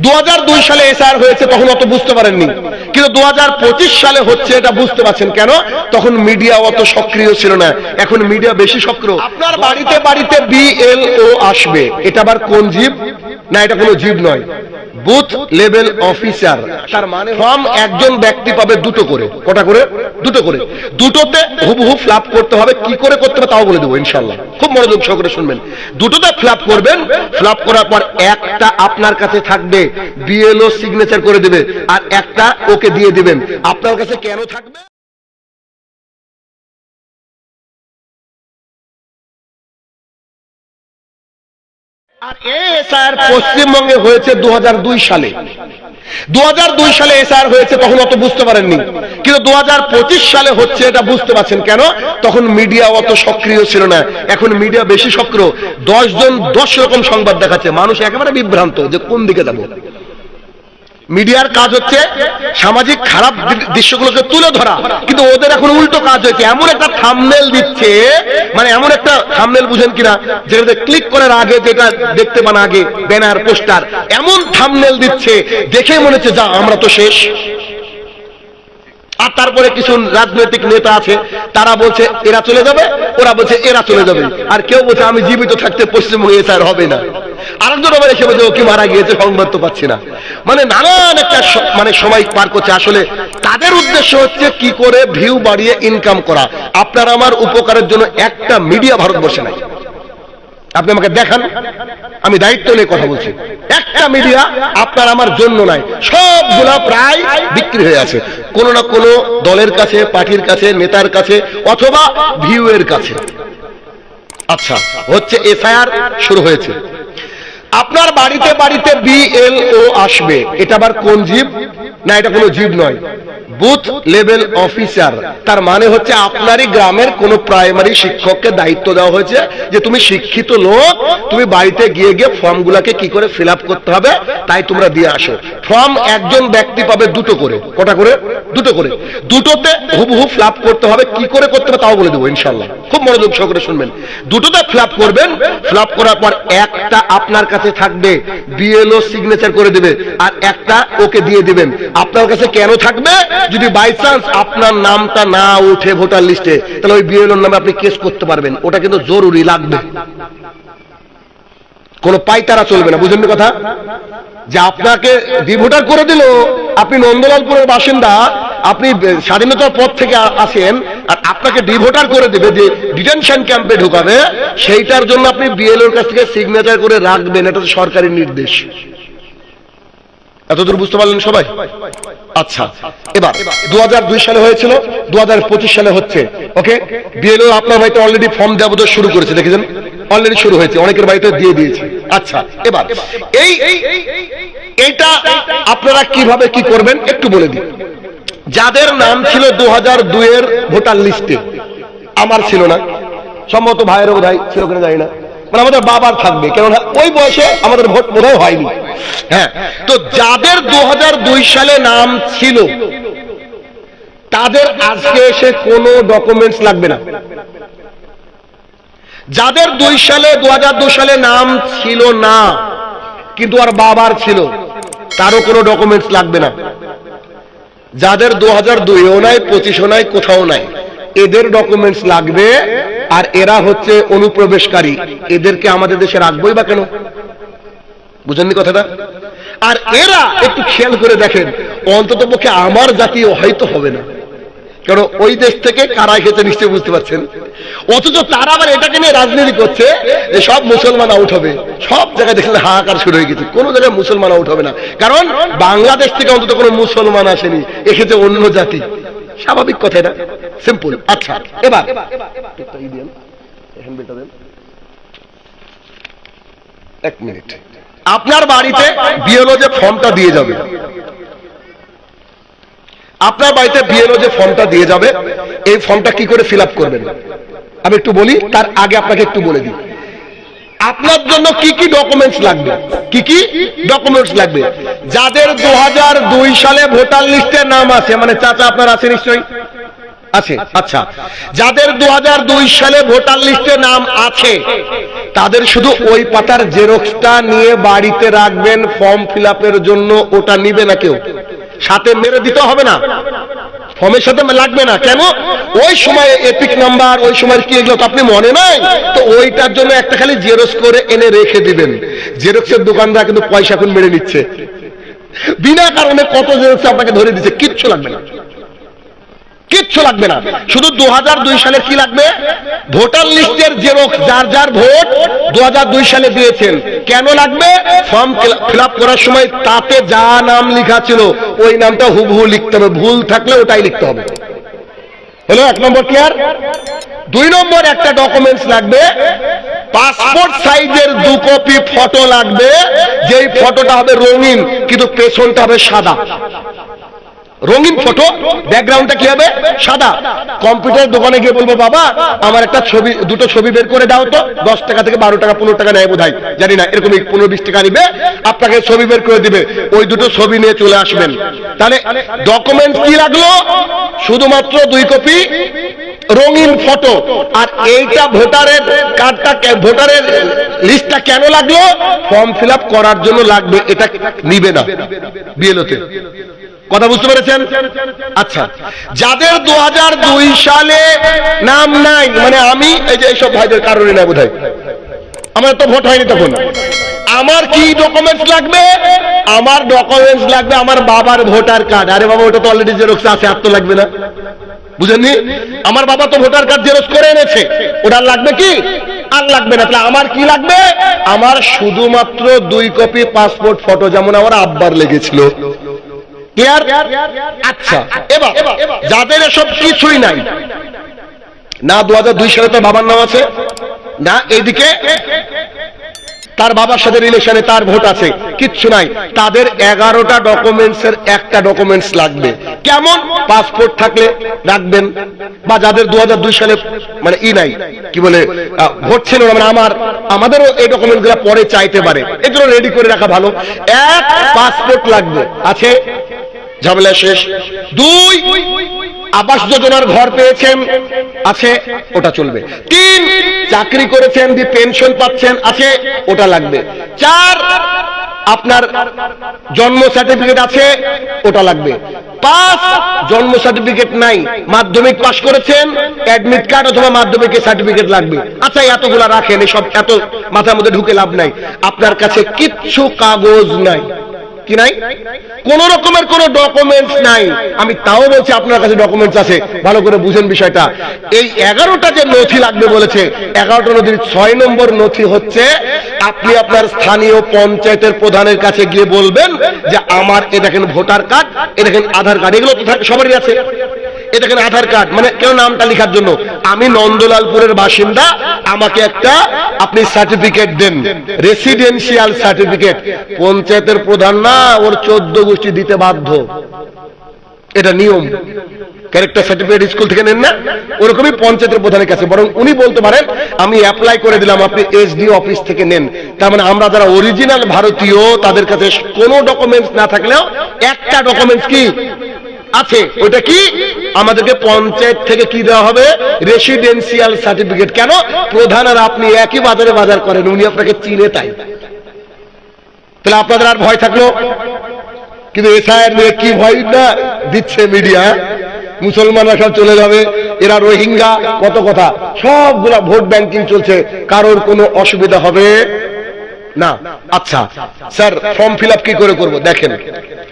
2002 সালে এসআর হয়েছে, তখন অত বুঝতে পারেননি, কিন্তু 2025 সালে হচ্ছে, এটা বুঝতে পারছেন কেন? তখন মিডিয়া অত সক্রিয় ছিল না, এখন মিডিয়া বেশি সক্রিয়। আপনার বাড়িতে বাড়িতে বিএলও আসবে, এটা আবার কোন জীব? না, এটা কোনো জীব নয়, বুথ লেভেল অফিসার। তার মানে ফর্ম একজন ব্যক্তি পাবে দুটো করে। কটা করে? দুটো করে। দুটোতে হুবহু ফিল করতে হবে। কি করে করতে হবে তাও বলে দেবো ইনশাআল্লাহ, খুব মনোযোগ সহকারে শুনবেন। দুটোতে ফিল করবেন, ফিল করার পর একটা আপনার কাছে থাকবে, বিএলও সিগনেচার করে দেবে, আর একটা ওকে দিয়ে দিবেন। আপনার কাছে কেন থাকবে? আর এসআর পশ্চিমবঙ্গে হয়েছে 2002 সালে। 2002 সালে এসআর হয়েছে, তখন অত বুঝতে পারেননি, কিন্তু 2025 সালে হচ্ছে, এটা বুঝতে পারছেন কেন? তখন মিডিয়া অত সক্রিয় ছিল না, এখন মিডিয়া বেশি সক্রিয়। 10 জন 10 রকম সংবাদ দেখাচ্ছে, মানুষ একেবারে বিভ্রান্ত যে কোন দিকে যাব। মিডিয়ার কাজ হচ্ছে সামাজিক খারাপ দৃশ্যগুলোকে তুলে ধরা, কিন্তু ওদের এখন উল্টো কাজ হয়েছে, এমন একটা থাম্বনেল দিচ্ছে, মানে এমন একটা থাম্বনেল, বুঝেন কিনা, যেটাতে ক্লিক করার আগে যেটা দেখতে পান আগে ব্যানার পোস্টার, এমন থাম্বনেল দিচ্ছে দেখে মনে হচ্ছে যা আমরা তো শেষ। আর তারপরে কিছু রাজনৈতিক নেতা আছে, তারা বলছে এরা চলে যাবে, ওরা বলছে এরা চলে যাবে, আর কেউ বলছে আমি জীবিত থাকতে পশ্চিমবঙ্গে এসআর হবে না। আরেকজন আবার এসে বলছে ও কি মারা গিয়েছে, সংবাদ তো পাচ্ছি না। মানে নানান একটা সময় পার করছে। আসলে তাদের উদ্দেশ্য হচ্ছে কি করে ভিউ বাড়িয়ে ইনকাম করা। আপনার আমার উপকারের জন্য একটা মিডিয়া ভারতবর্ষে নাই। আপনি আমাকে দেখান, আমি দায়িত্ব নিয়ে কথা বলছি। একটা মিডিয়া আপনার আমার জন্য নাই, সবগুলা প্রায় বিক্রি হয়ে আছে কোন না কোন দলের কাছে, পার্টির কাছে, নেতার কাছে, অথবা ভিউ এর কাছে। আচ্ছা, হচ্ছে এফআইআর শুরু হয়েছে। আপনার বাড়িতে বাড়িতে বিএলও আসবে, এটা আবার কোন জীব? না, এটা কোনো জীব নয়, বুথ লেভেল অফিসার। তার মানে হচ্ছে আপনারই গ্রামের কোন প্রাইমারি শিক্ষককে দায়িত্ব দেওয়া হয়েছে যে তুমি শিক্ষিত লোক, তুমি বাড়িতে গিয়ে গিয়ে ফর্মগুলোকে কি করে ফিল করতে হবে তাই তোমরা দিয়ে আসো। ফর্ম একজন ব্যক্তি পাবে দুটো করে। কটা করে? দুটো করে। দুটোতে হুবহু ফিল করতে হবে। কি করে করতে হবে তাও বলে দেবো ইনশাআল্লাহ, খুব মনোযোগ সহকারে শুনবেন। দুটোতে ফিল করবেন, ফিল করার পর একটা আপনার কাছে থাকবে, বিএলও সিগনেচার করে দেবে, আর একটা ওকে দিয়ে দিবেন। আপনার কাছে কেন থাকবে? যদি বাই চান্স আপনার নামটা না উঠে ভোটার লিস্টে, তাহলে ওই বিএলওর নামে আপনি কেস করতে পারবেন। ওটা কিন্তু জরুরি লাগবে, কোন পাইতারা চলবে না। বুঝেন কথা? যে আপনাকে ডিভোটার করে দিল, আপনি নন্দলালপুরের বাসিন্দা, আপনি স্বাধীনতার পর থেকে আসেন, আর আপনাকে ডিভোটার করে দেবে, যে ডিটেনশন ক্যাম্পে ঢুকাবে, সেইটার জন্য আপনি বিএলওর কাছ থেকে সিগনেচার করে রাখবেন। এটা তো সরকারি নির্দেশ। এতদূর বুঝতে পারলেন সবাই? আচ্ছা, এবার 2002 সালে হয়েছিল, 2025 সালে হচ্ছে। ওকে, বিএলও আপনার বাড়িতে অলরেডি ফর্ম দেওয়া বোধহয় শুরু করেছে, দেখেছেন অলরেডি শুরু হয়েছে, অনেকের বাড়িতে দিয়ে দিয়েছে। আচ্ছা, এবার এইটা আপনারা কিভাবে কি করবেন একটু বলে দিন। যাদের নাম ছিল 2002 এর ভোটার লিস্টে, আমার ছিল না, সম্ভবত ভাইয়েরও বোধহয় ছিল কিনা জানি না, মানে আমাদের বাবার থাকবে, কেননা ওই বয়সে আমাদের ভোট বোধহয় হয়নি। হ্যাঁ, তো যাদের 2002 সালে নাম ছিল তাদের আজকে এসে কোনো ডকুমেন্টস লাগবে না। যাদের 2002 সালে নাম ছিল না কিন্তু আর বাবার ছিল, তারও কোনো ডকুমেন্টস লাগবে না। যাদের 2002-ও নাই, 25-ও নাই, কোথাও নাই, এদের ডকুমেন্টস লাগবে। আর এরা হচ্ছে অনুপ্রবেশকারী, এদেরকে আমাদের দেশে রাখবোই বা কেন? বুঝেননি কথাটা? আর এরা একটু খেয়াল করে দেখেন, অন্তত পক্ষে আমার জাতীয় হয়তো হবে না, কারণ ওই দেশ থেকে কারা এসেছে নিশ্চয়ই বুঝতে পারছেন। অথচ তারা আবার এটাকে নিয়ে রাজনীতি করছে যে সব মুসলমান আউট হবে। সব জায়গায় দেখলেন হাহাকার শুরু হয়ে গেছে, কোনো জায়গায় মুসলমান আউট হবে না, কারণ বাংলাদেশ থেকে অন্তত কোনো মুসলমান আসেনি, এসেছে অন্য জাতি। স্বাভাবিক কথা, এটা সিম্পল। আচ্ছা, এবার এক মিনিট, আপনার বাড়িতে বিএলও যে ফর্মটা দিয়ে যাবে, আপনার বাড়িতে বিএলও যে ফর্মটা দিয়ে যাবে, এই ফর্মটা কি করে ফিল করবেন আমি একটু বলি। তার আগে আপনাকে একটু বলে দিই আপনার জন্য কি কি ডকুমেন্টস লাগবে। কি কি ডকুমেন্টস লাগবে? যাদের 2002 সালে ভোটার লিস্টে নাম আছে, মানে চাচা আপনার আছে নিশ্চয়ই, আছে। আচ্ছা, যাদের 2002 সালে ভোটার লিস্টে নাম আছে তাদের শুধু ওই পাতার জেরক্সটা নিয়ে বাড়িতে রাখবেন, ফর্ম ফিল আপের জন্য ওটা নিবে না কেউ, সাথে মেরে দিতে হবে না, ফর্মের সাথে লাগবে না। কেন? ওই সময় এপিক নাম্বার, ওই সময় কি এগুলো তো আপনি মনে নাই, তো ওইটার জন্য একটা খালি জেরক্স করে এনে রেখে দিবেন। জেরক্সের দোকানদার কিন্তু পয়সা এখন মেরে নিচ্ছে, বিনা কারণে কত জেরক্স আপনাকে ধরে দিচ্ছে। কিচ্ছু লাগবে না, কিচ্ছু লাগবে না। শুধু 2002 সালে কি লাগবে? ভোটার লিস্টের জেরক্স, যার যার ভোট 2002 সালে দিয়েছেন। কেন লাগবে? ফর্ম ফিল আপ করার সময় তাতে যা নাম লেখা ছিল ওই নামটা হুবহু লিখতে হবে, ভুল থাকলে ওটাই লিখতে হবে। হলো 1 নম্বর ক্লিয়ার। 2 নম্বর একটা ডকুমেন্টস লাগবে, পাসপোর্ট সাইজের 2 কপি ফটো লাগবে, যেই ফটোটা হবে রঙিন কিন্তু পেছনটা হবে সাদা। রঙিন ফটো, ব্যাকগ্রাউন্ডটা কি হবে? সাদা। কম্পিউটার দোকানে গিয়ে বলবো, বাবা আমার একটা ছবি, 2টো ছবি বের করে দাও তো, 10 টাকা থেকে 12 টাকা 15 টাকা নেয় বোধহয়, জানি না, এরকম 15-20 টাকা নিবে, আপনাকে ছবি বের করে দিবে, ওই 2টো ছবি নিয়ে চলে আসবেন। তাহলে ডকুমেন্ট কি লাগলো? শুধুমাত্র 2 কপি রঙিন ফটো। আর এইটা ভোটারের কার্ডটা, ভোটারের লিস্টটা কেন লাগলো? ফর্ম ফিল আপ করার জন্য লাগবে, এটা নিবে না বিএলওতে। কথা বুঝতে পেরেছেন? আচ্ছা, যাদের 2002 সালে নাম নাই, মানে আমি এই যে এইসব ভাইদের কারণে না বোধহয়, আমার তো ভোট হয়নি তখন, আমার কি ডকুমেন্টস লাগবে? আমার ডকুমেন্টস লাগবে আমার বাবার ভোটার কার্ড। আরে বাবা, ওটা তো অলরেডি জেরক্স আছে, আর তো লাগবে না, বুঝেননি? আমার বাবা তো ভোটার কার্ড জেরক্স করে এনেছে, ওটা লাগবে কি? আর লাগবে না। তাহলে আমার কি লাগবে? আমার শুধুমাত্র 2 কপি পাসপোর্ট ফটো, যেমন আমার আব্বার লেগেছিল। ক্লিয়ার? আচ্ছা, এবার যাদের এসব কিছুই নাই, না 2002 সালে তার বাবার নাম আছে, না এইদিকে তার বাবার সাথে রিলেশনে তার ভোট আছে, কিচ্ছু নাই, তাদের 11টা ডকুমেন্টসের একটা ডকুমেন্টস লাগবে। কেমন? পাসপোর্ট থাকলে রাখবেন, বা যাদের 2002 সালে মানে নাই, কি বলে, ভোট ছিল না, মানে আমাদেরও এই ডকুমেন্টগুলো পরে চাইতে পারে, এগুলো রেডি করে রাখা ভালো। 1, পাসপোর্ট লাগবে, আছে, ঝামেলা শেষ। 2, আবাস যোজনার ঘর পেয়েছেন, আছে, ওটা চলবে। 3, চাকরি করেছেন, দি পেনশন পাচ্ছেন, আছে, ওটা লাগবে। 4, আপনার জন্ম সার্টিফিকেট আছে, ওটা লাগবে। 5, জন্ম সার্টিফিকেট নাই, মাধ্যমিক পাস করেছেন, অ্যাডমিট কার্ড অথবা মাধ্যমিকের সার্টিফিকেট লাগবে। আচ্ছা, এতগুলা রাখেন, এসব এত মাথার মধ্যে ঢুকে লাভ নাই। আপনার কাছে কিচ্ছু কাগজ নাই, কি নাই? কোন রকমের কোন ডকুমেন্টস নাই। আমি তাও বলছি আপনার কাছে ডকুমেন্টস আছে, ভালো করে বুঝেন বিষয়টা। এই 11টা যে নথি লাগবে বলেছে, 11টা নথির 6 নম্বর নথি হচ্ছে, আপনি আপনার স্থানীয় পঞ্চায়েতের প্রধানের কাছে গিয়ে বলবেন যে আমার এ দেখেন ভোটার কার্ড, এ দেখেন আধার কার্ড, এগুলো তো সবারই আছে, এ দেখেন আধার কার্ড, মানে কেন নামটা লেখার জন্য, আমি নন্দলালপুরের বাসিন্দা, আমাকে একটা আপনি সার্টিফিকেট দেন, রেসিডেন্সিয়াল সার্টিফিকেট। পঞ্চায়েতের প্রধান না, ওর 14 গোষ্ঠী দিতে বাধ্য, এটা নিয়ম। ক্যারেক্টার সার্টিফিকেট স্কুল থেকে নেন না, ওরকমই পঞ্চায়েতের প্রধানের কাছে, বরং উনি বলতে পারেন আমি অ্যাপ্লাই করে দিলাম, আপনি এসডি অফিস থেকে নেন। তার মানে আমরা যারা অরিজিনাল ভারতীয়, তাদের কাছে কোনো ডকুমেন্টস না থাকলেও একটা ডকুমেন্টস কি আছে, ওটা কি? আমাদেরকে পঞ্চায়েত থেকে কি দেওয়া হবে? Residential certificate. কেন? প্রধান আর আপনি একই বাজারে বাজার করেন, উনি আপনাকে চিনে, তাই। তাহলে আপনাদের আর ভয় থাকলো। কিন্তু এসআইআর নিয়ে কি ভয় না দিচ্ছে মিডিয়া, মুসলমানরা সব চলে যাবে, এরা রোহিঙ্গা, কত কথা, সবগুলা ভোট ব্যাংকিং চলছে, কারোর কোনো অসুবিধা হবে না। আচ্ছা স্যার, ফর্ম ফিল আপ কি করে করবো? দেখেন,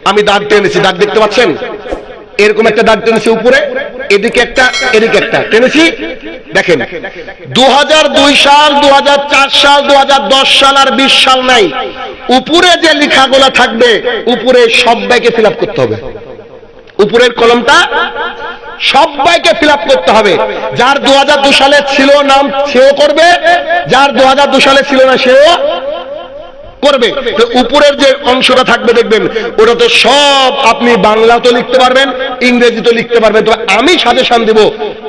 আমি দাগ টেনেছি, দাগ দেখতে পাচ্ছেন, এরকম একটা দাগ টেনেছি উপরে, এদিকে একটা, এদিকে একটা টেনেছি। দেখেন, 2002 সাল, 2004 সাল, 2010 সাল আর 20 সাল নাই। উপরে যে লেখাগুলো থাকবে, উপরে সবাইকে ফিল আপ করতে হবে, উপরের কলমটা সবাইকে ফিল আপ করতে হবে। যার 2002 সালে ছিল নাম, সেও করবে, যার 2002 সালে ছিল না, সেও করবে। তো উপরের যে অংশটা থাকবে দেখবেন, ওটা তো সব আপনি বাংলাতে লিখতে পারবেন, ইংরেজিতে লিখতে পারবেন। তো আমি সাজেশন দেব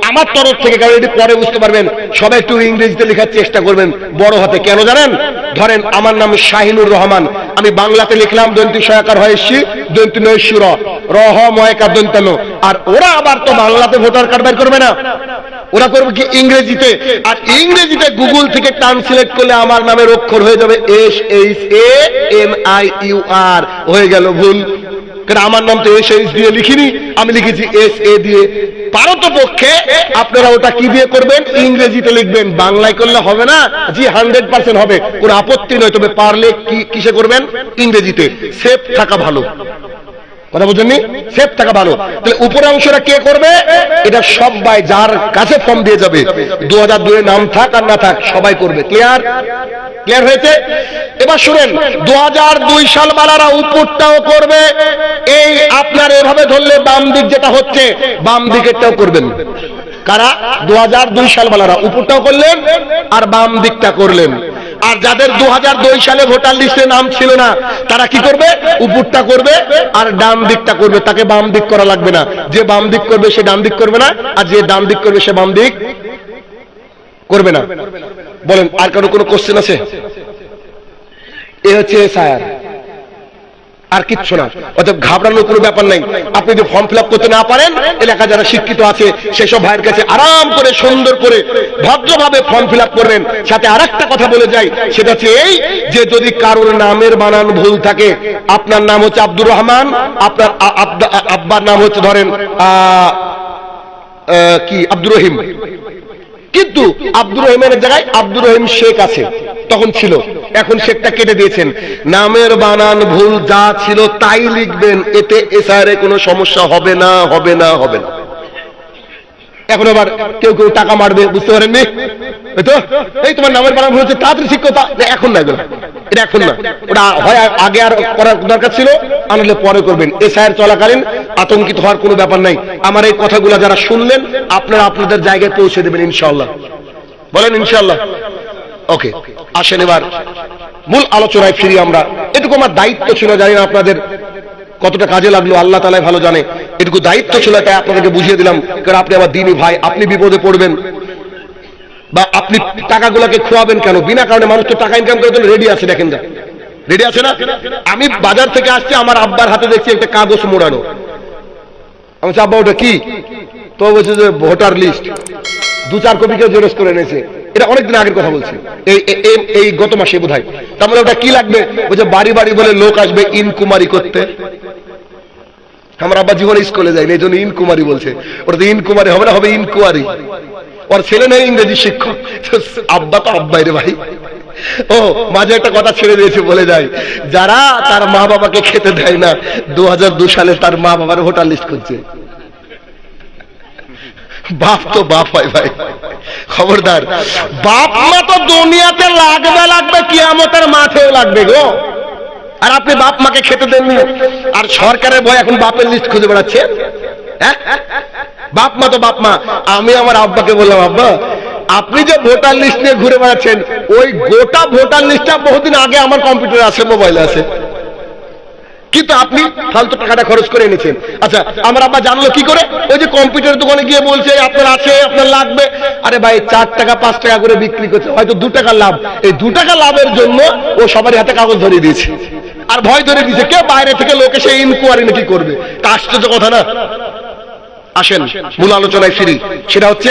আমার তরফ থেকে, কারণ এটি পরে বুঝতে পারবেন, সবাই একটু ইংরেজিতে লেখার চেষ্টা করবেন, বড় হাতে। কেন জানেন? ধরেন আমার নাম শাহিনুর রহমান, আমি বাংলাতে লিখলাম দন্তি সয়াকার হয়েছি, দন্তি নৈশুর, রহ ময়কার দন্তানো, আর ওরা আবার তো বাংলাতে ভোটার কার্ড বের করবে না, ওরা করবে কি ইংরেজিতে, আর ইংরেজিতে গুগল থেকে ট্রান্সলেট করলে আমার নামের অক্ষর হয়ে যাবে SHANIUR, হয়ে গেল ভুল। কারণ আমার নাম তো SH দিয়ে লিখিনি, আমি লিখেছি SA দিয়ে। পারতপক্ষে আপনারা ওটা কি দিয়ে করবেন, ইংরেজিতে লিখবেন, বাংলায় করলে হবে না। জি 100% হবে, কোনো আপত্তি নয়, তবে পারলে কিসে করবেন, ইংরেজিতে। সেফ থাকা ভালো, কথা বুঝেননি, সেফ থাকা ভালো। তাহলে উপরের অংশটা কে করবে, এটা সবাই যার কাছে ফর্ম দিয়ে যাবে, 2002 এর নাম থাক আর না থাক সবাই করবে। ক্লিয়ার? ক্লিয়ার হয়েছে? এবার শুনেন, 2002 সাল বালারা উপরটাও করবে। এই আপনার এভাবে ধরলে বাম দিক যেটা হচ্ছে, বাম দিকেরটাও করবেন। কারা? 2002 সাল বালারা উপরটাও করলেন আর বাম দিকটা করলেন। আর যাদের 2002 সালে ভোটার লিস্টে নাম ছিল না, তারা কি করবে, উপরটা করবে আর ডান দিকটা করবে। তাকে বাম দিক করা লাগবে না। যে বাম দিক করবে সে ডান দিক করবে না, আর যে ডান দিক করবে সে বাম দিক করবে না। বলেন, আর কারো কোনো কোশ্চেন আছে? এ হচ্ছে স্যার, আর কিচ্ছু না। অর্থাৎ ঘাবড়ানোর কোনো ব্যাপার নাই। আপনি যদি ফর্ম ফিল আপ করতে না পারেন, এলাকা যারা শিক্ষিত আছে সেসব ভাইয়ের কাছে আরাম করে সুন্দর করে ভদ্রভাবে ফর্ম ফিল আপ করবেন। সাথে আরেকটা কথা বলে যাই, সেটা হচ্ছে এই যে যদি কারোর নামের বানান ভুল থাকে, আপনার নাম হচ্ছে আব্দুর রহমান, আপনার আব্বার নাম হচ্ছে ধরেন কি আব্দুর রহিম, কিন্তু আব্দুর রহিমের জায়গায় আব্দুর রহিম শেখ আছে, তখন ছিল, এখন শেখটা কেটে দিয়েছেন। নামের বানান ভুল যা ছিল তাই লিখবেন, এতে এসআরে কোনো সমস্যা হবে না, হবে না, হবে না। এখন আবার কেউ কেউ টাকা মারবে, বুঝতে পারেননি তো, এই তোমার নামের বানান ভুল হচ্ছে, তাড়াতাড়ি শিক্ষতা, এখন না, এটা এখন না, ওটা হয় আগে আর করার দরকার ছিল, আনলে পরে করবেন। এসআইআর চলাকালীন আতঙ্কিত হওয়ার কোনো ব্যাপার নাই। আমার এই কথাগুলো যারা শুনলেন, আপনারা আপনাদের জায়গায় পৌঁছে দেবেন ইনশাআল্লাহ। বলেন ইনশাআল্লাহ। ওকে, আসেন এবার মূল আলোচনায় ফিরি আমরা। এটুকু আমার দায়িত্ব ছিল, জানি না আপনাদের কতটা কাজে লাগলো, আল্লাহ তাআলাই ভালো জানে। এটুকু দায়িত্ব ছিল, তাই আপনাদেরকে বুঝিয়ে দিলাম। কারণ আপনি আমার দ্বীনি ভাই, আপনি বিপদে পড়বেন বা আপনি টাকাগুলোকে খোয়াবেন কেন? বিনা কারণে মানুষ তো টাকা ইনকাম করার জন্য রেডি আছে, দেখেন যা রেডি আছে না। আমি বাজার থেকে আসছি, আমার আব্বার হাতে দেখছি একটা কাগজ মোড়ানো। আমি বলছি, আব্বা ওটা কি? তো বলছে যে ভোটার লিস্ট, 2-4 কপি কেউ জেরক্স করে এনেছে। এটা অনেকদিন আগের কথা বলছে, এই গত মাসে বোধহয়। তাহলে ওটা কি লাগবে? বলছে বাড়ি বাড়ি বলে লোক আসবে ইনকুমারি করতে। আমার আব্বা জীবনে স্কুলে যায়নি, এই জন্য ইনকুমারি বলছে। ওটা তো ইনকুমারি হবে না, হবে ইনকোয়ারি। ওর ছেলে নেই ইংরেজি শিক্ষক, আব্বা তো আব্বাই রে ভাই। ও মাঝে একটা কথা ছেড়ে দিয়েছে, বলে যায়, যারা তার মা বাবাকে খেতে দেয় না, 2002 সালে তার মা বাবার ভোটার লিস্ট করছে। বাপ তো বাপ হয় ভাই, খবরদার। বাপ মা তো দুনিয়াতে লাগবে, কিয়ামতের মাঠেও লাগবে গো। আর আপনি বাপ মাকে খেতে দেননি, আর সরকারের ভয় এখন বাপের লিস্ট খুঁজে বেড়াচ্ছে। বাপ মা তো বাপ মা। আমি আমার আব্বাকে বললাম, আব্বা আপনি যে ভোটার লিস্ট নিয়ে ঘুরে বেড়াচ্ছেন, ওই গোটা ভোটার লিস্টটা বহুদিন আগে আমার কম্পিউটারে আছে, মোবাইলে আছে, কিন্তু আপনি ফালতু টাকাটা খরচ করে এনেছেন। আচ্ছা, আমার আব্বা জানলো কি করে? ওই যে কম্পিউটার দোকানে গিয়ে বলছে আপনার আছে, আপনার লাগবে। আরে ভাই, 4 টাকা 5 টাকা করে বিক্রি করছে, হয়তো 2 টাকা লাভ। এই 2 টাকা লাভের জন্য ও সবারই হাতে কাগজ ধরিয়ে দিয়েছে, আর ভয় ধরে দিয়েছে, কে বাইরে থেকে লোকে সেই ইনকোয়ারি নাকি করবে। তা আশ্চর্য কথা না। আসেন মূল আলোচনায় ফিরি, সেটা হচ্ছে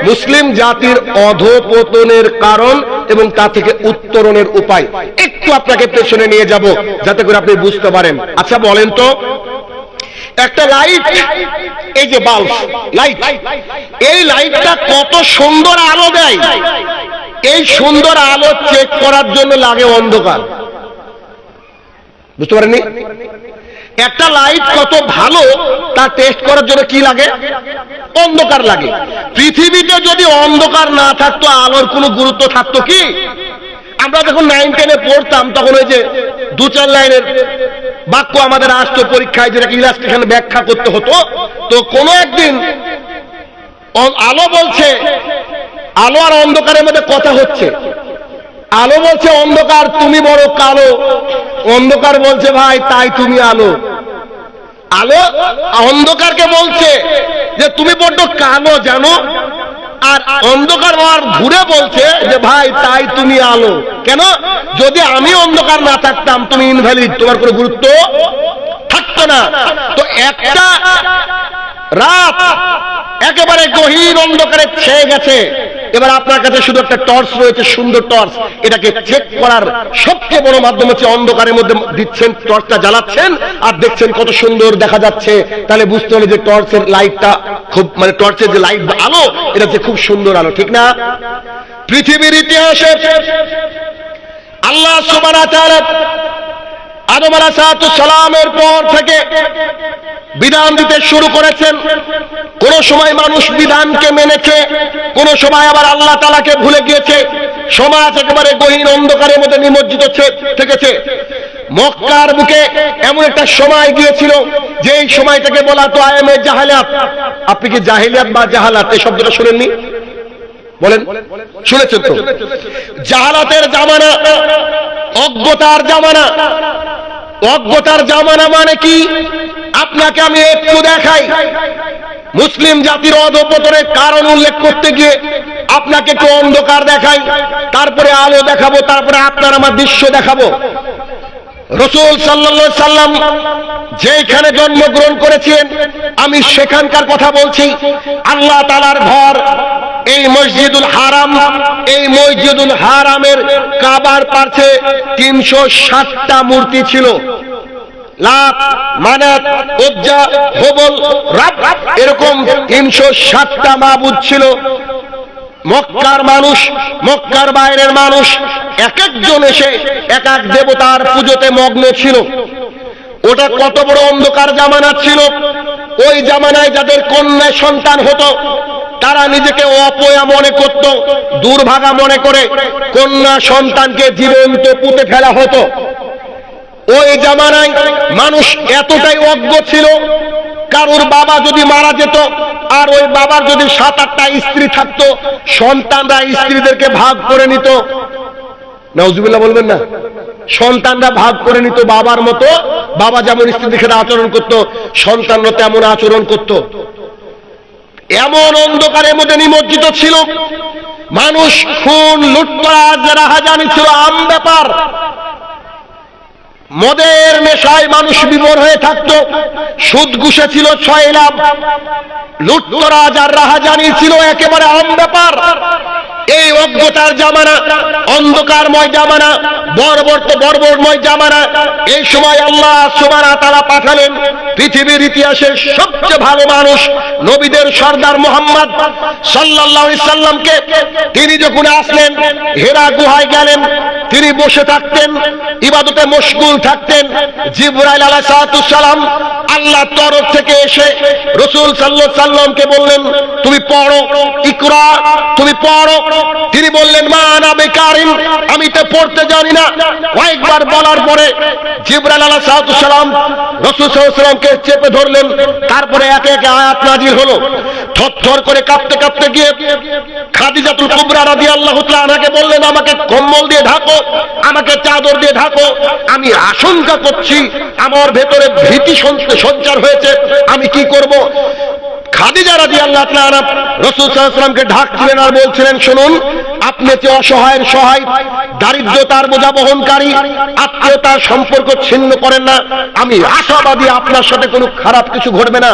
মুসলিম জাতির অধঃপতনের কারণ এবং তা থেকে উত্তরণের উপায়। একটু আপনাকে পেছনে নিয়ে যাব যাতে করে আপনি বুঝতে পারেন। আচ্ছা বলেন তো, একটা লাইট, এই যে বাল্ব লাইট, এই লাইটটা কত সুন্দর আলো দেয়। এই সুন্দর আলো চেক করার জন্য লাগে অন্ধকার, বুঝতে পারেননি? একটা লাইট কত ভালো তা টেস্ট করার জন্য কি লাগে? অন্ধকার লাগে। পৃথিবীতে যদি অন্ধকার না থাকতো, আলোর কোনো গুরুত্ব থাকতো কি? আমরা যখন 9-10-এ পড়তাম, তখন ওই যে 2-4 লাইনের বাক্য আমাদের আসতো পরীক্ষায়, যেটাকে ইলাস্ট্রেশন ব্যাখ্যা করতে হতো। তো কোনো একদিন আলো বলছে, আলো আর অন্ধকারের মধ্যে কথা হচ্ছে। আলো বলছে অন্ধকার তুমি বড় কালো, অন্ধকার বলছে ভাই তাই তুমি আলো। আলো অন্ধকারকে বলছে যে তুমি বড্ড কালো জানো, আর অন্ধকার আর ঘুরে বলছে যে ভাই তাই তুমি আলো। কেন? যদি আমি অন্ধকার না থাকতাম তুমি ইনভ্যালিড, তোমার কোনো গুরুত্ব থাকতো না। তো একটা রাত একেবারে গহীন অন্ধকারে ছেয়ে গেছে। এবার আপনার কাছে শুধু একটা টর্চ রয়েছে, সুন্দর টর্চ। এটাকে চেক করার সবচেয়ে বড় মাধ্যম হচ্ছে অন্ধকারের মধ্যে দিচ্ছেন, টর্চটা জ্বালাচ্ছেন আর দেখছেন কত সুন্দর দেখা যাচ্ছে। তাহলে বুঝতে হলে যে টর্চের লাইটটা খুব, মানে টর্চের যে লাইট আলো, এটা যে খুব সুন্দর আলো, ঠিক না? পৃথিবীর ইতিহাসে আল্লাহ সুবহানাহু ওয়া তাআলা আদম আলাইহিস সালামের পর থেকে বিধান দিতে শুরু করেছেন। কোন সময় মানুষ বিধানকে মেনেছে, কোন সময় আবার আল্লাহ তাআলাকে ভুলে গিয়েছে। সমাজ একেবারে গহীন অন্ধকারের মধ্যে নিমজ্জিত থেকেছে। মক্কার বুকে এমন একটা সময় গিয়েছিল যে এই সময়টাকে বলা তো আয়ামে জাহালিয়াত। আপনি কি জাহিলিয়াত বা জাহালাত এই শব্দটা শুনেননি? বলেন, শুনেছেন তো? জাহালাতের জামানা, অজ্ঞতার জামানা। অজ্ঞতার জামানা মানে কি? আপনাকে আমি একটু দেখাই। মুসলিম জাতির অধঃপতনের কারণ উল্লেখ করতে গিয়ে আপনাকে একটু অন্ধকার দেখাই, তারপরে আলো দেখাবো, তারপরে আপনার আমার দৃশ্য দেখাবো। রাসূল সাল্লাল্লাহু আলাইহি সাল্লাম যেখানে জন্মগ্রহণ করেছিলেন, আমি সেখানকার কথা বলছি। আল্লাহ তাআলার ঘর এই মসজিদুল হারাম। এই মসজিদুল হারামের কাবার পাশে 360টা মূর্তি ছিল। লাত, মানাত, উজ্জা, হুবল, রাব, এরকম 360টা মাবুদ ছিল। মক্কার মানুষ, মক্কার বাইরের মানুষ এক একজন এসে এক এক দেবতার পুজোতে মগ্ন ছিল। ওটা কত বড় অন্ধকার জামানা ছিল। ওই জামানায় যাদের কন্যা সন্তান হতো, তারা নিজেকে অপয়া মনে করত, দুর্ভাগা মনে করে কন্যা সন্তানকে জীবন্ত পুঁতে ফেলা হতো। ওই জামানায় মানুষ এতটাই অজ্ঞ ছিল, কারোর বাবা যদি মারা যেত আর ওই বাবার যদি 7-8টা স্ত্রী থাকতো, সন্তানরা স্ত্রীদেরকে ভাগ করে নিত। নাউজুবিল্লাহ বলবেন না? সন্তানরা ভাগ করে নিত বাবার মতো। বাবা যেমন স্ত্রীদের সাথে আচরণ করত, সন্তানরা তেমন আচরণ করত। এমন অন্ধকারের মধ্যে নিমজ্জিত ছিল। মানুষ খুন, লুটতরাজ, রাহাজানি ছিল আম ব্যাপার। মদের নেশায় মানুষ বিভোর হয়ে থাকত। সুদ ঘুষে ছিল ছয় লাভ। লুটতরাজ আর রাহাজানি ছিল একেবারে আম ব্যাপার। এই অজ্ঞতার জামানা, অন্ধকারময় জামানা, বর্বরময় জামানা। এই সময় আল্লাহ সুবহানাহু ওয়া তাআলা পাঠালেন পৃথিবীর ইতিহাসের সবচেয়ে ভালো মানুষ, নবীদের সর্দার মুহাম্মদ সাল্লাল্লাহু আলাইহি সাল্লামকে। তিনি যখন আসলেন, হেরা গুহায় গেলেন। তিনি বসে থাকতেন, ইবাদতে মশগুল থাকতেন। জিবরাইল আলাইহিস সালাম আল্লাহর তরফ থেকে এসে রাসূল সাল্লাল্লাহু আলাইহি সাল্লামকে বললেন, তুমি পড়ো, ইকরা, তুমি পড়ো। তিনি বললেন, মা আনা বিকারিন, আমি তো পড়তে জানি না। কয়েকবার বলার পরে জিবরাইল আলাইহিস সালাম রাসূল সাল্লাল্লাহু আলাইহি সাল্লামকে চেপে ধরলেন। তারপরে একে একে আয়াত নাজিল হলো। থরথর করে কাঁপতে কাঁপতে গিয়ে খাদিজাতুল কুবরা রাদিয়াল্লাহু তাআলা আনহাকে বললেন, আমাকে কম্বল দিয়ে ঢাকো, আমাকে চাদর দিয়ে ঢাকো। আমি আশঙ্কা করছি, আমার ভেতরে ভীতি সঞ্চার হয়েছে, আমি কি করব? খাদিজা রাদিয়াল্লাহু তাআলা আনহা রাসূল সাল্লাল্লাহু আলাইহি সাল্লামকে ঢাকছিলেন আর বলছিলেন, শুনুন, আপনি যে অসহায়ের সহায়, দারিদ্রতার বোঝা বহনকারী, আত্মীয়তার সম্পর্ক ছিন্ন করেন না। আমি আশাবাদী আপনার সাথে কোনো খারাপ কিছু ঘটবে না।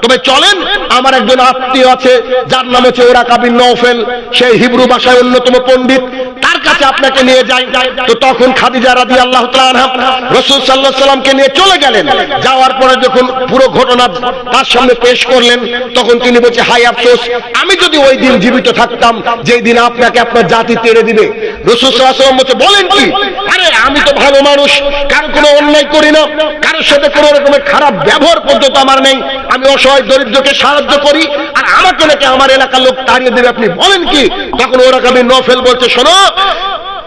তবে চলেন, আমার একজন আত্মীয় আছে যার নাম হচ্ছে ওরাকা বিন নওফেল, সেই হিব্রু ভাষায় অন্যতম পণ্ডিত, তার কাছে আপনাকে নিয়ে যাই। তো তখন খাদিজা রাদিয়াল্লাহু তাআলা আনহা রাসূল সাল্লাল্লাহু আলাইহি সাল্লামকে নিয়ে চলে গেলেন। যাওয়ার পরে যখন পুরো ঘটনা তার সামনে পেশ করলেন, তখন তিনি বলছে, হাই আফসোস, আমি যদি ওই দিন জীবিত থাকতাম যেই দিন আপনাকে আপনার জাতি তেড়ে দিবে। রাসূল সাল্লাল্লাহু আলাইহি সাল্লাম বলছে, বলেন কি? আরে আমি তো ভালো মানুষ, কারো কোনো অন্যায় করি না, কারোর সাথে কোনো রকমের খারাপ ব্যবহার পর্যন্ত আমার নেই। আমি অসহায় দরিদ্রকে সাহায্য করি, আর আমাকে নাকি আমার এলাকার লোক তাড়িয়ে দেবে, আপনি বলেন কি? তখন ওরাকা বিন নওফেল বলছে, শোনো,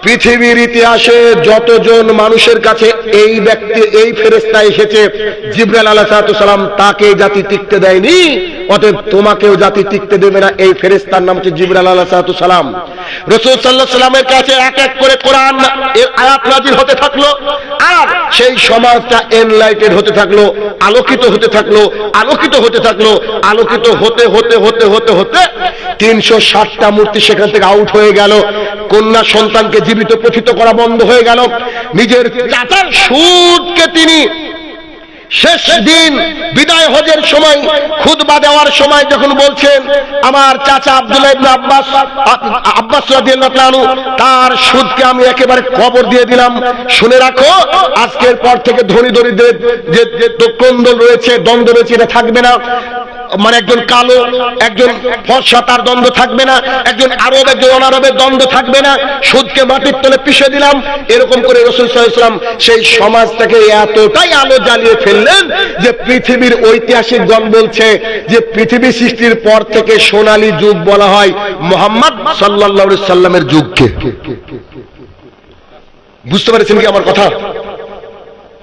পৃথিবীর ইতিহাসে যতজন মানুষের কাছে এই ব্যক্তি, এই ফেরেশতা এসেছে, জিবরাইল আলাইহিস সালাম তাকে জাতি টিকতে দেয়নি, অতএব তোমাকেও জাতি টিকতে দেবে না। এই ফেরেশতার নাম হচ্ছে জিবরাইল আলাইহিস সালাম। রাসূল সাল্লাল্লাহু আলাইহি সাল্লামের কাছে এক এক করে কোরআন এর আয়াত নাযিল হতে থাকলো, আর সেই সমাজটা এনলাইটেড হতে থাকলো, আলোকিত হতে থাকলো, আলোকিত হতে থাকলো। আলোকিত হতে হতে হতে হতে হতে 360টা মূর্তি সেখান থেকে আউট হয়ে গেল। কন্যা সন্তানকে জীবিত পতিত করা বন্ধ হয়ে গেল। নিজের চাচার সুদকে তিনি শেষ দিন বিদায় হজের সময় খুতবা দেওয়ার সময় যখন বলছেন আমার চাচা আব্দুল্লাহ ইবনে আব্বাস রাদিয়াল্লাহু তাআলা আনহু, তার সুদকে আমি একেবারে কবর দিয়ে দিলাম। শুনে রাখো, আজকের পর থেকে ধনী দরিদ্রের যে কোন্দল রয়েছে, দ্বন্দ্ব রয়েছে, এটা থাকবে না। মানে একজন কালো একজন ফর্সা, তার দ্বন্দ্ব থাকবে না। একজন আরব একজন অনারবের দ্বন্দ্ব থাকবে না। সুদকে মাটির তলে পিষে দিলাম। এরকম করে রাসূল সাল্লাল্লাহু আলাইহি ওয়াসাল্লাম সেই সমাজটাকে এতটাই আলো জ্বালিয়ে ফেললেন যে পৃথিবীর ঐতিহাসিকগণ বলছে যে পৃথিবী সৃষ্টির পর থেকে সোনালী যুগ বলা হয় মুহাম্মদ সাল্লাল্লাহু আলাইহি সাল্লামের যুগকে। বুঝতে পেরেছেন কি আমার কথা?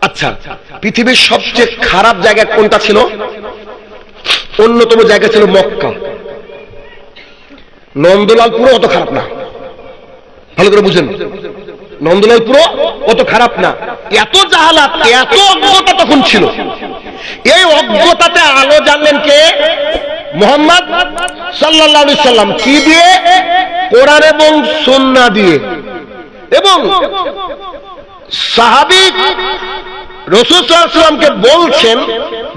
আচ্ছা, পৃথিবীর সবচেয়ে খারাপ জায়গা কোনটা ছিল? অন্যতম জায়গা ছিল মক্কা। নন্দলালপুরও অত খারাপ না, ভালো করে বুঝেন। নন্দলালপুরও অত খারাপ না। এত জাহালাত, এত অজ্ঞতা তখন ছিল। এই অজ্ঞতাতে আলো জানলেন কে? মুহাম্মদ সাল্লাল্লাহু আলাইহি সাল্লাম। কি দিয়ে? কোরআন এবং সুন্নাহ দিয়ে। এবং সাহাবী রাসূল সাল্লাল্লাহু আলাইহি ওয়াসাল্লামকে বলছেন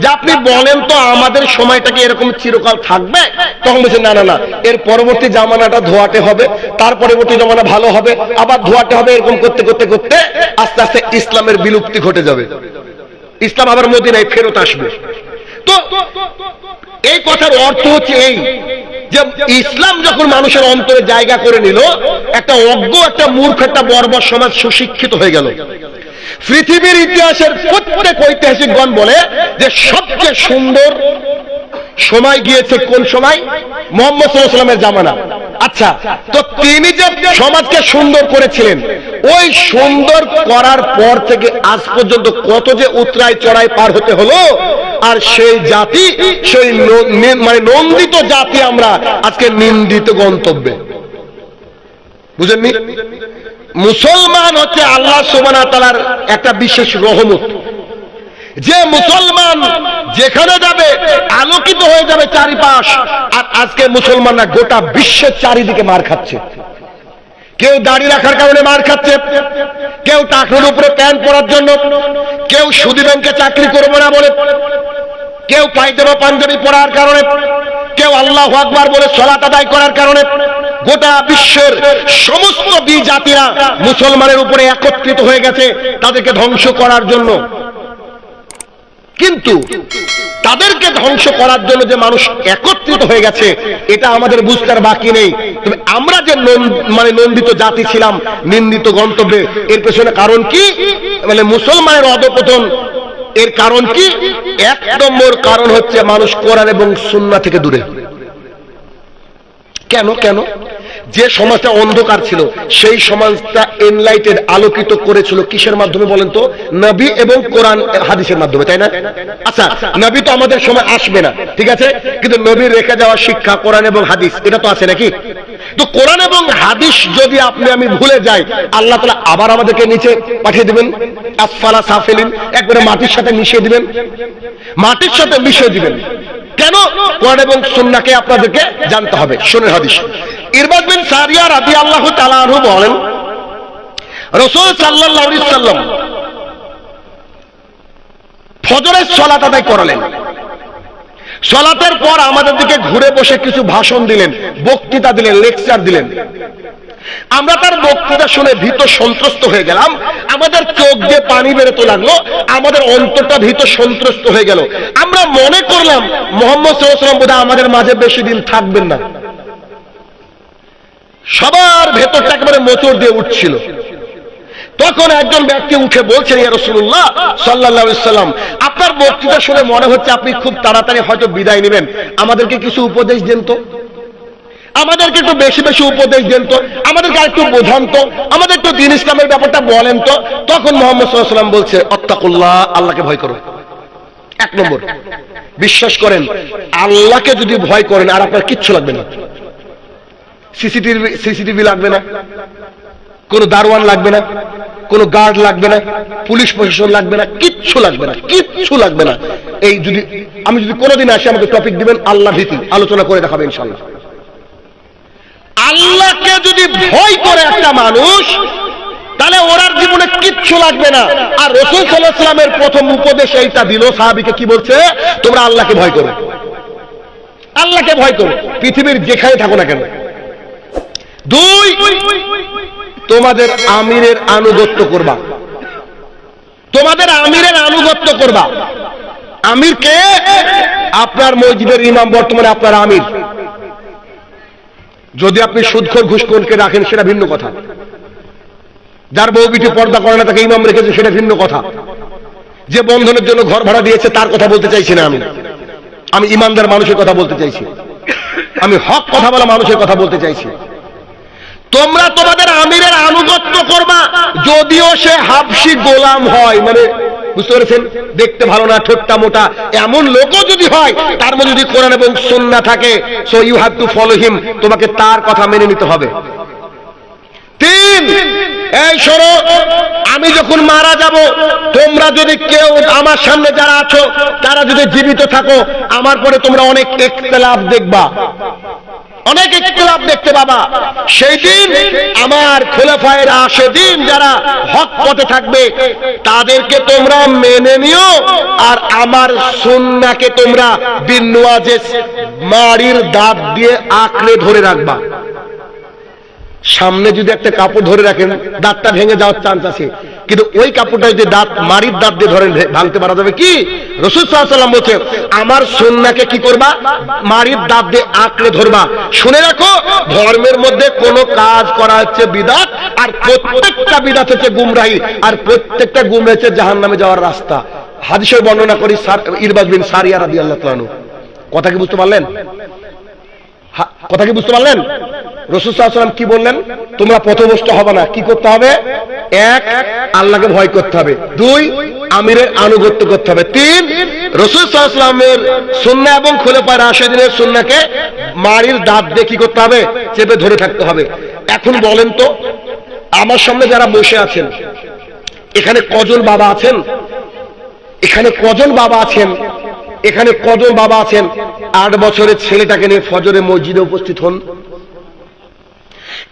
যে আপনি বলেন তো আমাদের সময়টা কি এরকম চিরকাল থাকবে? তখন বলছেন না না না, এর পরবর্তী জামানাটা ধোয়াটে হবে, তার পরবর্তী জামানা ভালো হবে, আবার ধোয়াটে হবে। এরকম করতে করতে করতে আস্তে আস্তে ইসলামের বিলুপ্তি ঘটে যাবে। ইসলাম আবার মদিনায় ফেরত আসবে। তো এই কথার অর্থ হচ্ছে এই যে ইসলাম যখন মানুষের অন্তরে জায়গা করে নিল, একটা অজ্ঞ, একটা মূর্খ, একটা বর্বর সমাজ সুশিক্ষিত হয়ে গেল। পৃথিবীর ইতিহাসের প্রত্যেক ঐতিহাসিকগণ বলে যে সবচেয়ে সুন্দর সময় গিয়েছে কোন সময়? মুহাম্মদ সাল্লাল্লাহু আলাইহি ওয়াসাল্লামের জামানা। আচ্ছা, তো তিনি যে সমাজকে সুন্দর করেছিলেন, ওই সুন্দর করার পর থেকে আজ পর্যন্ত কত যে উতরাই চড়াই পার হতে হলো। আর সেই জাতি, সেই মানে নন্দিত জাতি আমরা আজকে নিন্দিত গন্তব্যে। বুঝেননি? মুসলমান হচ্ছে আল্লাহ সুবহানাহু ওয়া তাআলার একটা বিশেষ রহমত। যে মুসলমান যেখানে যাবে আলোকিত হয়ে যাবে চারিপাশ। আর আজকে মুসলমানরা গোটা বিশ্বের চারিদিকে মার খাচ্ছে। কেউ দাড়ি রাখার কারণে মার খাচ্ছে, কেউ টাকনুর উপরে প্যান্ট পরার জন্য, কেউ সুদী ব্যাংকে চাকরি করবে না বলে, কেউ পায়জামা পাঞ্জাবি পরার কারণে, কেউ আল্লাহু আকবার বলে সালাত আদায় করার কারণে। গোটা বিশ্বের সমস্ত জাতিরা মুসলমানের উপরে একত্রিত হয়ে গেছে তাদেরকে ধ্বংস করার জন্য। কিন্তু তাদেরকে ধ্বংস করার জন্য যে মানুষ একত্রিত হয়ে গেছে, এটা আমাদের বুঝতে বাকি নেই। তবে আমরা যে মানে নন্দিত জাতি ছিলাম, নিন্দিত গন্তব্যে, এর পেছনে কারণ কি? মানে মুসলমানের অধঃপতন। এর কারণ কি? এক নম্বর কারণ হচ্ছে মানুষ কোরআন এবং সুন্নাহ থেকে দূরে। কেন? যে সমাজটা অন্ধকার ছিল সেই সমাজটা এনলাইটেড, আলোকিত করেছিল কিসের মাধ্যমে বলেন তো? নবী এবং কোরআন হাদিসের মাধ্যমে, তাই না? আচ্ছা, নবী তো আমাদের সময় আসবে না, ঠিক আছে, কিন্তু নবীর রেখে যাওয়া শিক্ষা কোরআন এবং হাদিস, এটা তো আছে নাকি? তো কোরআন এবং হাদিস যদি আপনি আমি ভুলে যাই, আল্লাহ তাআলা আবার আমাদেরকে নিচে পাঠিয়ে দিবেন, আসফালা সাফিলিন, একবারে মাটির সাথে মিশিয়ে দিবেন। মাটির সাথে মিশিয়ে দিবেন কেন? কোরআন এবং সুন্নাহকে আপনাদেরকে জানতে হবে। শুনুন হাদিস। ইরবাদ বিন সারিয়া রাদিয়াল্লাহু তাআলা আনহু বলেন, রাসূল সাল্লাল্লাহু আলাইহি ওয়াসাল্লাম ফজরের সালাত আদায় করলেন। সালাতের পর আমাদের দিকে ঘুরে বসে কিছু ভাষণ দিলেন, বক্তৃতা দিলেন, লেকচার দিলেন। আমরা তার বক্তৃতা শুনে ভীত সন্ত্রস্ত হয়ে গেলাম। আমাদের চোখ দিয়ে পানি বেরোতে লাগলো, আমাদের অন্তরটা ভীত সন্ত্রস্ত হয়ে গেল। আমরা মনে করলাম মুহাম্মদ সাল্লাল্লাহু আলাইহি ওয়াসাল্লাম বোধহয় আমাদের মাঝে বেশি দিন থাকবেন না। সবার ভেতরটা একেবারে মোচড় দিয়ে উঠছিল। তখন একজন ব্যক্তি উঠে বলছেন, ইয়া রাসূলুল্লাহ সাল্লাল্লাহু আলাইহি ওয়াসাল্লাম, আপনার বক্তৃতা শুনে মনে হচ্ছে আপনি খুব তাড়াতাড়ি হয়তো বিদায় নেবেন। আমাদেরকে কিছু উপদেশ দেন তো, আমাদেরকে একটু বেশি বেশি উপদেশ দেন তো, আমাদেরকে একটু বোঝান তো, আমাদের একটু দ্বীন ইসলামের ব্যাপারটা বলেন তো। তখন মুহাম্মদ সাল্লাল্লাহু আলাইহি ওয়াসাল্লাম বলছে, আত্তাকুল্লাহ, আল্লাহকে ভয় করো। এক নম্বর, বিশ্বাস করেন, আল্লাহকে যদি ভয় করেন আর আপনার কিচ্ছু লাগবে না। সিসিটিভি লাগবে না, কোন দারোয়ান লাগবে না, কোন গার্ড লাগবে না, পুলিশ প্রশাসন লাগবে না, কিচ্ছু লাগবে না, কিচ্ছু লাগবে না। এই যদি আমি যদি কোনোদিন আসি, আমাকে টপিক দিবেন আল্লাহ ভীতি, আলোচনা করে দেখাবে ইনশাআল্লাহ। আল্লাহকে যদি ভয় করে একটা মানুষ, তাহলে ওরার জীবনে কিচ্ছু লাগবে না। আর রাসূল সাল্লাল্লাহু আলাইহি ওয়াসাল্লামের প্রথম উপদেশ এইটা দিল, সাহাবীকে কি বলছে? তোমরা আল্লাহকে ভয় করো, আল্লাহকে ভয় করো, পৃথিবীর যেখানে থাকো না কেন। দুই, তোমাদের আমিরের আনুগত্য করবা, তোমাদের আমিরের আনুগত্য করবা। আমিরকে? আপনার মসজিদের ইমাম বর্তমানে আপনার আমির। যদি আপনি সুদখোর ঘুষখোরকে রাখেন সেটা ভিন্ন কথা, যার বউ বিটি পর্দা করে না তাকে ইমাম রেখেছে সেটা ভিন্ন কথা। যে বন্ধনের জন্য ঘর ভাড়া দিয়েছে তার কথা বলতে চাইছি না আমি ইমানদার মানুষের কথা বলতে চাইছি, আমি হক কথা বলা মানুষের কথা বলতে চাইছি। তোমরা তোমাদের আমিরের আনুগত্য করবা, যদিও সে হাবশি গোলাম হয়, মানে বুঝতে পেরেছেন, দেখতে ভালো না, ঠোঁটটা মোটা, এমন লোকও যদি হয়, তার মধ্যে যদি কোরআন এবং সুন্নাহ থাকে, so you have to follow him, তোমাকে তার কথা মেনে নিতে হবে। তিন, এই শোনো, আমি যখন মারা যাব, তোমরা যদি কেউ আমার সামনে যারা আছো তারা যদি জীবিত থাকো, আমার পরে তোমরা অনেক ইখতিলাফ দেখবা, অনেক ইখতিলাফ দেখতে পাবা। সেই দিন আমার খোলাফায়ে রাশিদিন যারা হক পথে থাকবে তাদেরকে তোমরা মেনে নিও, আর আমার সুন্নাহকে তোমরা বিন ওয়াজেস মাড়ির দাঁত দিয়ে আঁকড়ে ধরে রাখবা। সামনে যদি একটা কাপড় ধরে রাখেন দাঁতটা ভেঙে যাওয়ার চান্স আছে, কিন্তু ওই কাপড়টা যদি দাঁত মাড়ির দাঁত দিয়ে ধরেন ভাঙতে পারা যাবে কি? রাসূল সাল্লাল্লাহু আলাইহি ওয়াসাল্লাম বলছে আমার সুন্নাহকে কি করবা? মাড়ির দাঁত দিয়ে আঁকড়ে ধরবা। শুনে রাখো, ধর্মের মধ্যে কোন কাজ করা হচ্ছে বিদআত, আর প্রত্যেকটা বিদআত হচ্ছে গুমরাহি, আর প্রত্যেকটা গুমরাহি হচ্ছে জাহান্নামে যাওয়ার রাস্তা। হাদিসে বর্ণনা করি ইরবাদ বিন সারিয়া রাদিয়াল্লাহু তাআলা। কথা কি বুঝতে পারলেন? কথা কি বুঝতে পারলেন? রাসূল সাল্লাল্লাহু আলাইহি ওয়াসাল্লাম কি বললেন? তোমরা পথভ্রষ্ট হবে না, কি করতে হবে? এক, আল্লাহকে ভয় করতে হবে। দুই, আমিরের আনুগত্য করতে হবে। তিন, রাসূল সাল্লাল্লাহু আলাইহি ওয়াসাল্লামের সুন্নাহ এবং খোলাফায়ে রাশিদিনের সুন্নাহকে মাড়ির দাঁত দিয়ে কি করতে হবে? চেপে ধরে থাকতে হবে। এখন বলেন তো, আমার সামনে যারা বসে আছেন, এখানে কজন বাবা আছেন? এখানে কজন বাবা আছেন? এখানে কজন বাবা আছেন 8 বছরের ছেলেটাকে নিয়ে ফজরে মসজিদে উপস্থিত হন?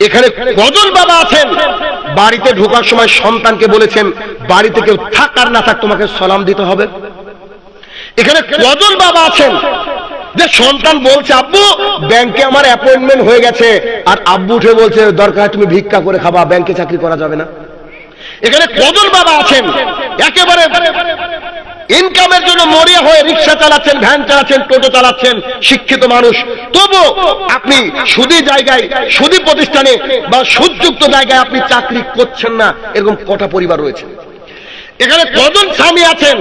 এখানে কজন বাবা আছেন বাড়িতে ঢোকার সময় সন্তানকে বলেছেন বাড়িতে কেউ থাক আর না থাক তোমাকে সালাম দিতে হবে? এখানে কজন বাবা আছেন যে সন্তান বলছে আব্বু ব্যাংকে আমার অ্যাপয়েন্টমেন্ট হয়ে গেছে, আর আব্বু উঠে বলছে দরকার তুমি ভিক্ষা করে খাবা, ব্যাংকে চাকরি করা যাবে না? এখানে কজন বাবা আছেন একেবারে ইনকামের জন্য মরিয়া হয়ে রিক্সা চালাচ্ছেন, ভ্যান চালাচ্ছেন, টোটো চালাচ্ছেন, শিক্ষিত মানুষ, তবু আপনি সুদী জায়গায়, সুদী প্রতিষ্ঠানে বা সুদযুক্ত জায়গায় আপনি চাকরি করছেন না? এরকম কটা পরিবার রয়েছে? এখানে কজন স্বামী আছেন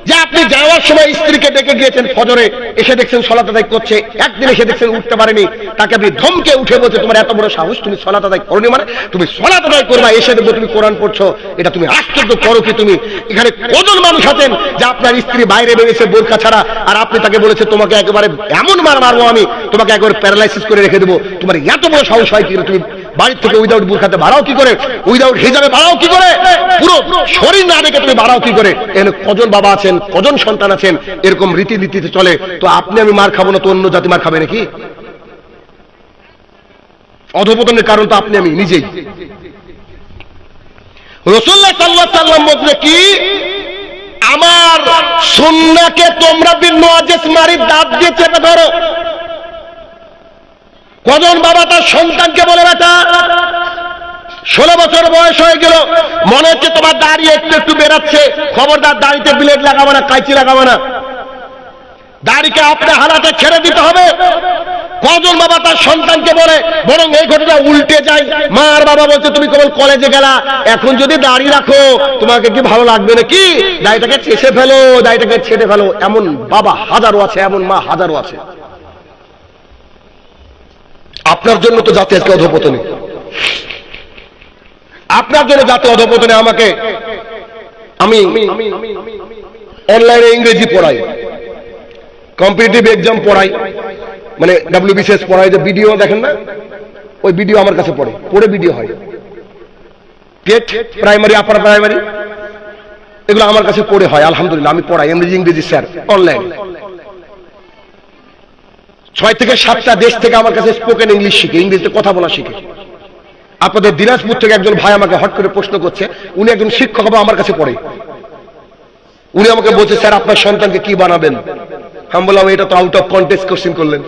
যে আপনি যাওয়ার সময় স্ত্রীকে ডেকে গিয়েছেন ফজরে, এসে দেখছেন সালাত আদায় করছে, একদিন এসে দেখছেন উঠতে পারেনি, তাকে আপনি ধমকে উঠে বলছে তোমার এত বড় সাহস, তুমি সালাত আদায় করনি, মানে তুমি সালাত আদায় করবা, এসে দেখবো তুমি কোরআন পড়ছো, এটা তুমি আশ্চর্য করো কি তুমি? এখানে কজন মানুষ আছেন যে আপনার স্ত্রী বাইরে বেরিয়েছে বোরকা ছাড়া, আর আপনি তাকে বলেছে তোমাকে একেবারে এমন মারবো আমি, তোমাকে একেবারে প্যারালাইসিস করে রেখে দেবো, তোমার এত বড় সাহস হয় কি? তুমি বাড়ির থেকে উইদাউট বোরকাতে বাড়াও কি করে? উইদাউট হিজাবে বাড়াও কি করে? পুরো শরীর না দেখে তুমি বাড়াও কি করে? এখানে কজন বাবা আছেন, কজন সন্তান আছেন এরকম রীতিনীতিতে চলে? তো আপনি আমি মার খাবো না তো অন্য জাতি মার খাবে নাকি? অধঃপতনের কারণ তো আপনি আমি নিজেই। রাসূলুল্লাহ সাল্লাল্লাহু আলাইহি ওয়াসাল্লাম বলছে কি, আমার সুন্নাহকে তোমরা বিন ওয়াজেস মারির দাঁত দিয়ে চেপে ধরো। কজন বাবা তার সন্তানকে বলে বেটা 16 বছর বয়স হয়ে গেল, মনে হচ্ছে তোমার দাড়ি একটু একটু বেরাচ্ছে, খবরদার দাড়িতে ব্লেড লাগাবো না, কাঁচি লাগাবো না, দাড়িকে আপনি হালাতে ছেড়ে দিতে হবে। কজন বাবা তার সন্তানকে বলে, বরং এই ঘটনা উল্টে যায়, মা আর বাবা বলছে তুমি কেবল কলেজে গেলা, এখন যদি দাড়ি রাখো তোমাকে কি ভালো লাগবে নাকি? দাড়িটাকে চেষে ফেলো, দাড়িটাকে ছেড়ে ফেলো। এমন বাবা হাজারো আছে, এমন মা হাজারো আছে। আপনার জন্য তো জাতি আজকে অধঃপতনে, আপনার জন্য জাতি অধঃপতনে। আমাকে আমি অনলাইনে ইংরেজি পড়াই, কম্পিটিটিভ এক্সাম পড়াই, মানে WBCS পড়াই, যে ভিডিও দেখেন না, ওই ভিডিও আমার কাছে পড়ে ভিডিও হয়, টেট প্রাইমারি, আপার প্রাইমারি, এগুলো আমার কাছে পড়ে হয়। আলহামদুলিল্লাহ আমি পড়াই ইংরেজি স্যার অনলাইন। 6 থেকে 7টা দেশ থেকে আমার কাছে স্পোকেন ইংলিশ শিখে, ইংরেজিতে কথা বলা শিখে। আপনাদের দিনাজপুর থেকে একজন ভাই আমাকে হট করে প্রশ্ন করছে, উনি একজন শিক্ষক হবে, আমার কাছে পড়ে। উনি আমাকে বলছে, স্যার আপনার সন্তানকে কি বানাবেন? আমি বললাম এটা তো আউট অফ কন্টেক্সট কোশ্চেন করলেন।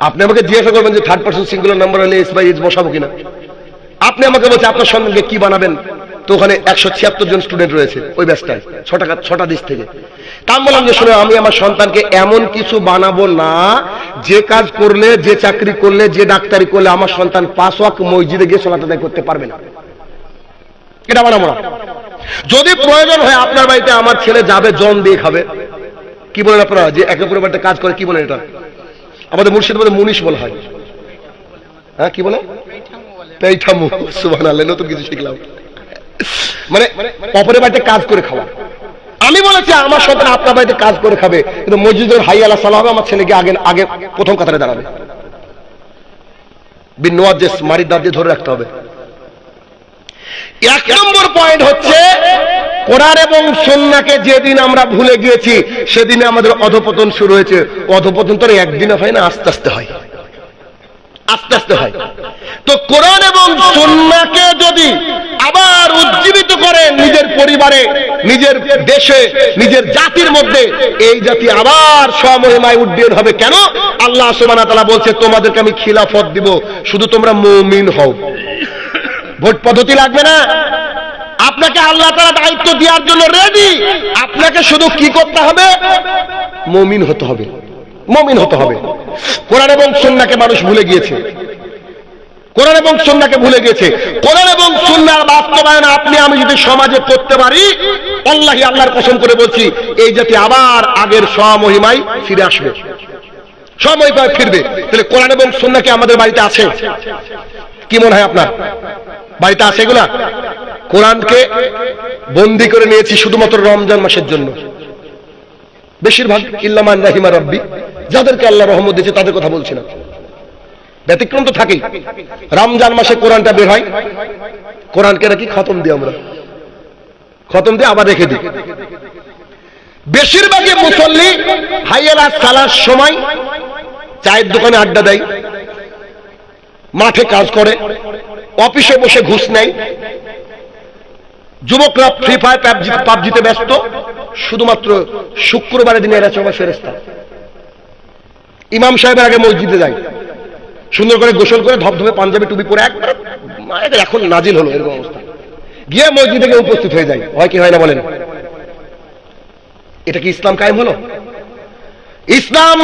আপনি আমাকে জিজ্ঞাসা করবেন যে থার্ড পারসন সিঙ্গুলার নাম্বার হলে এস বাই এস বসাবো কিনা। আপনি আমাকে বলছে আপনার সন্তানকে কি বানাবেন, তো ওখানে 176 জন স্টুডেন্ট রয়েছে ওই ব্যাচটায়, ছটা দেশ থেকে। তা আমি বললাম যে শুনে, আমি আমার সন্তানকে এমন কিছু বানাবো না যে কাজ করলে, যে চাকরি করলে, যে ডাক্তারি করলে আমার সন্তান 5 ওয়াক্ত মসজিদে গিয়ে সালাত আদায় করতে পারবে না, এটা বানাবো না। যদি প্রয়োজন হয় আপনার বাড়িতে আমার ছেলে যাবে, জন দিয়ে খাবে। কি বলেন আপনারা যে একে অপরের বাড়িতে কাজ করে, কি বলেন এটা? আমাদের মুর্শিদাবাদে মুনিশ বলা হয়। হ্যাঁ কি বলে? পেইঠামু। সুবহানাল্লাহ, নতুন কিছু শিখলাম। মানে অপরের বাড়িতে কাজ করে খাওয়া। আমি বলেছি আমার সন্তান আপনার বাড়িতে কাজ করে খাবে, কিন্তু মসজিদের হাই আলা সালাহ হবে, আমার ছেলেকে আগে প্রথম কাতারে দাঁড়াবে। বিনওয়াজেস মারি দাঁত দিয়ে ধরে রাখতে হবে। 1 নম্বর পয়েন্ট হচ্ছে, কোরআন এবং সুন্নাহকে যেদিন আমরা ভুলে গিয়েছি সেদিনে আমাদের অধঃপতন শুরু হয়েছে। অধঃপতন তো একদিনে হয় না, আস্তে আস্তে হয়, আস্তে আস্তে হয়। তো কোরআন এবং সুন্নাহকে যদি আবার উজ্জীবিত করে নিজের পরিবারে, নিজের দেশে, নিজের জাতির মধ্যে, এই জাতি আবার স্বমহিমায় উড্ডীয়মান হবে। কেন? আল্লাহ সুবহানাহু ওয়া তাআলা বলছে তোমাদেরকে আমি খিলাফত দিব, শুধু তোমরা মুমিন হও। ভোট পদ্ধতি লাগবে না, আপনাকে আল্লাহ তাআলা দায়িত্ব দেওয়ার জন্য রেডি। আপনাকে শুধু কি করতে হবে? মুমিন হতে হবে, মুমিন হতে হবে। কোরআন এবং সুন্নাহকে মানুষ ভুলে গিয়েছে, কোরআন এবং সুন্নাহকে ভুলে গেছে। কোরআন এবং সুন্নাহর বাস্তবায়ন আপনি আমি যদি সমাজে করতে পারি, আল্লাহি আল্লাহর কসম করে বলছি, এই জাতি আবার আগের স্বমহিমায় ফিরে আসবে, স্বমহিমায় ফিরবে। তাহলে কোরআন এবং সুন্নাহ কি আমাদের বাড়িতে আছে? কি মনে হয় আপনার বাড়িতে আছে এগুলা? কোরআনকে বন্দী করে নিয়েছি শুধুমাত্র রমজান মাসের জন্য। বেশিরভাগ ইল্লা মান রাহিমা রাব্বি, যাদেরকে আল্লাহ রহমত দিয়েছে তাদের কথা বলছি না, ব্যতিক্রম তো থাকেই। রমজান মাসে কোরআনটা বের হয়, কোরআনকে নাকি খতম দিই, আমরা খতম দিয়ে আবার রেখে দিই। বেশিরভাগই মুসল্লি হাইয়ালা সালার সময় চায়ের দোকানে আড্ডা দেয়, মাঠে কাজ করে, অফিসে বসে ঘুষ নেয়, যুবকরা ফ্রি ফায়ার পাবজিতে ব্যস্ত। শুধুমাত্র শুক্রবারের দিনে এরা সবাই ফেরেশতা। ইমাম সাহেবের আগে মসজিদে যায়, সুন্দর করে গোসল করে ধবধবে পাঞ্জাবি টুপি পরে, একবার এখন নাজিল হলো এরকম অবস্থা, গিয়ে মসজিদে গিয়ে উপস্থিত হয়ে যায়। হয় কি হয় না বলেন? এটা কি ইসলাম কায়েম হলো? ইসলাম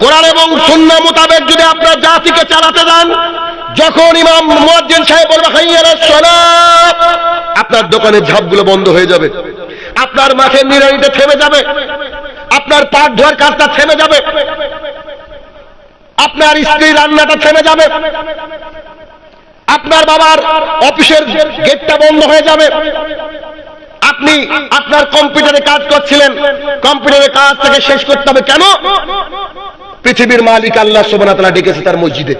কোরআন এবং সুন্নাহ মোতাবেক যদি আপনার জাতিকে চালাতে যান, যখন ইমাম মুয়াজ্জিন সাহেব বলবে হাইয়া আলাস সালাত, আপনার দোকানের ঝাপগুলো বন্ধ হয়ে যাবে, আপনার মাঠের নিড়ানিটা থেমে যাবে, আপনার পাট ধোয়ার কাজটা থেমে যাবে, আপনার স্ত্রীর রান্নাটা থেমে যাবে, আপনার বাবার অফিসের গেটটা বন্ধ হয়ে যাবে। আপনি আপনার কম্পিউটারে কাজ করছিলেন, কম্পিউটারের কাজ থেকে শেষ করতে হবে। কেন? পৃথিবীর মালিক আল্লাহ সুবহানাহু ওয়া তাআলা ডেকেছে তার মসজিদে।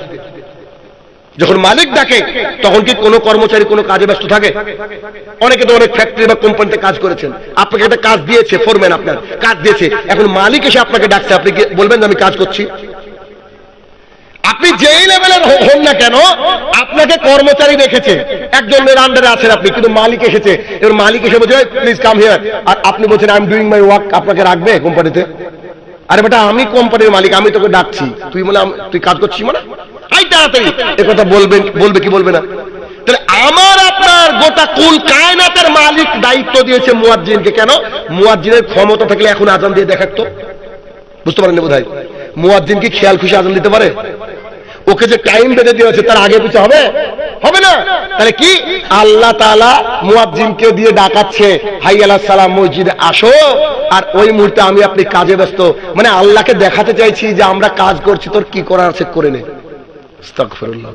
যখন মালিক ডাকে তখন কি কোনো কর্মচারী কোনো কাজে ব্যস্ত থাকে? অনেকে তো অনেক ফ্যাক্টরি বা কোম্পানিতে কাজ করেছেন, আপনাকে একটা কাজ দিয়েছে, ফোরম্যান আপনার কাজ দিয়েছে, এখন মালিক এসে আপনাকে ডাকছে, আপনি কি বলবেন যে আমি কাজ করছি? আপনি যেই লেভেলের হন না কেন, আপনাকে কর্মচারী রেখেছে, একজনের আন্ডারে আছেন আপনি, কিন্তু মালিক এসেছে, এবার মালিক এসে বলছে প্লিজ কাম হিয়ার, আর আপনি বলছেন I am doing my work, আপনাকে রাখবে কোম্পানিতে? আরে বেটা, আমি কোম্পানির মালিক, আমি তোকে ডাকছি, তুই বলে তুই কাজ করছিস মানে আই তাড়াতাড়ি, এ কথা বলবে কি বলবে না? তাহলে আমার আপনার গোটা কুল কায়নাতের মালিক দায়িত্ব দিয়েছে মুয়াজ্জিনকে। কেন? মুয়াজ্জিনের ক্ষমতা থাকলে এখন আজান দিয়ে দেখাতো, বুঝতে পারেন না বোধহয়? মুয়াজ্জিন কি খেয়াল খুশি আজান দিতে পারে? ওকে যে টাইম বেঁধে দেওয়া হচ্ছে তার আগে পিছু হবে? হবে না। তাহলে কি আল্লাহ তাআলা মুয়াজ্জিনকে দিয়ে ডাকাচ্ছে হাইয়া আলাস সালাম, মসজিদে আসো, আর ওই মুহূর্তে আমি আপনি কাজে ব্যস্ত। মানে আল্লাহকে দেখাতে চাইছি যে আমরা কাজ করছি, তোর কি করার আছে করে নে। আস্তাগফিরুল্লাহ।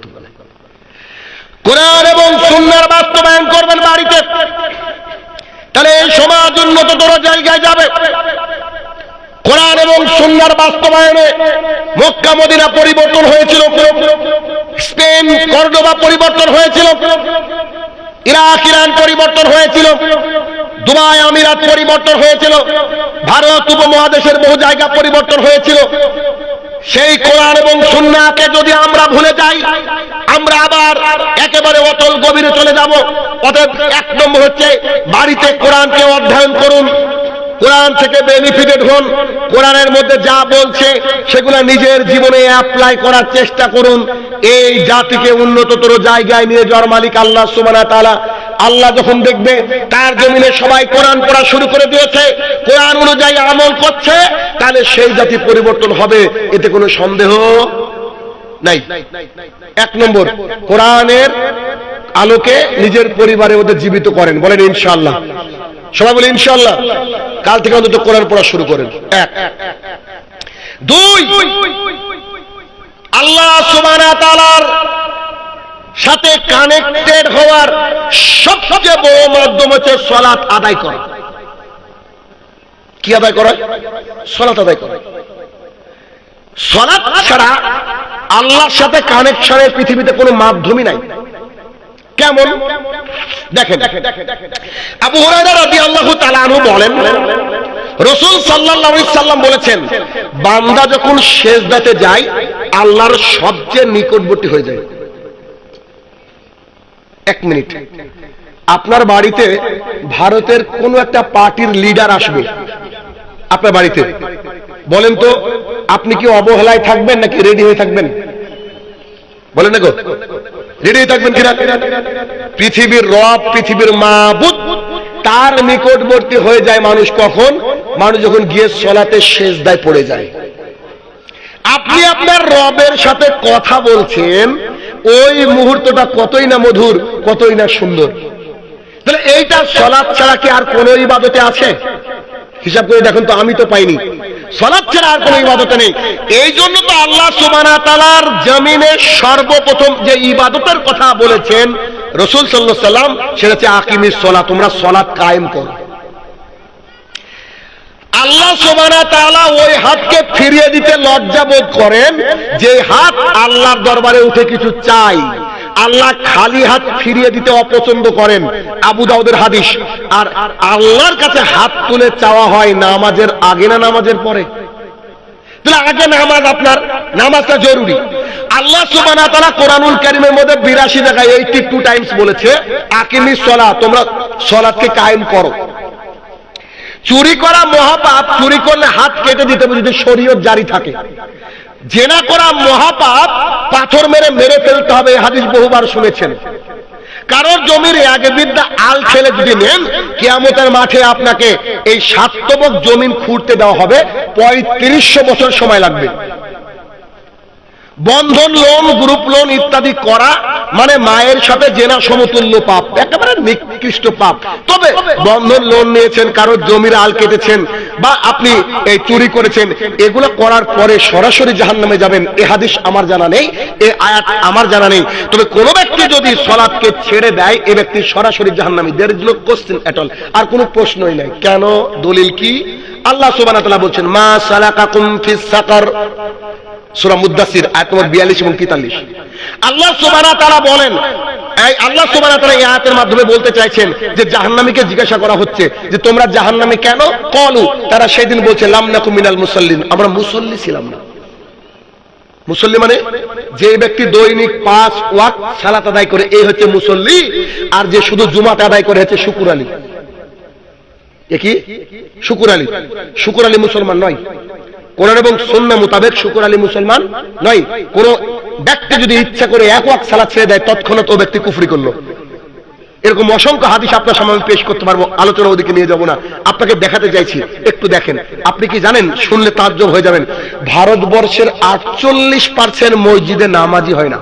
কোরআন এবং সুন্নাহর বাস্তবায়ন করবেন বাড়িতে, তাহলে এই সমাজ উন্নততর জায়গায় যাবে। কোরআন এবং সুন্নাহর বাস্তবায়নে মক্কা মদিনা পরিবর্তন হয়েছিল, স্পেন কর্ডোবা পরিবর্তন হয়েছিল, ইরাক ইরান পরিবর্তন হয়েছিল, দুবাই আমিরাত পরিবর্তন হয়েছিল, ভারত উপমহাদেশের বহু জায়গা পরিবর্তন হয়েছিল। সেই কোরআন এবং সুন্নাহকে যদি আমরা ভুলে যাই, আমরা আবার একেবারে অতল গভীরে চলে যাব। অতএব এক নম্বর হচ্ছে বাড়িতে কোরআনকে অধ্যয়ন করুন, কোরআন থেকে বেনিফিটেড হন, কোরআনের মধ্যে যা বলছে সেগুলো নিজের জীবনে অ্যাপ্লাই করার চেষ্টা করুন। এই জাতিকে উন্নততর জায়গায় নিয়ে যাওয়ার মালিক আল্লাহ সুবহানাহু ওয়া তাআলা। আল্লাহ যখন দেখবে তার জমিনে সবাই কোরআন পড়া শুরু করে দিয়েছে, কোরআন অনুযায়ী আমল করছে, তাহলে সেই জাতি পরিবর্তন হবে, এতে কোনো সন্দেহ নাই। এক নম্বর, কোরআনের আলোকে নিজের পরিবারে ওদের জীবিত করেন, বলেন ইনশাআল্লাহ। সবাই বলে ইনশাআল্লাহ। কাল থেকে অন্তত কোরআন পড়া শুরু করেন। এক। দুই, আল্লাহ সুবহানাহু ওয়া তাআলার সাথে কানেক্টেড হওয়ার সবচেয়ে বড় মাধ্যম হচ্ছে সালাত আদায় করা। কি আদায় করা? সালাত আদায় করা। সালাত ছাড়া আল্লাহর সাথে কানেকশনের পৃথিবীতে কোনো মাধ্যমই নাই। কেমন? দেখেন, আবু হুরায়রা রাদিয়াল্লাহু তাআলা আনহু বলেন, রাসূল সাল্লাল্লাহু আলাইহি সাল্লাম বলেছেন, বান্দা যখন সিজদাতে যায় আল্লাহর সবচেয়ে নিকটবর্তী হয়ে যায়। এক মিনিট, আপনার বাড়িতে ভারতের কোন একটা পার্টির লিডার আসবে আপনার বাড়িতে, বলেন তো আপনি কি অবহেলায় থাকবেন নাকি রেডি হয়ে থাকবেন? বলেন না গো, রেডি হয়ে থাকবেন কিনা? পৃথিবীর রব, পৃথিবীর মাবুদ, তার নিকটবর্তী হয়ে যায় মানুষ কখন? মানুষ যখন গিয়ে সালাতে সিজদায় পড়ে যায়। আপনি আপনার রবের সাথে কথা বলছেন, ওই মুহূর্তটা কতই না মধুর, কতই না সুন্দর। তাহলে এইটা সালাত ছাড়া কি আর কোন ইবাদতে আছে? হিসাব করে দেখুন তো, আমি তো পাইনি। সালাত ছাড়া আর কোন ইবাদতে নেই। এই জন্য তো আল্লাহ সুবহানাহু ওয়া তাআলার জমিনে সর্বপ্রথম যে ইবাদতের কথা বলেছেন রাসূল সাল্লাল্লাহু আলাইহি সাল্লাম, সেটা হচ্ছে আকিমিস সালাত, তোমরা সালাত কায়েম করো। আল্লাহ সুবহানাহু ওয়া তাআলা ওই হাতকে ফিরিয়ে দিতে লজ্জা বোধ করেন যে হাত আল্লাহর দরবারে উঠে কিছু চাই। আল্লাহ খালি হাত ফিরিয়ে দিতে অপছন্দ করেন, আবু দাউদের হাদিস। আর আল্লাহর কাছে হাত তুলে চাওয়া হয় নামাজের আগে না নামাজের পরে? তাহলে আগে নামাজ, আপনার নামাজটা জরুরি। আল্লাহ সুবহানাহু ওয়া তাআলা কোরআনুল কারীমের মধ্যে 82 জায়গায় 82 টাইমস বলেছে আকিমিস সালাত, তোমরা সালাতকে কায়েম করো। চুরি করা মহাপাপ, চুরি করলে হাত কেটে দিতে হবে যদি শরীয়ত জারি থাকে। জেনা করা মহাপাপ, পাথর মেরে মেরে ফেলতে হবে, হাদিস বহুবার শুনেছেন। কারোর জমির এক বিদ্যা আল ছেলে যদি নেন, কিয়ামতের মাঠে আপনাকে এই 7 তবক জমিন খুঁড়তে দেওয়া হবে, 3500 বছর সময় লাগবে। বন্ধন লোন, গ্রুপ লোন ইত্যাদি করা মানে মায়ের সাথে জেনা সমতুল্য পাপ, একেবারে নিকৃষ্ট পাপ। তবে বন্ধন লোন নিয়েছেন, কারোর জমির আল কেটেছেন, বা আপনি এই চুরি করেছেন, এগুলো করার পরে সরাসরি জাহান্নামে যাবেন, এ হাদিস আমার জানা নেই, এ আয়াত আমার জানা নেই। তবে কোন ব্যক্তি যদি সালাতকে ছেড়ে দেয়, এ ব্যক্তি সরাসরি জাহান্নামী। There is no question at all, আর কোনো প্রশ্নই নাই। কেন? দলিল কি? আল্লাহ সুবহানাহু ওয়া তাআলা বলছেন, মা সালাকাকুম ফিস সাকার, সূরা মুদ্দাসির আয়াত নম্বর 42 এবং 43। আল্লাহ সুবহানাহু ওয়া তাআলা বলেন, আল্লাহ সুবহানাহু ওয়া তাআলা এই আয়াতের মাধ্যমে বলতে চাইছেন যে জাহান্নামীকে জিজ্ঞাসা করা হচ্ছে যে তোমরা জাহান্নামী কেন? ক্বালু, তারা সেদিন বলছে লাম নাকু মিনাল মুসাল্লিন, আমরা মুসল্লি ছিলাম না। মুসল্লি মানে যে ব্যক্তি দৈনিক 5 ওয়াক্ত সালাত আদায় করে, এই হচ্ছে মুসল্লি। আর যে শুধু জুমাত আদায় করে হচ্ছে শুকুর আলী। এ কি? শুকুর আলী। শুকুর আলী মুসলমান নয়। কোরআন এবং সুন্নাহ মোতাবেক শুকুর আলী মুসলমান নয়। কোন ব্যক্তি যদি ইচ্ছা করে 1 ওয়াক্ত সালাত ছেড়ে দেয়, তৎক্ষণাৎ ও ব্যক্তি কুফরি করলো। এরকম অসংখ্য হাদিস আপনার সামনে আমি পেশ করতে পারবো, আলোচনা ওদিকে নিয়ে যাব না, আপনাকে দেখাতে চাইছি, একটু দেখেন। আপনি কি জানেন? শুনলে তাজ্জব হয়ে যাবেন, ভারতবর্ষের 48% মসজিদে নামাজি হয় না।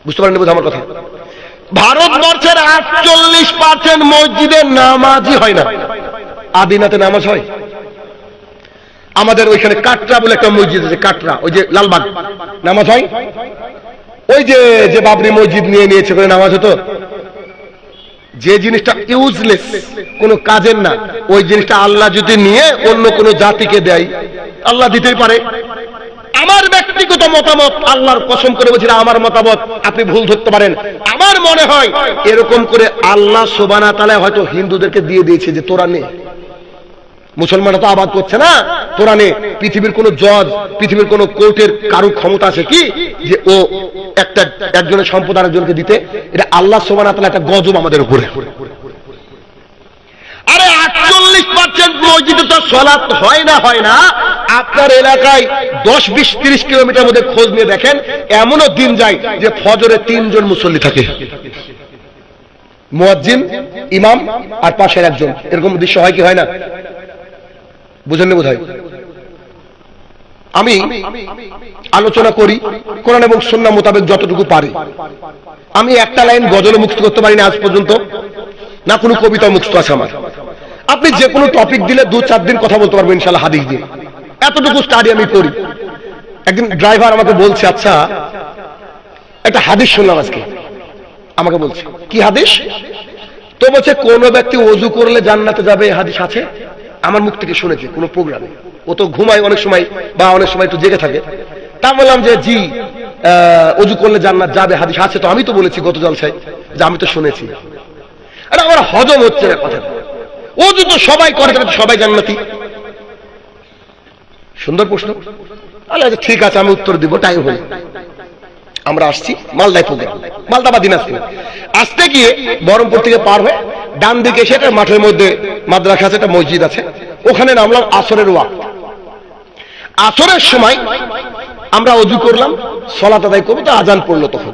বুঝতে পারেন বোধ আমার কথা? ভারতবর্ষের 48% মসজিদে নামাজি হয় না। আদিনাতে নামাজ হয়? আমাদের ওইখানে কাটরা বলে একটা মসজিদ আছে, কাটরা, ওই যে লালবাগ, নামাজ হয়? ওই যে বাবরি মসজিদ নিয়ে নিয়েছে করে নামাজ হতো, যে জিনিসটা ইউজলেস, কোনো কাজের না, ওই জিনিসটা আল্লাহ যদি নিয়ে অন্য কোনো জাতিকে দেয়, আল্লাহ দিতেই পারে। আমার ব্যক্তিগত মতামত, আল্লাহর কসম করে বলছি, আমার মতামত, আপনি ভুল ধরতে পারেন, আমার মনে হয় এরকম করে আল্লাহ সুবহানাহু ওয়া তাআলা হয়তো হিন্দুদেরকে দিয়ে দিয়েছে যে তোরা নে। মুসলমানরা তো আবাদ করছে না। কোরআনে পৃথিবীর কোন জজ, পৃথিবীর কোন কোর্টের কারো ক্ষমতা আছে কি যে ও একজনের সম্পদ আরেকজনকে দিতে? এটা আল্লাহ সুবহানাহু ওয়া তাআলা একটা গজব আমাদের উপরে। আরে 48% মসজিদে তো সালাত হয় না। আপনার এলাকায় 10, 20, 30 কিলোমিটার মধ্যে খোঁজ নিয়ে দেখেন, এমনও দিন যায় যে ফজরে 3 জন মুসল্লি থাকে, মুয়াজ্জিন, ইমাম আর পাশের একজন। এরকম দৃশ্য হয় কি হয় না? বুঝেননি বোধহয়। আমি আলোচনা করি কোরআন এবং সুন্নাহ মোতাবেক যতটুকু পারি। আমি একটা লাইন গজল মুক্ত করতে পারি না আজ পর্যন্ত, না কোনো কবিতা মুক্ত আছে আমার। আপনি যে কোনো টপিক দিলে 2-4 দিন কথা বলতে পারবেন ইনশাআল্লাহ হাদিস দিয়ে। এতটুকু স্টাডি আমি করি। একদিন ড্রাইভার আমাকে বলছে, আচ্ছা একটা হাদিস শুনলাম আজকে, আমাকে বলছে কি হাদিস? তো বলছে কোন ব্যক্তি ওযু করলে জান্নাতে যাবে, হাদিস আছে। আমার মুখ থেকে শুনেছে কোন প্রোগ্রামে। ও তো ঘুমায় অনেক সময়, বা অনেক সময় একটু জেগে থাকে। তা বললাম যে জি, ওযু করলে জান্নাত যাবে, হাদিস আছে। তো আমি তো বলেছি গত জলসায় যে আমি তো শুনেছি। আরে আমার হজম হচ্ছে না কথা। ওযু তো সবাই করে, তাহলে সবাই জান্নাতি। সুন্দর প্রশ্ন। আচ্ছা ঠিক আছে, আমি উত্তর দিব, টাইম হলে। আমরা আসছি মালদায় প্রোগ্রাম, মালদা বা দিনাজপুর। আসতে গিয়ে বহরমপুর থেকে পার হয়ে ডান দিকে এসে একটা মাঠের মধ্যে মাদ্রাসা আছে, একটা মসজিদ আছে, ওখানে নামলাম আসরের ওয়াক্ত। আসরের সময় আমরা ওযু করলাম, সালাত আদায় করবো, তো আজান পড়লো। তখন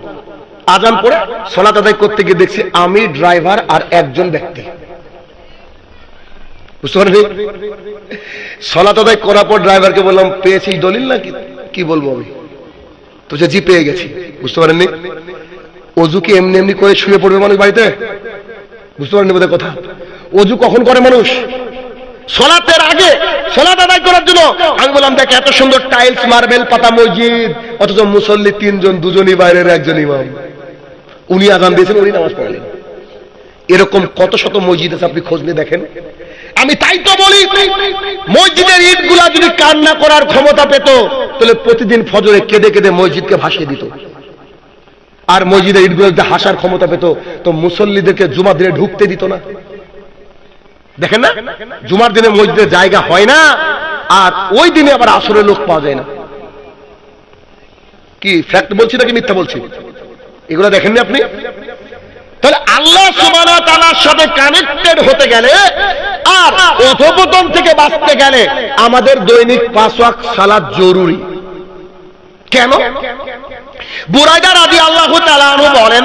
আজান পড়ে সালাত আদায় করতে গিয়ে দেখছি আমি, ড্রাইভার আর একজন ব্যক্তি। বুঝতে পারেন? সালাত আদায় করার পর ড্রাইভারকে বললাম, পেয়েছি দলিল না কি বলবো আমি? তো জি পেয়ে গেছি। বুঝতে পারেননি? ওযু কি এমনি এমনি করে শুয়ে পড়বে মানুষ বাড়িতে? বুঝতে পারেননি বোধহয় কথা। ওযু কখন করে মানুষ? সালাতের আগে, সালাত আদায় করার জন্য। আমি বললাম দেখ এত সুন্দর টাইলস মার্বেল পাতা মসজিদ, অথচ মুসল্লি 3 জন, 2 জনই বাইরের, একজন ইমাম। উনি আযান দিয়েছেন, উনি নামাজ পড়লেন। এরকম কত শত মসজিদ আছে, আপনি খোঁজ নিয়ে দেখেন। আমি তাই তো বলি, মসজিদের ইটগুলা যদি কান্না করার ক্ষমতা পেত, তাহলে প্রতিদিন ফজরে কেঁদে কেঁদে মসজিদকে ভাসিয়ে দিত। আর মসজিদের ইটগুলো যদি হাসার ক্ষমতা পেত, তো মুসল্লিদেরকে জুমার দিনে ঢুকতে দিত না। দেখেন না, জুমার দিনে মসজিদের জায়গা হয় না, আর ওই দিনে আবার আসরের লোক পাওয়া যায় না। কি ফ্যাক্ট বলছি নাকি মিথ্যা বলছি? এগুলো দেখেননি আপনি? তাহলে আল্লাহ সুবহানাহু ওয়া তাআলার সাথে কানেক্টেড হতে গেলে আর অধঃপতন থেকে বাঁচতে গেলে আমাদের দৈনিক 5 ওয়াক্ত সালাত জরুরি। কেন? বুরাইদা রাদিয়াল্লাহু তাআলা আনহু বলেন,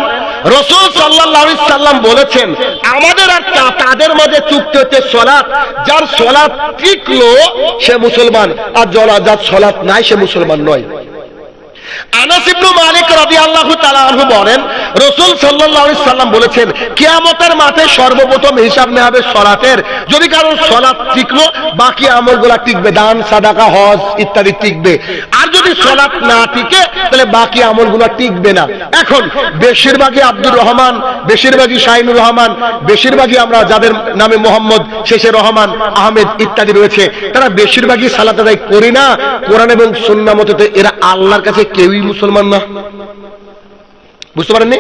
রাসূল সাল্লাল্লাহু আলাইহি সাল্লাম বলেছেন, আমাদের আর তাদের মাঝে চুক্তি হচ্ছে সালাত। যার সালাত টিকলো সে মুসলমান, আর যার সালাত নাই সে মুসলমান নয়। আনাস ইবনে মালিক রাদিয়াল্লাহু তাআলা আনহু বলেন, রাসূল সাল্লাল্লাহু আলাইহি সাল্লাম বলেছেন, কিয়ামতের মাঠে সর্বপ্রথম হিসাব নেওয়া হবে সালাতের। যদি কারোর সালাত টিকলো, বাকি আমলগুলো টিকবে, দান, সাদাকা, হজ ইত্যাদি টিকবে। আর যদি সালাত না টিকে, তাহলে বাকি আমলগুলো টিকবে না। এখন বেশিরভাগই আব্দুর রহমান, বেশিরভাগই শাহিনুর রহমান, বেশিরভাগই আমরা যাদের নামে মোহাম্মদ শেষে রহমান, আহমেদ ইত্যাদি রয়েছে, তারা বেশিরভাগই সালাত আদায় করি না। কোরআন এবং সুন্নাহ মতে এরা আল্লাহর কাছে কেউই মুসলমান না। বুঝতে পারেননি?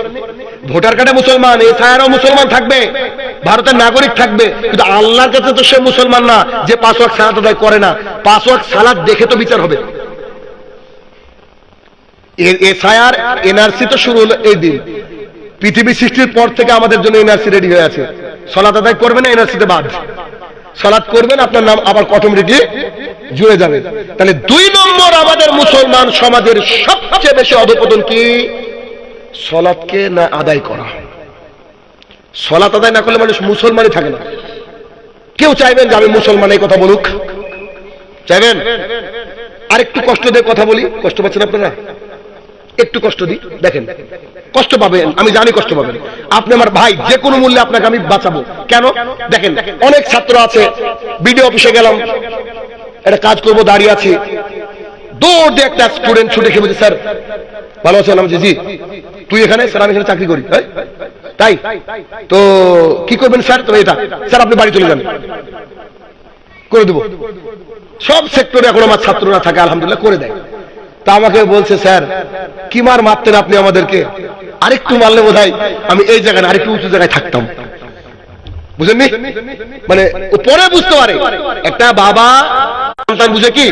ভোটার কার্ডে মুসলমান, এসআইআরও মুসলমান থাকবে, ভারতের নাগরিক থাকবে, কিন্তু আল্লাহর কাছে তো সে মুসলমান না যে 5 ওয়াক্ত সালাত আদায় করে না। 5 ওয়াক্ত সালাত দেখে তো বিচার হবে। এসআইআর, এনআরসি তো শুরু হলো এই দিন। পৃথিবী সৃষ্টির পর থেকে আমাদের জন্য এনআরসি রেডি হয়ে আছে। সালাত আদায় করবেন না, এনআরসিতে বাদ। সালাত করবেন, আপনার নাম আবার অটোমেটিকলি জুড়ে যাবে। তাহলে 2 নম্বর আমাদের মুসলমান সমাজের সবচেয়ে বেশি অধঃপতন কি? সালাতকে না আদায় করা। সালাত আদায় না করলে মানুষ মুসলমানই থাকে না। কেউ চাইবেন যে আমি মুসলমান এই কথা বলুক? চাইবেন? আরেকটু কষ্ট দিয়ে কথা বলি, কষ্ট পাচ্ছেন আপনারা? একটু কষ্ট দিই, দেখেন কষ্ট পাবেন, আমি জানি কষ্ট পাবেন। আপনি আমার ভাই, যে কোনো মূল্যে আপনাকে আমি বাঁচাবো। কেন? দেখেন অনেক ছাত্র আছে, বিডিও অফিসে গেলাম, একটা কাজ করবো, দাঁড়িয়ে আছি, দৌড় দিয়ে একটা স্টুডেন্ট ছুটে খেয়ে বলছে, স্যার ভালো আছেন? আমি জি। তুই এখানে? স্যার আমি এখানে চাকরি করি। তাই? তো কি করবেন স্যার? তো এটা স্যার আপনি বাড়ি চলে যান, করে দেবো। সব সেক্টরে এখন আমার ছাত্ররা থাকে, আলহামদুলিল্লাহ করে দেয়। তা আমাকে বলছে, স্যার কি মার মারতেন আপনি আমাদেরকে, আরেকটু মারলে বোধহয় আমি এই জায়গায় আরেকটু উঁচু জায়গায় থাকতাম। বুঝেননি? মানে ও পরে বুঝতে পারে। একটা বাবা সন্তান বুঝে কি,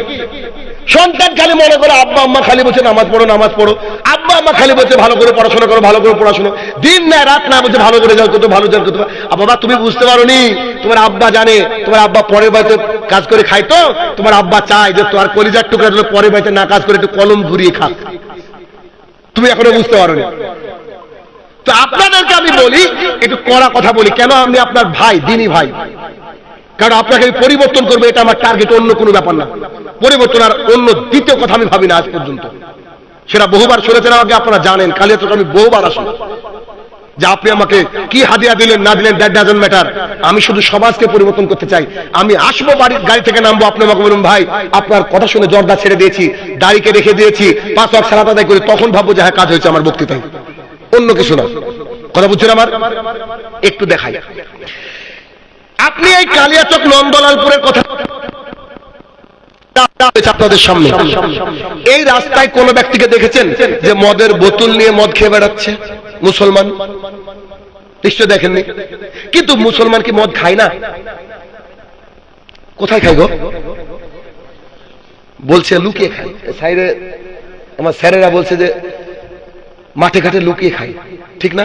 সন্তান খালি মনে করে আব্বা আম্মা খালি বলছে নামাজ পড়ো নামাজ পড়ো, আব্বা আম্মা খালি বলছে ভালো করে পড়াশোনা করো ভালো করে পড়াশোনা, দিন না রাত না বলছে ভালো করে যাও করতে ভালো যাও করতে। বাবা তুমি বুঝতে পারো নি, তোমার আব্বা জানে তোমার আব্বা পরের বাড়িতে কাজ করে খায়, তো তোমার আব্বা চায় যে তোমার কলিজার টুকরা পরের বাড়িতে না কাজ করে একটু কলম ঘুরিয়ে খা, তুমি এখনো বুঝতে পারো নি। তো আপনাদেরকে আমি বলি, একটু কড়া কথা বলি, কেন আমি আপনার ভাই, দিনী ভাই, কারণ আপনাকে পরিবর্তন করবে এটা আমার টার্গেট, অন্য কোনো ব্যাপার না। পরিবর্তন আর অন্য দ্বিতীয় কথা আমি ভাবি না আজ পর্যন্ত, সেটা বহুবার শুনেছেন আমাকে, আপনারা জানেন। কালিয়াচক আমি বহুবার আসি যে আপনি আমাকে কি হাদিয়া দিলেন না দিলেন দ্যাট ডাজন্ট ম্যাটার, আমি শুধু সমাজকে পরিবর্তন করতে চাই। আমি আসবো বাড়ির গাড়ি থেকে নামবো, আপনি আমাকে বলুন ভাই আপনার কথা শুনে জর্দা ছেড়ে দিয়েছি, দাড়িকে রেখে দিয়েছি, 5 ওয়াক্ত সালাত আদায় করি, তখন ভাববো যে হ্যাঁ কাজ হয়েছে আমার বক্তৃতায়, অন্য কিছু না। কথা বুঝছেন আমার? একটু দেখাই। আপনি এই কালিয়াচক নন্দলালপুরের কথা আপনাদের সামনে, এই রাস্তায় কোন ব্যক্তিকে দেখেছেন যে মদের বোতল নিয়ে মদ খেয়ে বেড়াচ্ছে? মুসলমান নিশ্চয় দেখেননি। কিন্তু মুসলমান কি মদ খায় না? কোথায় খায় গো? বলছে লুকিয়ে খায়। সাইডে আমার স্যারেরা বলছে যে মাঠে ঘাটে লুকিয়ে খায়, ঠিক না?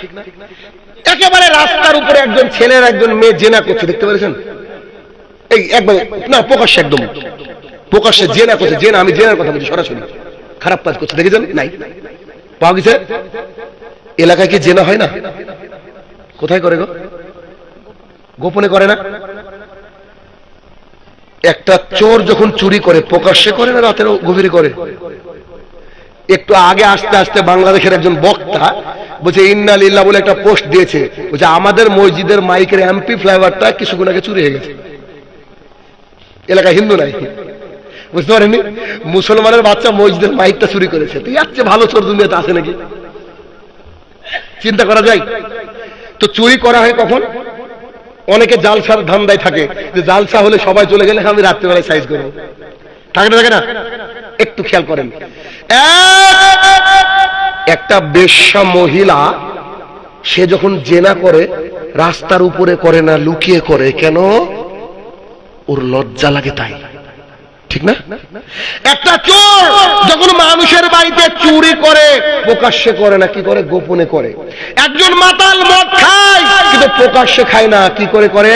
একেবারে রাস্তার উপরে একজন ছেলের একজন মেয়ে জেনা করছে, দেখতে পেরেছেন? এই একবার না, প্রকাশ্যে, একদম প্রকাশ্যে জেনা করছে। জেনা, আমি জেনার কথা বলছি, সরাসরি খারাপ কাজ করছে, দেখেছেন? নাই পাওয়া গেছে। এলাকায় কি জেনা হয় না? কোথায় করে গো? গোপনে করে না? একটা চোর যখন চুরি করে প্রকাশ্যে করে না রাতের গভীরে করে? একটু আগে আসতে আসতে বাংলাদেশের একজন বক্তা বলছে ইন্না লিল্লাহ বলে একটা পোস্ট দিয়েছে, বলছে আমাদের মসজিদের মাইকের অ্যাম্পলিফায়ারটা কিছুক্ষণ আগে চুরি হয়ে গেছে। এলাকায় হিন্দু নাই, বুঝতে পারেননি? মুসলমানের বাচ্চা মসজিদের মাইকটা চুরি করেছে। তো এর চেয়ে ভালো চোর দুনিয়াতে আছে নাকি? চিন্তা করা যায়। তো চুরি করা হয় কখন? অনেকে জালসার ধান্দায় থাকে, যে জালসা হলে সবাই চলে গেলে আমি রাত্রিবেলায় সাইজ করবো, থাকে না থাকে না? একটু খেয়াল করেন, একটা বেশ্যা মহিলা সে যখন জেনা করে রাস্তার উপরে করে না, লুকিয়ে করে। কেন? ওর লজ্জা লাগে তাই, ঠিক না? একটা চোর যখন মানুষের বাড়িতে চুরি করে প্রকাশ্যে করে না, কি করে? গোপনে করে। একজন মাতাল মদ খায় কিন্তু প্রকাশ্যে খায় না, কি করে করে?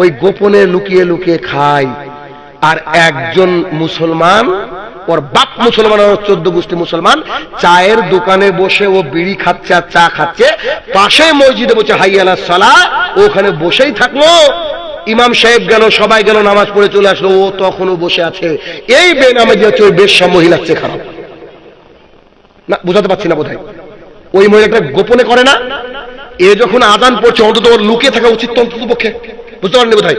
ওই গোপনে লুকিয়ে লুকিয়ে খায়। আর একজন মুসলমান, ওর বাপ মুসলমান, 14 গোষ্ঠী মুসলমান, চায়ের দোকানে বসে ও বিড়ি খাচ্ছে আর চা খাচ্ছে, পাশে মসজিদে বসে হাইয়া আলাস সালাহ, ওখানে বসেই থাকলো। ইমাম সাহেব গেল, সবাই গেল, নামাজ পড়ে চলে আসলো, ও তখনও বসে আছে। এই বেনামাজি হচ্ছে ওই বেশ্যা মহিলার চেয়ে খারাপ। না বুঝাতে পারছি না বোধহয়? ওই মহিলাটা গোপনে করে না, এ যখন আযান পড়ছে অন্তত ওর লুকিয়ে থাকা উচিত তো অন্তত পক্ষে, বুঝতে পারেননি বোধহয়?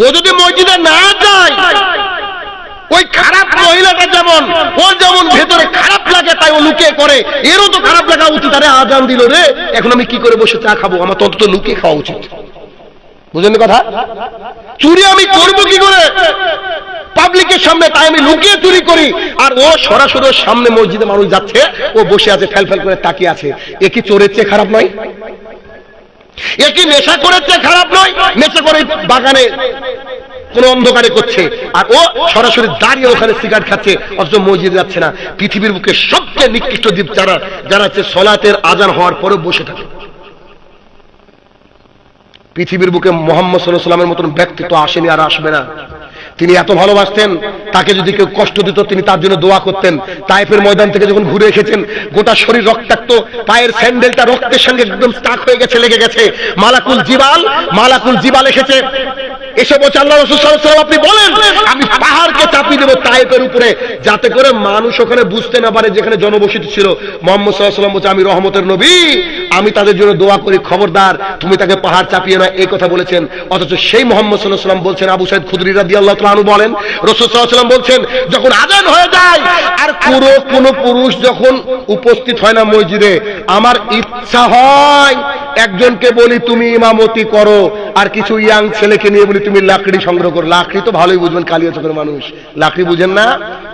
ও যদি মসজিদে না যায়, ওই খারাপ মহিলাটা যেমন, ওর যেমন ভেতরে খারাপ লাগে তাই ও লুকিয়ে করে, এরও তো খারাপ লাগা উচিত। আরে আযান দিল রে, এখন আমি কি করে বসে চা খাবো? আমার তো অন্তত লুকিয়ে খাওয়া উচিত। বুঝলেন কথা? চুরি আমি করবো কি করে পাবলিকের সামনে? তাই আমি লুকিয়ে চুরি করি। আর ও সরাসরি সামনে মসজিদে মানুষ যাচ্ছে, ও বসে আছে ফেল ফেল করে তাকিয়ে আছে। এ কি চোরের চেয়ে খারাপ নয়? এ কি নেশা করার চেয়ে খারাপ নয়? নেশা করে বাগানে কোন অন্ধকারে করছে, আর ও সরাসরি দাঁড়িয়ে ওখানে সিগারেট খাচ্ছে, অথচ মসজিদে যাচ্ছে না। পৃথিবীর বুকে সবচেয়ে নিকৃষ্ট জীব যারা, যারা হচ্ছে সলাতের আজান হওয়ার পরে বসে থাকে। পৃথিবীর বুকে মুহাম্মদ সাল্লাল্লাহু আলাইহি ওয়াসাল্লামের মতন ব্যক্তি তো আসেনি আর আসবে না। তিনি এত ভালোবাসতেন, তাকে যদি কেউ কষ্ট দিত তিনি তার জন্য দোয়া করতেন। তায়েফের ময়দান থেকে যখন ঘুরে এসেছেন, গোটা শরীর রক্তাক্ত, পায়ের স্যান্ডেলটা রক্তের সঙ্গে একদম স্টাক হয়ে গেছে, লেগে গেছে। মালাকুল জিবাল এসেছে, এসে বলছে আল্লাহ রাসূল সাল্লাল্লাহু আলাইহি ওয়াসাল্লাম আপনি বলেন আমি পাহাড়কে চাপিয়ে দেব তায়েফের উপরে, যাতে করে মানুষ ওখানে বুঝতে না পারে যেখানে জনবসতি ছিল। মুহাম্মদ সাল্লাল্লাহু আলাইহি ওয়াসাল্লাম বলছে আমি রহমতের নবী, আমি তাদের জন্য দোয়া করি, খবরদার তুমি তাকে পাহাড় চাপিয়ে না, এই কথা বলেছেন। অথচ সেই মুহাম্মদ সাল্লাল্লাহু আলাইহি ওয়াসাল্লাম বলছেন, আবু সাঈদ খুদরী রাদিয়াল্লাহু তাআলা আনহু বলেন, রাসূল সাল্লাল্লাহু আলাইহি ওয়াসাল্লাম বলছেন যখন আযান হয়ে যায় আর কোনো পুরুষ যখন উপস্থিত হয় না মসজিদে, আমার ইচ্ছা হয় একজনকে বলি তুমি ইমামতি করো, আর কিছু ইয়াং ছেলেকে নিয়ে বলি তুমি লাকড়ি সংগ্রহ করো। লাকড়ি তো ভালোই বুঝবেন, কালিয়াচকের মানুষ লাকড়ি বুঝেন না?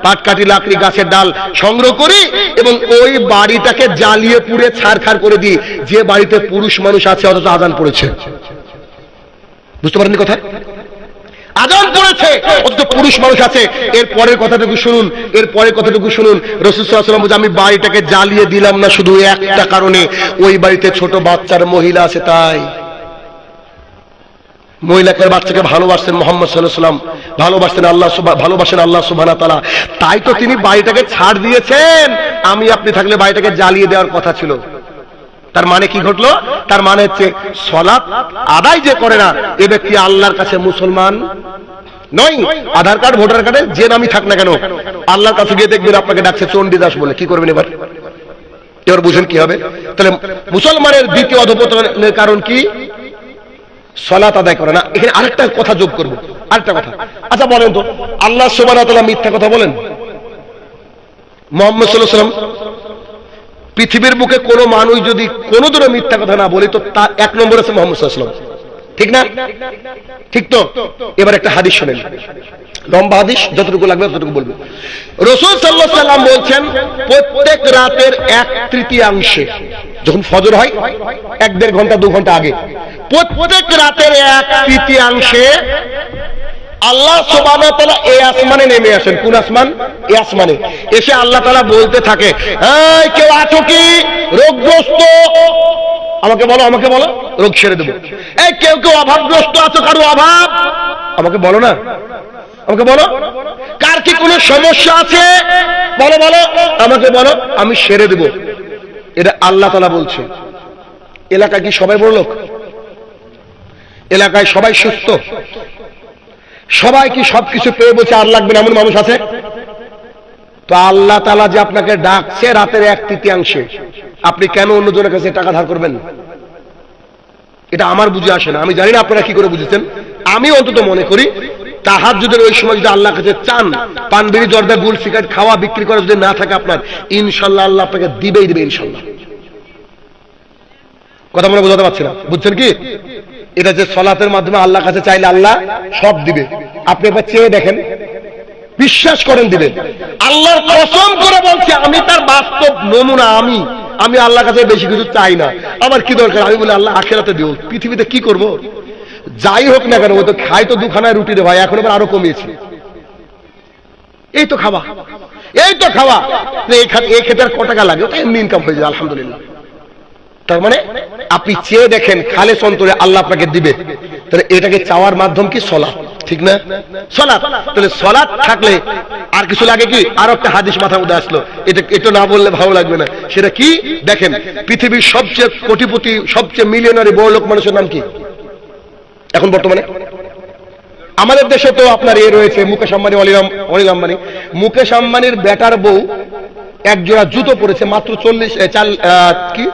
পাটকাঠি লাকড়ি, গাছের ডাল সংগ্রহ করি এবং ওই বাড়িটাকে জ্বালিয়ে পুড়ে ছারখার করে দিই, যে বাড়িতে পুরুষ মানুষ আছে অথচ আযান পড়েছে। বুঝতে পারেননি কথা? আজান পড়েছে, অথচ পুরুষ মানুষ আছে। এর পরের কথাটুকু শুনুন, এর পরের কথাটুকু শুনুন। রাসূল সাল্লাল্লাহু আলাইহি ওয়াসাল্লাম বলেন, আমি বাড়িটাকে জ্বালিয়ে দিলাম না শুধু একটা কারণে, ওই বাড়িতে ছোট বাচ্চার মহিলা আছে তাই। মহিলাকে বাচ্চাকে ভালোবাসতেন মুহাম্মদ সাল্লাল্লাহু আলাইহি ওয়াসাল্লাম, ভালোবাসেন আল্লাহ সুবহানাহু ওয়া তাআলা। তাই তো তিনি বাড়িটাকে ছাড় দিয়েছেন। আমি আপনি থাকলে বাড়িটাকে জ্বালিয়ে দেওয়ার কথা ছিল। তার মানে কি ঘটলো? তার মানে হচ্ছে সালাত আদায় যে করে না এ ব্যক্তি আল্লাহর কাছে মুসলমান নয়। আধার কার্ড ভোটার কার্ডে যে নামই থাক না কেন, আল্লাহর কাছে গিয়ে দেখবেন আপনাকে ডাকছে চণ্ডীদাস বলে। কি করবেন এবার? এবার বুঝেন কি হবে? তাহলে মুসলমানের দ্বিতীয় অধঃপতনের কারণ কি? সালাত আদায় করে না। এখানে আরেকটা কথা যোগ করব, আরেকটা কথা। আচ্ছা বলেন তো, আল্লাহ সুবহানাহু ওয়া তাআলা মিথ্যা কথা বলেন? মুহাম্মদ সাল্লাল্লাহু আলাইহি ওয়াসাল্লাম, পৃথিবীর বুকে কোনো মানুষ যদি কোনো ধরনের মিথ্যা কথা না বলে তো তার এক নম্বর আছে মুহাম্মদ সাল্লাল্লাহু আলাইহি ওয়াসাল্লাম। ঠিক না? ঠিক তো? এবার একটা হাদিস শুনেন, লম্বা হাদিস, যতটুকু লাগবে ততটুকু বলবো। রাসূল সাল্লাল্লাহু আলাইহি ওয়াসাল্লাম বলছেন, প্রত্যেক রাতের 1/3 যখন ফজর হয় 1-1.5 ঘন্টা 2 ঘন্টা আগে, প্রত্যেক রাতের 1/3 আল্লাহ সুবহানাহু ওয়া তাআলা এই আসমানে নেমে আসেন। কোন আসমান? এই আসমানে এসে আল্লাহ তাআলা বলতে থাকে, এই কেউ আছো কি রোগগ্রস্ত? আমাকে বলো, আমাকে বলো, রোগ সেরে দেবো। এই কেউ কেউ অভাবগ্রস্ত আছো, কারো অভাব? আমাকে বলো না, আমাকে বলো। কার কি কোনো সমস্যা আছে? বলো বলো, আমাকে বলো, আমি সেরে দেব। এটা আল্লাহ তাআলা বলছে। এলাকায় কি সবাই বড় লোক? এলাকায় সবাই সুস্থ? সবাই কি সবকিছু পেয়ে বলছে আর লাগবে না, এমন মানুষ আছে? তো আল্লাহ তাআলা যে আপনাকে ডাকছে রাতের 1/3, আপনি কেন অন্যজনের কাছে টাকা ধার করবেন? এটা আমার বুঝে আসে না। আমি জানি না আপনারা কি করে বুঝেছেন। আমি অন্তত মনে করি তাহাজ্জুদের ওই সময় যদি আল্লাহর কাছে চান, পান বিড়ি জর্দা গুল সিগারেট খাওয়া বিক্রি করা যদি না থাকে আপনার, ইনশাআল্লাহ আল্লাহ আপনাকে দিবেই দিবে ইনশাআল্লাহ। কথা মনে বোঝাতে পারছি না, বুঝছেন কি? এটা যে সালাতের মাধ্যমে আল্লাহর কাছে চাইলে আল্লাহ সব দিবে। আপনি একবার চেয়ে দেখেন, বিশ্বাস করেন দিবেন। আল্লাহর কসম করে বলছি, আমি তার বাস্তব নমুনা। আমি আল্লাহর কাছে বেশি কিছু চাই না। আমার কি দরকার? আমি বলি আল্লাহ আখিরাতে দিও। পৃথিবীতে কি করব? যাই হোক না কেন, ও তো খাই তো 2 খানায় রুটি রে ভাই, এখন আবার আরো কমিয়েছে। এই তো খাওয়া, এই তো খাওয়া। এই খেতে আর কত টাকা লাগে? ওটা এমনি ইনকাম হয়ে যায় আলহামদুলিল্লাহ। তার মানে আপনি চেয়ে দেখেন, খালেস অন্তরে আল্লাহ আপনাকে দিবে। তাহলে এটাকে চাওয়ার মাধ্যম কি? সালাত, ঠিক না? সালাত। তাহলে সালাত থাকলে আর কিছু লাগে কি? আর একটা হাদিস মাথার মধ্যে আসলো, এটা না বললে ভালো লাগবে না। সেটা কি? দেখেন, পৃথিবীর সবচেয়ে কোটিপতি, সবচেয়ে মিলিয়নারি বড় লোক মানুষের নাম কি এখন বর্তমানে? আমাদের দেশে তো আপনার এ রয়েছে মুকেশ আম্বানি, অনিল আম্বানি। মুকেশ আম্বানির বেটার বউ এক জোড়া জুতো পরেছে মাত্র 40 কি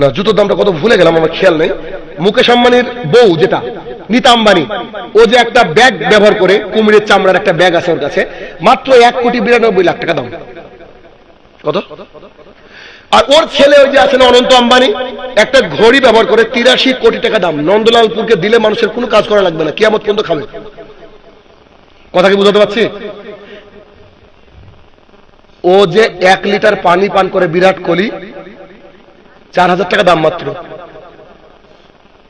না, জুতোর দামটা কত ভুলে গেলাম, আমার খেয়াল নেই। মুকেশ আম্বানির বউ যেটা নীতা আম্বানি, ও যে একটা ব্যাগ ব্যবহার করে, কুমিরের চামড়ার একটা ব্যাগ আছে ওর কাছে, মাত্র 1,92,00,000 টাকা দাম। কত? আর ওর ছেলে ওই যে আছেন অনন্ত আম্বানি, একটা ঘড়ি ব্যবহার করে 83 কোটি টাকা দাম। নন্দলালপুরকে দিলে মানুষের কোনো কাজ করা লাগবে না, কিয়ামত পর্যন্ত খাবে। কথা কি বুঝাতে পারছি? ও যে 1 লিটার পানি পান করে বিরাট কোহলি, 4,000 টাকা দাম মাত্র।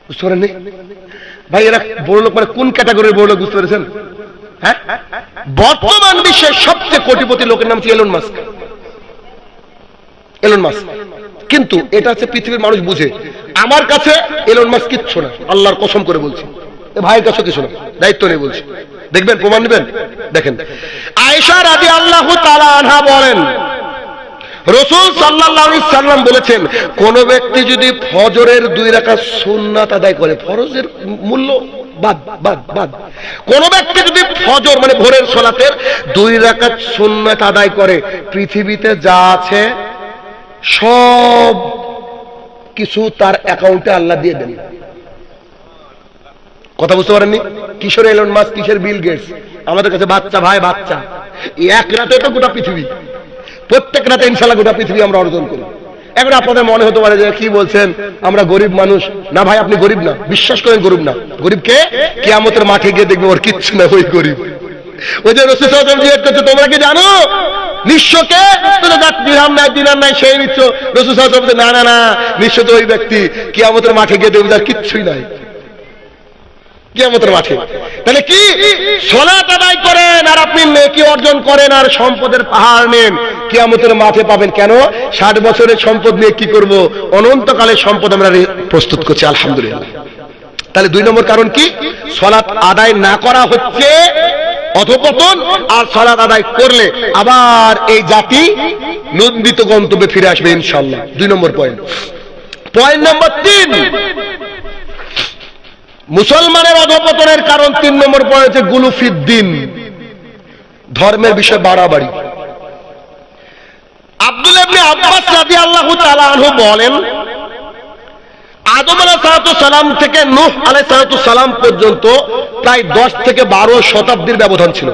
বুঝতে পারেননি ভাই? এরা বড় লোক মানে কোন ক্যাটাগরির বড় লোক বুঝতে পেরেছেন? হ্যাঁ, বর্তমান বিশ্বের সবচেয়ে কোটিপতি লোকের নাম হচ্ছে এলন মাস্ক। Elon Musk. কিন্তু এটা হচ্ছে পৃথিবীর মানুষ বুঝে। আমার কাছে এলন মাস্ক কিচ্ছু না, আল্লাহর কসম করে বলছি। ভাইয়ের কাছে কিছু না, দায়িত্ব নেই বলছি। দেখবেন, প্রমাণ নেবেন। দেখেন, আয়েশা রাদিয়াল্লাহু তাআলা আনহা বলেন, রাসূল সাল্লাল্লাহু আলাইহি সাল্লাম বলেছেন, কোন ব্যক্তি যদি ফজরের 2 রাকাত সুন্নাত আদায় করে, ফরজের মূল্য বাদ বাদ বাদ, কোন ব্যক্তি যদি ফজর মানে ভোরের সালাতের 2 রাকাত সুন্নাত আদায় করে, পৃথিবীতে যা আছে সব কিছু তার অ্যাকাউন্টে আল্লাহ দিয়ে দেন। কথা বুঝতে পারেননি? কিশোর এলন মাস্ক, কিশোর বিল গেটস, আমাদের কাছে বাচ্চা ভাই, বাচ্চা। এক রাতে তো গোটা পৃথিবী, প্রত্যেক রাতে ইনশাআল্লাহ গোটা পৃথিবী আমরা অর্জন করি। এখন আপনাদের মনে হতে পারে যে কি বলছেন, আমরা গরিব মানুষ। না ভাই, আপনি গরিব না, বিশ্বাস করেন গরিব না। গরিবকে কিয়ামতের মাঠে গিয়ে দেখবে ওর কিচ্ছু না, ওই গরিব। ওই যে রাসূল সাল্লাল্লাহু আলাইহি ওয়াসাল্লাম জিজ্ঞেস করছে, তোমরা কি জানো নিঃস্বকে? দিনার নাই সেই নিচ্ছ। রাসূল সাল্লাল্লাহু আলাইহি ওয়াসাল্লাম না না না, নিঃস্ব তো ওই ব্যক্তি কিয়ামতের মাঠে গিয়ে দেখবে তার কিচ্ছুই নাই। কিয়ামতের মাঠে। তাহলে কি সালাত আদায় করেন আর আপনি নেকি অর্জন করেন আর সম্পদের পাহাড় নেন, কিয়ামতের মাঠে পাবেন। কেন? 60 বছরের সম্পদ নিয়ে কি করব? অনন্তকালের সম্পদ আমরা প্রস্তুত করছি, আলহামদুলিল্লাহ। তাহলে 2 নম্বর কারণ কি? সালাত আদায় না করা হচ্ছে অধঃপতন, আর সালাত আদায় করলে আবার এই জাতি নন্দিত গন্তব্যে ফিরে আসবে ইনশাআল্লাহ। 2 নম্বর পয়েন্ট। পয়েন্ট নম্বর 3, মুসলমানের অধঃপতনের কারণ 3 নম্বর পয়েন্ট হচ্ছে গুলুফিদ্দিন, ধর্মের বিষয়ে বাড়াবাড়ি। আব্দুল্লাহ ইবনে আব্বাস রাদিয়াল্লাহু তাআলা আনহু বলেন, আদম আলাইহিস সালাম থেকে নূহ আলাইহিস সালাম পর্যন্ত প্রায় 10 থেকে 12 শতাব্দীর ব্যবধান ছিল।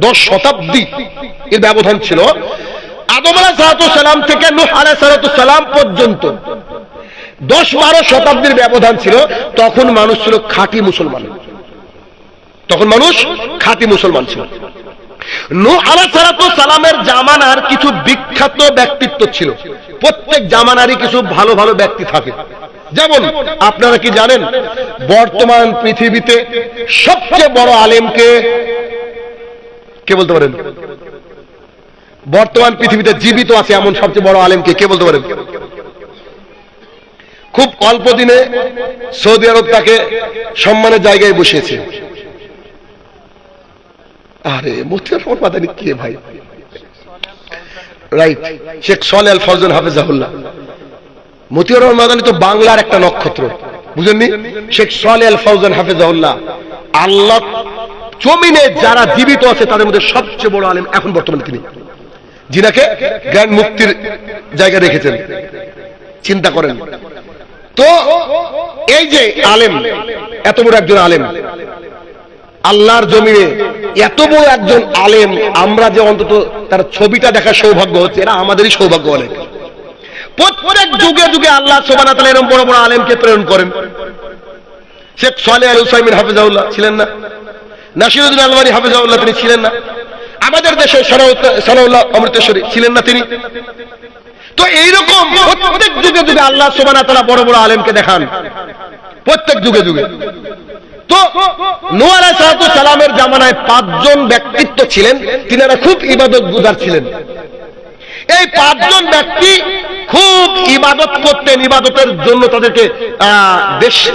10 শতাব্দী এর ব্যবধান ছিল। আদম আলাইহিস সালাম থেকে নূহ আলাইহিস সালাম পর্যন্ত 10-12 শতাব্দীর ব্যবধান ছিল। তখন মানুষ ছিল খাঁটি মুসলমান, তখন মানুষ খাঁটি মুসলমান ছিল। নূহ আলাইহিস সালামের জামানার কিছু বিখ্যাত ব্যক্তিত্ব ছিল। প্রত্যেক জামানারই কিছু ভালো ভালো ব্যক্তি থাকে। যেমন আপনারা কি জানেন বর্তমান পৃথিবীতে সবচেয়ে বড় আলেমকে কে বলতে পারেন? বর্তমান পৃথিবীতে জীবিত আছে এমন সবচেয়ে বড় আলেমকে কে বলতে পারেন? খুব অল্প দিনে সৌদি আরব তাকে সম্মানের জায়গায় বসিয়েছে। আরে মতিউর রহমান মাদানী কে ভাই? রাইট, শেখ সালেহ আল ফওজান হাফেজাহুল্লাহ। মতিউর রহমান মাদানী তো বাংলার একটা নক্ষত্র, বুঝেননি? শেখ সালেহ আল ফওজান হাফেজাহুল্লাহ আল্লাহ জমিনে যারা জীবিত আছে তাদের মধ্যে সবচেয়ে বড় আলেম এখন বর্তমানে তিনি, যিনাকে গ্র্যান্ড মুফতির জায়গা রেখেছেন। চিন্তা করেন তো, এই যে আলেম, এত বড় একজন আলেম আল্লাহর জমিনে, এত বড় একজন আলেম, আমরা যে অন্তত তার ছবিটা দেখার সৌভাগ্য হচ্ছে, এরা আমাদেরই সৌভাগ্য অনেক। প্রত্যেক যুগে যুগে আল্লাহ সুবহানাহু ওয়া তাআলা এরকম বড় বড় আলেমকে প্রেরণ করেন। শেখ সালেহ আল উসাইমিন হাফেজাহুল্লাহ ছিলেন না? নাসিরউদ্দিন আলবানী হাফেজাহুল্লাহ তিনি ছিলেন না? আমাদের দেশে সানাউল্লাহ অমৃতেশ্বরী ছিলেন না তিনি? তো এইরকম প্রত্যেক যুগে যুগে আল্লাহ সুবহানাহু ওয়া তাআলা বড় বড় আলেমকে দেখান, প্রত্যেক যুগে যুগে। তো নূহ আলাইহিস সালামের জামানায় 5 জন ব্যক্তিত্ব ছিলেন, তিনারা খুব ইবাদতগুজার ছিলেন। এই 5 জন ব্যক্তি খুব ইবাদত করতেন, ইবাদতের জন্য তাদেরকে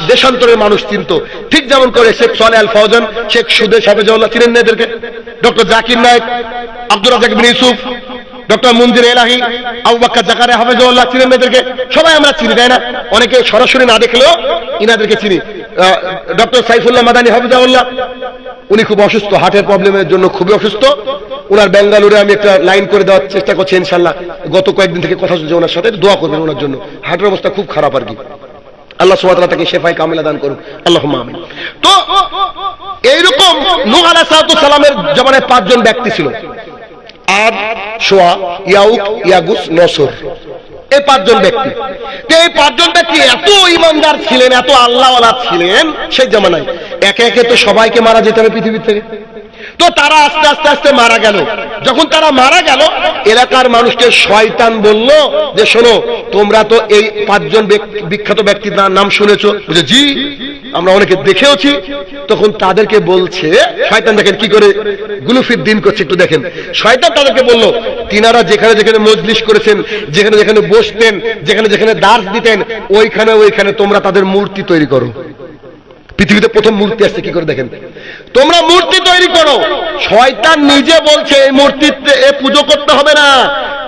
দেশান্তরের মানুষ চিনত। ঠিক যেমন করে শেখ সালেহ আল ফওজান, শেখ সুদেশ হাফেজাহুল্লাহ চিনেন না এদেরকে? ডক্টর জাকির নায়েক, আব্দুর রাজ্জাক বিন ইউসুফ, ডক্টর মুনজির এলাহি, আবু বকর জাকারিয়া হাফেজাহুল্লাহ চিনেন না এদেরকে? সবাই আমরা চিনি, তাই না? অনেকে সরাসরি না দেখলেও ইনাদেরকে চিনি। ডক্টর সাইফুল্লাহ মাদানী হাফেজাহুল্লাহ, উনি খুব অসুস্থ, হার্টের প্রবলেমের জন্য খুবই অসুস্থ। ওনার বেঙ্গালুরে আমি একটা লাইন করে দেওয়ার চেষ্টা করছি ইনশাআল্লাহ। গত কয়েকদিন থেকে কথা চলছে ওনার সাথে, দোয়া করবেন ওনার জন্য। হার্টের অবস্থা খুব খারাপ আর কি। আল্লাহ সুবহানাহু ওয়া তাআলা তাকে শিফায়ে কামিলা দান করুন, আল্লাহুম্মা আমিন। তো এইরকম নূহ আলাইহিস সালামের জামানায় 5 জন ব্যক্তি ছিল, আদ, শোয়া, ইয়াউক, ইয়াগুস, নসর। এই 5 জন ব্যক্তি, এই 5 জন ব্যক্তি এত ইমানদার ছিলেন, এত আল্লাহওয়ালা ছিলেন সেই জামানায়। একে একে তো সবাইকে মারা যেতে হবে পৃথিবী থেকে। তো তারা আস্তে আস্তে আস্তে মারা গেল। যখন তারা মারা গেল, এলাকার মানুষকে শয়তান বলল যে শোনো, তোমরা তো এই 5 জন বিখ্যাত ব্যক্তির নাম শুনেছো? বুঝে জি, আমরা অনেকে দেখেওছি। তখন তাদেরকে বলছে শয়তান, দেখেন কি করে গুলুফিদ্দিন করছে, একটু দেখেন। শয়তান তাদেরকে বলল, তিনারা যেখানে যেখানে মজলিস করেছেন, যেখানে যেখানে বসতেন, যেখানে যেখানে দার্স দিতেন, ওইখানে ওইখানে তোমরা তাদের মূর্তি তৈরি করো। পৃথিবীতে প্রথম মূর্তি আসছে কি করে দেখেন, তোমরা মূর্তি তৈরি করো। শয়তান নিজে বলছে এই মূর্তিতে পুজো করতে হবে না,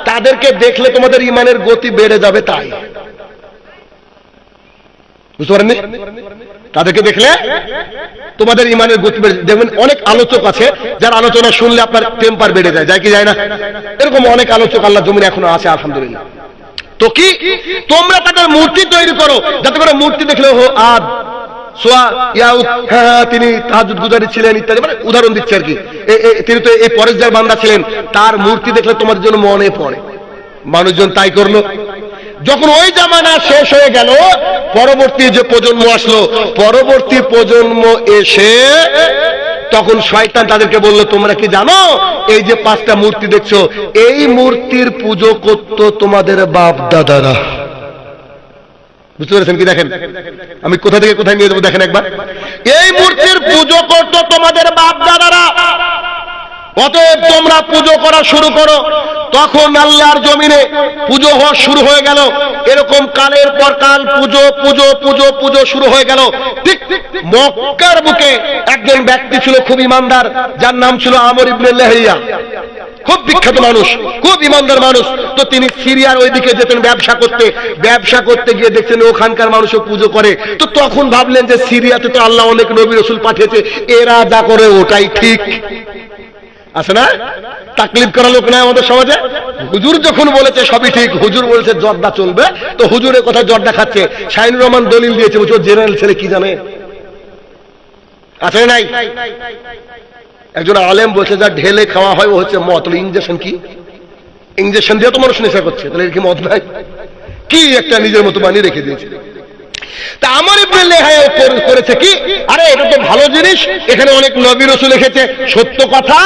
তাদেরকে দেখলে তোমাদের ইমানের গতি বেড়ে যাবে। তাই বুঝতে পারেননি? তাদেরকে দেখলে তোমাদের ইমানের গতি বেড়ে। দেখবেন অনেক আলোচক আছে যার আলোচনা শুনলে আপনার টেম্পার বেড়ে যায়, যায় কি যায় না? এরকম অনেক আলোচক আল্লাহ জমিনে এখনো আছে, আলহামদুলিল্লাহ। তো কি তোমরা তাদের মূর্তি তৈরি করো, যাতে করে মূর্তি দেখলে আদ, সোয়া, ইয়াউক, হ্যাঁ তিনি তাহাজ্জুদ গুজারি ছিলেন ইত্যাদি, মানে উদাহরণ দিচ্ছে আর কি। তিনি তো এই পরেশগার বান্দা ছিলেন, তার মূর্তি দেখলে তোমাদের জন্য মনে পড়ে। মানুষজন তাই করলো। যখন ওই জামানা শেষ হয়ে গেল, পরবর্তী যে প্রজন্ম আসলো, পরবর্তী প্রজন্ম এসে তখন শয়তান তাদেরকে বলল, তোমরা কি জানো এই যে 5টা মূর্তি দেখছো, এই মূর্তির পুজো করতো তোমাদের বাপ দাদারা। বুঝতে পেরেছেন কি? দেখেন আমি কোথা থেকে কোথায় নিয়ে যাবো, দেখেন একবার। এই মূর্তির পুজো করতো তোমাদের বাপ দাদারা, অতএব তোমরা পুজো করা শুরু করো। তখন আল্লাহর জমিনে পুজো হওয়া শুরু হয়ে গেল। এরকম কালের পর কাল পুজো পুজো পুজো পুজো শুরু হয়ে গেল। ঠিক মক্কার বুকে একজন ব্যক্তি ছিল খুব ইমানদার, যার নাম ছিল আমর ইবনে লাহিয়া। খুব বিখ্যাত মানুষ, খুব ইমানদার মানুষ। তো তিনি সিরিয়ার ওইদিকে যেতেন ব্যবসা করতে। ব্যবসা করতে গিয়ে দেখছেন ওখানকার মানুষও পুজো করে। তো তখন ভাবলেন যে সিরিয়াতে তো আল্লাহ অনেক নবী রাসূল পাঠিয়েছে, এরা যা করে ওটাই ঠিক আছে না? তাকলিদ করা লোক নাই আমাদের সমাজে। হুজুর যখন বলেছে সবই ঠিক, হুজুর বলেছে জর্দা চলবে, তো হুজুরের কথা জর্দা খাচ্ছে। শাহিনুর রহমান দলিল দিয়েছে, বলছে জেনারেল ছেলে কি জানে, আছে নাই? একজন আলেম বলছে যা ঢেলে খাওয়া হয় ও হচ্ছে মদ। তাহলে ইঞ্জেকশন কি? ইঞ্জেকশন দিয়ে তো মানুষ নেশা করছে, তাহলে এর কি মদ নাই? কি একটা নিজের মতো বানিয়ে রেখে দিয়েছে। তা আমর ইবনে লাহিয়া করেছে কি, আরে এটা তো ভালো জিনিস, এখানে অনেক নবী রাসূল এসেছে, সত্য কথা।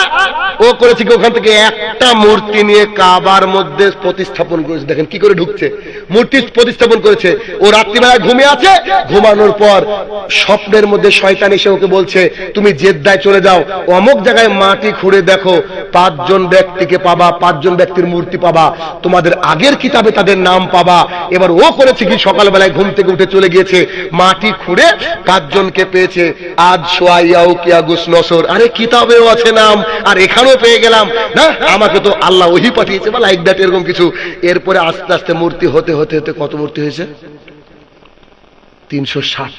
ও করেছে কি, ওখান থেকে একটা মূর্তি নিয়ে কাবার মধ্যে প্রতিস্থাপন করেছে। দেখেন কি করে ঢুকছে, মূর্তি প্রতিস্থাপন করেছে। ও রাত্রিবেলায় ঘুমিয়ে আছে, ঘুমানোর পর স্বপ্নের মধ্যে শয়তান এসে ওকে বলছে তুমি জেদ্দায় চলে যাও, অমুক জায়গায় মাটি খুঁড়ে দেখো, 5 জন ব্যক্তিকে পাবা, 5 জন ব্যক্তির মূর্তি পাবা, তোমাদের আগের কিতাবে তাদের নাম পাবা। এবার ও করেছে কি, সকালবেলায় ঘুম থেকে উঠে চলে গিয়েছে, মাটি খুঁড়ে 5 জনকে পেয়েছে। আজ সোয়াইয়াও কিয়া গুস নসর, আরে কিতাবেও আছে নাম, আর এখানেও পেয়ে গেলাম না, আমাকে তো আল্লাহ ওহি পাঠিয়েছে বা লাইক দ্যাট, এরকম কিছু। এরপরে আস্তে আস্তে মূর্তি হতে হতে হতে কত মূর্তি হয়েছে? 360।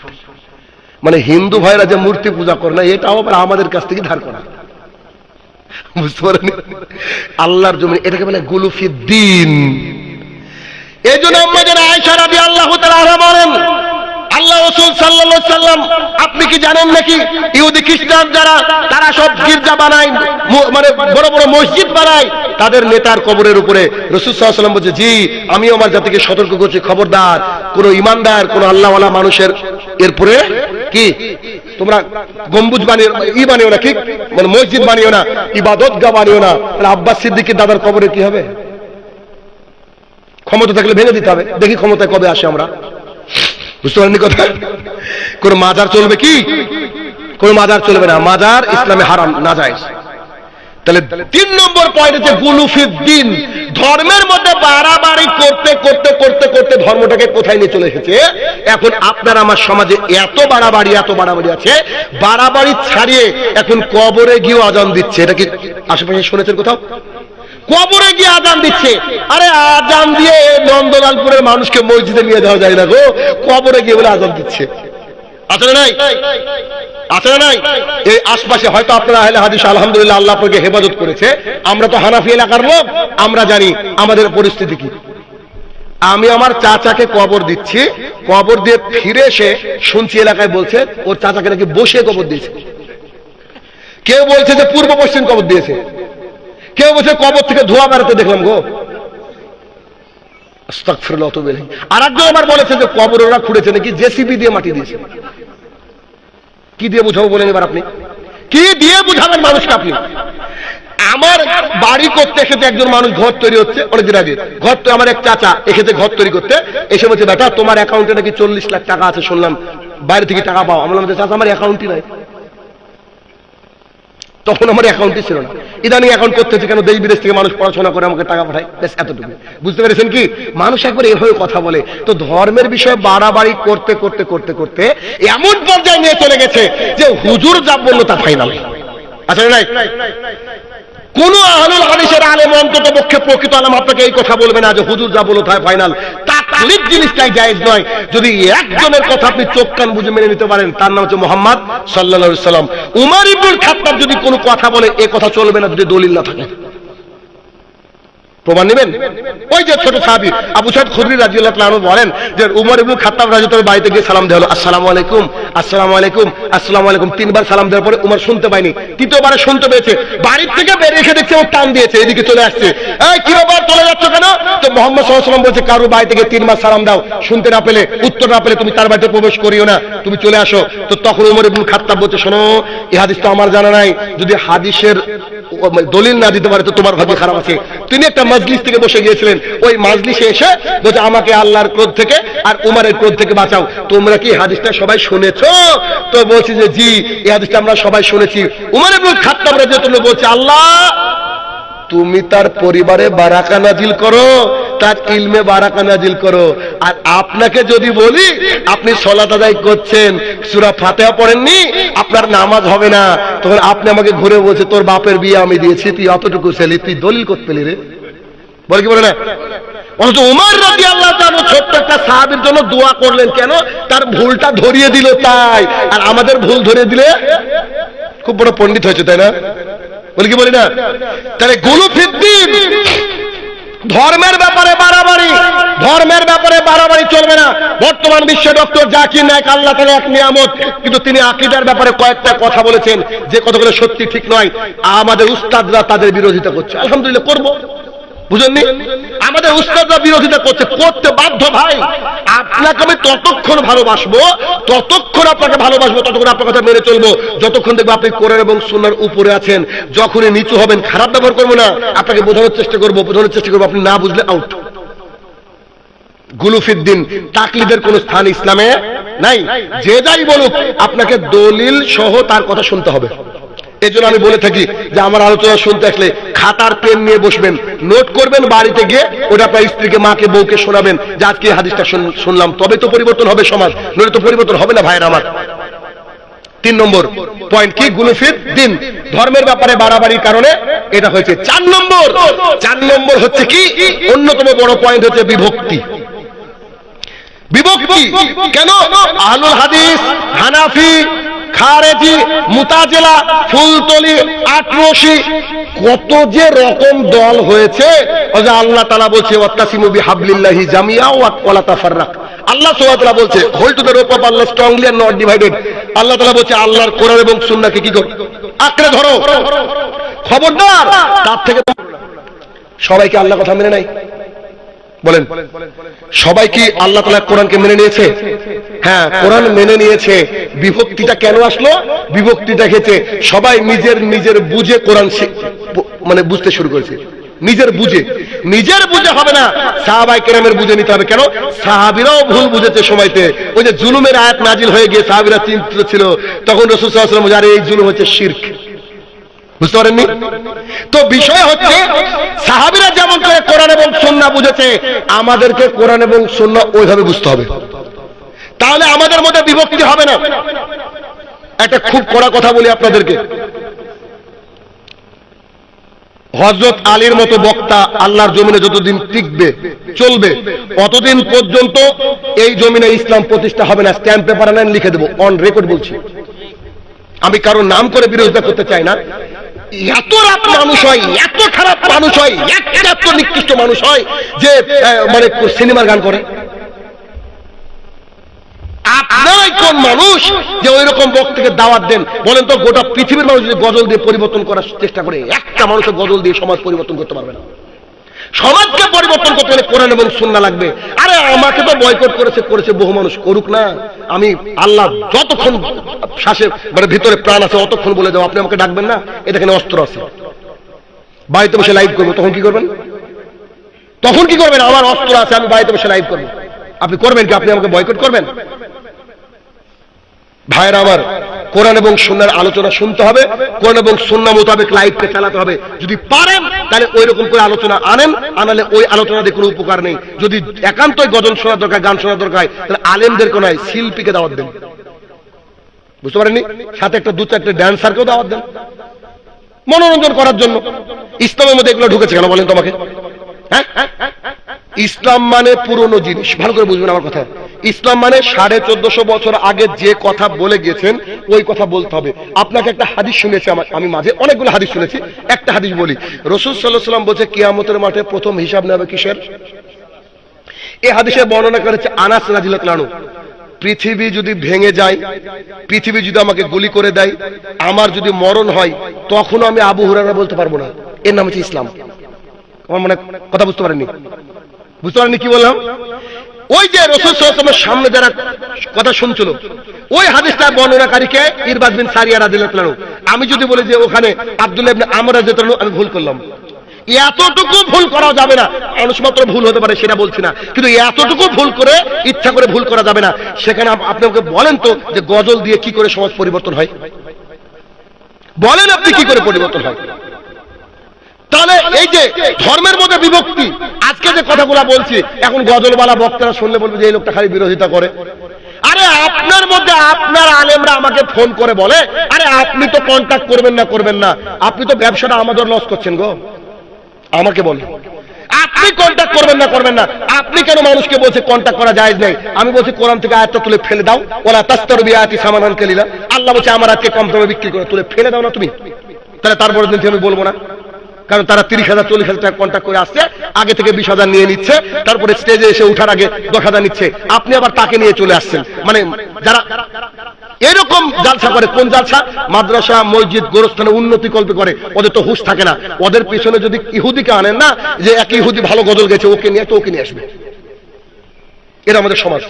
মানে হিন্দু ভাইরা যে মূর্তি পূজা করে না, এটাও আবার আমাদের কাছ থেকে ধার করা। বুঝতে পারেন? আল্লাহর জমিনে এটাকে বলে গুলুফিদ্দিন। এই জন্য আয়েশা রাদিয়াল্লাহু তাআলা বলেন, আল্লাহ রাসূল সাল্লাল্লাহু আলাইহি সাল্লাম, আপনি কি জানেন নাকি ইহুদি খ্রিস্টান যারা, তারা সব গির্জা বানায়, মানে বড় বড় মসজিদ বানায় তাদের নেতার কবরের উপরে। রাসূল সাল্লাল্লাহু আলাইহি সাল্লাম বলছে, জি আমি আমার জাতিকে সতর্ক করছি, খবরদার কোন ইমানদার কোন আল্লাহওয়ালা মানুষের এরপরে কি তোমরা গম্বুজ বানিও, বানিও না, কি মানে মসজিদ বানিও না, ইবাদতগাহ বানিও না। তাহলে আব্বাস সিদ্দিকের দাদার কবরে কি হবে? ক্ষমতা থাকলে ভেঙে দিতে হবে। দেখি ক্ষমতায় কবে আসে আমরা। বুঝতে পারেননি কথা? কোন মাজার চলবে কি? কোন মাজার চলবে না, মাজার ইসলামে হারাম, নাজায়েজ। তাহলে 3 নম্বর পয়েন্ট হচ্ছে গুলুফিদ্দিন। ধর্মের মধ্যে বাড়াবাড়ি করতে করতে করতে করতে ধর্মটাকে কোথায় নিয়ে চলে এসেছে? এখন আপনার আমার সমাজে এত বাড়াবাড়ি আছে, বাড়াবাড়ি ছাড়িয়ে এখন কবরে গিয়ে আজান দিচ্ছে। এটা কি আশেপাশে শুনেছেন কোথাও? কবরে গিয়ে আজান দিচ্ছে। আরে আজান দিয়ে নন্দলালপুরের মানুষকে মসজিদে নিয়ে যাওয়া যায় না গো, কবরে গিয়ে বলে আজান দিচ্ছে। আছে না নাই? আছে না নাই? এই আশপাশে হয়তো আপনারা আহলে হাদিস আলহামদুলিল্লাহ আল্লাহ আপনাকে হেফাজত করেছে। আমরা তো হানাফি এলাকার লোক, আমরা জানি আমাদের পরিস্থিতি কি। আমি আমার চাচাকে কবর দিচ্ছি, কবর দিয়ে ফিরে এসে শুনছি এলাকায় বলছে ওর চাচাকে নাকি বসে কবর দিয়েছে। কেউ বলছে যে পূর্ব পশ্চিম কবর দিয়েছে, কেউ বলছে কবর থেকে ধোঁয়া বেরোতে দেখলাম গো। আস্তাগফিরুল্লাহ। আর একজন আবার বলেছে যে কবর ওরা খুঁড়েছে নাকি জেসিবি দিয়ে মাটি দিয়েছে। কি দিয়ে বুঝাবো বলেন এবার আপনি? কি দিয়ে বুঝাবেন মানুষকে আপনি? আমার বাড়ি করতে এসেছে একজন মানুষ, ঘর তৈরি হচ্ছে অনেকদিন আগে, ঘর তো আমার এক চাচা এসেছে ঘর তৈরি করতে, এসে বলছে বেটা তোমার অ্যাকাউন্টে নাকি 40 লাখ টাকা আছে, শুনলাম বাইরে থেকে টাকা পাও। আমি বললাম চাচা আমার অ্যাকাউন্টই নাই। তখন আমার অ্যাকাউন্টই ছিল না, ইদানিং অ্যাকাউন্ট করতেছে কেন, দেশ বিদেশ থেকে মানুষ পড়াশোনা করে আমাকে টাকা পাঠায়, বেশ এতটুকু। বুঝতে পেরেছেন কি? মানুষ একবার এভাবে কথা বলে। তো ধর্মের বিষয়ে বাড়াবাড়ি করতে করতে করতে করতে এমন পর্যায়ে নিয়ে চলে গেছে যে হুজুর যা বললো তা ফাইনাল। আচ্ছা নাই, কোন আহলুল হাদিসের আলেম অন্তত পক্ষে প্রকৃত আলেম আপনাকে এই কথা বলবে না যে হুজুর যা বললো তাই ফাইনাল। তাকলিদ জিনিসটাই জায়েজ নয়। যদি একজনের কথা আপনি চোখ কান বুঝে মেনে নিতে পারেন, তার নাম হচ্ছে মুহাম্মদ সাল্লাল্লাহু আলাইহি সাল্লাম। উমর ইবনুল খাত্তাব যদি কোনো কথা বলে এ কথা চলবে না যদি দলিল না থাকে। প্রমাণ নেবেন? ওই যে ছোট সাহাবী আবু সাঈদ খুদরি রাদিয়াল্লাহু তাআলা বলেন যে উমর ইবনুল খাত্তাব রাদিয়াল্লাহু তাআলা বাড়িতে গিয়ে সালাম দেওয়া হলো, আসসালামু আলাইকুম আসসালামু আলাইকুম আসসালামু আলাইকুম। 3 বার সালাম দেওয়ার পরে উমর শুনতে পায়নি, তৃতীয়বারে শুনতে পেয়েছে। বাড়ির থেকে বের এসে দেখছে ও টান দিয়েছে, এদিকে চলে আসছে। এই কি ব্যাপার, চলে যাচ্ছ কেন? তো মুহাম্মদ সাল্লাল্লাহু আলাইহি ওয়াসাল্লাম বলছে কারো বাড়ি থেকে 3 বার সালাম দাও, শুনতে না পেলে উত্তর না পেলে তুমি তার বাড়িতে প্রবেশ করিও না, তুমি চলে আসো। তো তখন উমর ইবনুল খাত্তাব বলছে শোনো এই হাদিস তো আমার জানা নাই, যদি হাদিসের দলিল না দিতে পারে তো তোমার ভাগ্য খারাপ আছে। তিনি একটা মাজলিস থেকে বসে গিয়েছিলেন, ওই মাজলিসে এসে বলছে আমাকে আল্লাহর ক্রোধ থেকে আর উমারের ক্রোধ থেকে বাঁচাও। তোমরা কি হাদিসটা সবাই শুনেছো? তো বলছি যে জি, এই হাদিসটা আমরা সবাই শুনেছি। উমর ইবনে খাত্তাব রাদিয়াল্লাহু আনহু বলছে আল্লাহ তুমি তার পরিবারে বারাকা নাজিল করো, তার ইলমে বারাকা নাজিল করো। আর আপনাকে যদি বলি আপনি সালাত আদায় করছেন, সূরা ফাতিহা পড়েননি, আপনার নামাজ হবে না, তখন আপনি আমাকে ঘুরে বলছে তোর বাপের বিয়ে আমি দিয়েছি, তুই অতটুকু ছেলে, তুই দলিল করতে পেলি রে? বলে কি বলে না? অথচ উমর রাদিয়াল্লাহু তাআলা ছোট্ট একটা সাহাবীর জন্য দোয়া করলেন, কেন? তার ভুলটা ধরিয়ে দিল তাই। আর আমাদের ভুল ধরিয়ে দিলে খুব বড় পণ্ডিত হয়েছে, তাই না? বলি কি বলি না? তাহলে গুলু ফিদ্দিন, ধর্মের ব্যাপারে বাড়াবাড়ি, ধর্মের ব্যাপারে বাড়াবাড়ি চলবে না। বর্তমান বিশ্বে ডক্টর জাকির নায়েক আল্লাহ তাআলা এক নিয়ামত, কিন্তু তিনি আকীদার ব্যাপারে কয়েকটা কথা বলেছেন যে কথাগুলো সত্যি ঠিক নয়। আমাদের উস্তাদরা তাদের বিরোধিতা করছে, আলহামদুলিল্লাহ করব, বুঝেননি? আমাদের উস্তাদরা বিরোধিতা করছে, করতে বাধ্য ভাই। আপনাকে আমি ততক্ষণ ভালোবাসবো, ততক্ষণ আপনাকে ভালোবাসবো, ততক্ষণ আপনার কথা মেনে চলবো যতক্ষণ দেখবো আপনি কোরআন এবং সুন্নাহর উপরে আছেন। যখনই নিচু হবেন খারাপ ব্যবহার করবো না, আপনাকে বোঝানোর চেষ্টা করবো, আপনি না বুঝলে আউট। গুলুফিদ্দিন, তাকলিদের কোন স্থান ইসলামে নাই। যে যাই বলুক আপনাকে দলিল সহ তার কথা শুনতে হবে। এই জন্য আমি বলে থাকি যে আমার আলোচনা শুনতে আসলে খাতার পেন নিয়ে বসবেন, নোট করবেন, বাড়িতে গিয়ে ওটা আপনার স্ত্রীকে, মাকে, বউকে শোনাবেন যে আজকে হাদিসটা শুনলাম, তবে তো পরিবর্তন হবে সমাজ, নইলে তো পরিবর্তন হবে না ভাইয়ের আমার। 3 নম্বর পয়েন্ট কি? গুলুফিদ্দিন, ধর্মের ব্যাপারে বাড়াবাড়ির কারণে এটা হয়েছে। 4 নম্বর হচ্ছে কি? অন্যতম বড় পয়েন্ট হচ্ছে বিভক্তি। বিভক্তি কেন? আহলুল হাদিস, হানাফি, খারেজি, মুতাজিলা, ফুলতলি, আটরশি, কত যে রকম দল হয়েছে। আল্লাহ তাআলা বলছে ওয়াতাসিমু বিহাবলিল্লাহি জামিআ ওয়া লা তাফাররাক। আল্লাহ সুবহানাহু ওয়া তাআলা বলছে hold to the rope of Allah strongly and not divided. আল্লাহ তাআলা বলছে আল্লাহর কোরআন এবং সুন্নাহকে কি করো? আঁকড়ে ধরো, খবরদার তার থেকে। সবাইকে আল্লাহ কথা মেনে নাই? বলেন সবাই কি আল্লাহ তাআলা কোরআনকে মেনে নিয়েছে? হ্যাঁ, কোরআন মেনে নিয়েছে। বিভক্তিটা কেন আসলো? বিভক্তিটা খেয়েছে সবাই নিজের বুঝে কোরআন মানে বুঝতে শুরু করেছে। নিজের বুঝে হবে না, সাহাবায়ে কেরামের বুঝে নিতে হবে। কেন? সাহাবীরাও ভুল বুঝেছে সময়তে। ওই যে জুলুমের আয়াত নাজিল হয়ে গিয়ে সাহাবীরা চিন্তিত ছিল, তখন রাসূল সাল্লাল্লাহু আলাইহি ওয়াসাল্লাম বলেন আরে এই জুলুম হচ্ছে শিরক। বুঝতে পারেননি? তো বিষয় হচ্ছে সাহাবীরা যেমন করে কোরআন এবং সুন্নাহ বুঝেছে, আমাদেরকে কোরআন এবং সুন্নাহ ওইভাবে বুঝতে হবে, তাহলে আমাদের মধ্যে বিভক্তি হবে না। একটা খুব কড়া কথা বলি আপনাদেরকে, হযরত আলীর মতো বক্তা আল্লাহর জমিনে যতদিন টিকবে চলবে, অতদিন পর্যন্ত এই জমিনে ইসলাম প্রতিষ্ঠা হবে না। স্ট্যাম্প পেপার আনেন, লিখে দেবো, অন রেকর্ড বলছি। আমি কারো নাম করে বিরোধিতা করতে চাই না। এত রাত মানুষ হয়, এত খারাপ মানুষ হয়, এত নিকৃষ্ট মানুষ হয় যে মানে সিনেমার গান করে। আপনারাই কোন মানুষ যে ওই রকম বক্তাকে দাওয়াত দেন? বলেন তো, গোটা পৃথিবীর মানুষ যদি গজল দিয়ে পরিবর্তন করার চেষ্টা করে, একটা মানুষের গজল দিয়ে সমাজ পরিবর্তন করতে পারবে না। সমাজকে পরিবর্তন করতে হলে কোরআন এবং সুন্নাহ লাগবে। আরে আমাকে তো বয়কট করেছে বহু মানুষ, করুক না। আমি আল্লাহ যতক্ষণ শ্বাসে মানে ভিতরে প্রাণ আছে অতক্ষণ বলে দেবো আপনি আমাকে ডাকবেন না, এটা এখানে অস্ত্র আছে। বাড়িতে বসে লাইভ করবো, তখন কি করবেন? আমার অস্ত্র আছে, আমি বাড়িতে বসে লাইভ করবো, আপনি করবেন কি? আপনি আমাকে বয়কট করবেন? ভাইরা আমার, কোরআন এবং সুন্নাহর আলোচনা শুনতে হবে, কোরআন এবং সুন্নাহ মোতাবেক লাইফকে চালাতে হবে। যদি পারেন তাহলে ওই রকম করে আলোচনা আনেন, আনালে ওই আলোচনা দিয়ে কোনো উপকার নেই। যদি একান্তই গজল শোনা দরকার, গান শোনা দরকার, তাহলে আলেমদেরকে নয় শিল্পীকে দাওয়াত দেন। বুঝতে পারেননি? সাথে একটা 2-4টে ড্যান্সারকেও দাওয়াত দেন মনোরঞ্জন করার জন্য। ইসলামের মধ্যে এগুলো ঢুকেছে কেন বলেন তোমাকে? হ্যাঁ, ইসলাম মানে পুরনো জিনিস, ভালো করে বুঝবেন আমার কথা। ইসলাম মানে 1450 বছর আগে যে কথা বলে গেছেন ওই কথা বলতে হবে। আপনাকে একটা হাদিস শুনেছি, আমি মাঝে অনেকগুলো হাদিস শুনেছি, একটা হাদিস বলি। রাসূল সাল্লাল্লাহু আলাইহি ওয়াসাল্লাম বলেছে কিয়ামতের মাঠে প্রথম হিসাব নেবে কিসের? এই হাদিসে বর্ণনা করেছে আনাস রাদিয়াল্লাহু আনহু, পৃথিবী যদি ভেঙে যায়, পৃথিবী যদি আমাকে গুলি করে দেয়, আমার যদি মরণ হয়, তখনও আমি আবু হুরায়রা বলতে পারবো না। এর নাম হচ্ছে ইসলাম। আমার মনে কথা বুঝতে পারেননি কি বললাম? ওই যে রাসূল সাল্লাল্লাহু আলাইহি ওয়াসাল্লামের সামনে যারা কথা শুনছিল, ওই হাদিসটা বর্ণনাকারীকে ইরবাদ বিন সারিয়া রাদিয়াল্লাহু আনহু। আমি যদি বলি যে ওখানে আব্দুল্লাহ ইবনে আমর রাদিয়াল্লাহু আনহু, আমি ভুল করলাম। এতটুকু ভুল করা যাবে না, মানুষমাত্র ভুল হতে পারে সেটা বলছি না, কিন্তু এতটুকু ভুল করে ইচ্ছা করে ভুল করা যাবে না। সেখানে আপনি আমাকে বলেন তো যে গজল দিয়ে কি করে সমাজ পরিবর্তন হয়? বলেন আপনি কি করে পরিবর্তন হয়? তাহলে এই যে ধর্মের মধ্যে বিভক্তি, আজকে যে কথাগুলো বলছি, এখন গজলওয়ালা বক্তারা শুনলে বলবে যে এই লোকটা খালি বিরোধিতা করে। আরে আপনার মধ্যে আপনার আলেমরা আমাকে ফোন করে বলে, আরে আপনি তো কন্ট্যাক্ট করবেন না, আপনি তো ব্যবসাটা আমাদের লস করছেন গো। আমাকে বলে আপনি কন্ট্যাক্ট করবেন না, আপনি কেন মানুষকে বলছে কন্ট্যাক্ট করা জায়েজ নাই? আমি বলছি কোরআন থেকে আয়াতটা তুলে ফেলে দাও, ওলা তাস্তারু বিআয়াতি সামানান কালিলা। আল্লাহ বলছে আমার আজকে কম দামে বিক্রি করে, তুলে ফেলে দাও না তুমি। তাহলে তারপরে দিন আমি বলবো না, কারণ তারা 30,000 40,000 টাকা কন্ট্যাক্ট করে আসছে, আগে থেকে 20,000 নিয়ে নিচ্ছে, তারপরে স্টেজে এসে উঠার আগে 10,000 নিচ্ছে, আপনি আবার তাকে নিয়ে চলে আসছেন। মানে যারা এরকম জালসা করে, কোন জালসা? মাদ্রাসা মসজিদ গোরস্থানে উন্নতি কল্পে করে, ওদের তো হুঁশ থাকে না। ওদের পিছনে যদি ইহুদিকে আনেন না, যে এক ইহুদি ভালো গজল গেছে, ওকে নিয়ে তো ওকে নিয়ে আসবে। এরা আমাদের সমাজ।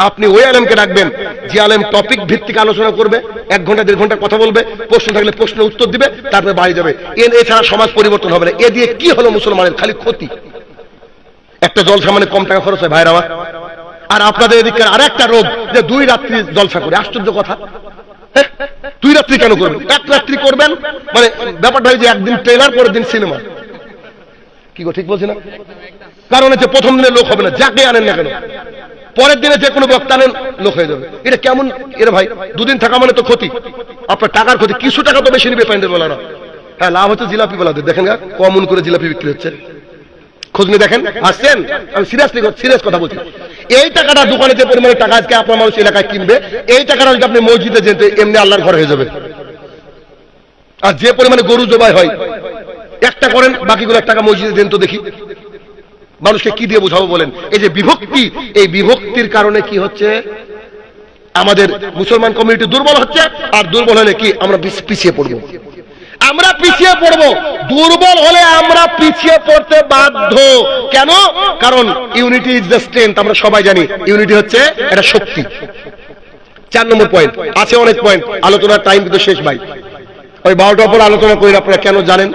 আপনি ওই আলেমকে ডাকবেন যে আলেম টপিক ভিত্তিক আলোচনা করবে, 1 ঘন্টা 1.5 ঘন্টা কথা বলবে, প্রশ্ন থাকলে প্রশ্নের উত্তর দিবে, তারপরে বাড়ি যাবে। এছাড়া সমাজ পরিবর্তন হবে না। এ দিয়ে কি হলো মুসলমানের? খালি ক্ষতি। একটা জলসা মানে কম টাকা খরচ হয় ভাইরা আমার। আর আপনাদের এদিকে আর একটা রোগ, যে 2 রাত্রি জলসা করে। আশ্চর্য কথা, 2 রাত্রি কেন করবেন? 1 রাত্রি করবেন, মানে ব্যাপারটা হয় যে একদিন ট্রেলার, পরের দিন সিনেমা। কি গো, ঠিক বলছি না? কারণ হচ্ছে প্রথম দিনে লোক হবে না, যাকে আনেন না কেন, পরের দিনে যে কোনো বক্তা আনেন লোক হয়ে যাবে। এটা কেমন? এরা ভাই 2 দিন থাকা মানে তো ক্ষতি, আপনার টাকার ক্ষতি। কিছু টাকা তো বেশি নিবে প্যান্ডেল বলারা। হ্যাঁ, লাভ হচ্ছে জিলাপি বলাদের। দেখেন গা কমন করে জিলাপি বিক্রি হচ্ছে, খোঁজ নিয়ে দেখেন। আসছেন, আমি সিরিয়াস কথা বলছি। এই টাকাটা দোকানে যে পরিমাণে টাকা আজকে আপনার মানুষ এলাকায় কিনবে, এই টাকাটা যদি আপনি মসজিদে যেতে, এমনি আল্লাহর ঘর হয়ে যাবে। আর যে পরিমাণে গরু জবাই হয়, একটা করেন, বাকিগুলো 1 টাকা মসজিদে দেন তো দেখি। মানুষকে কি দিয়ে বোঝাবো বলেন? এই যে বিভক্তি, এই বিভক্তির কারণে কি হচ্ছে? আমাদের মুসলমান কমিউনিটি দুর্বল হচ্ছে, আর দুর্বল হলে কি আমরা পিছিয়ে পড়বো। আমরা পিছিয়ে পড়বো, দুর্বল হলে আমরা পিছিয়ে পড়তে বাধ্য। কেন? কারণ ইউনিটি ইজ দ্য স্ট্রেংথ। আমরা সবাই জানি ইউনিটি হচ্ছে একটা শক্তি। 4 নম্বর পয়েন্ট আছে, অনেক পয়েন্ট, আলোচনার টাইম কিন্তু শেষ ভাই। ওই 12টার পর আলোচনা করি। আপনারা কেন জানেন?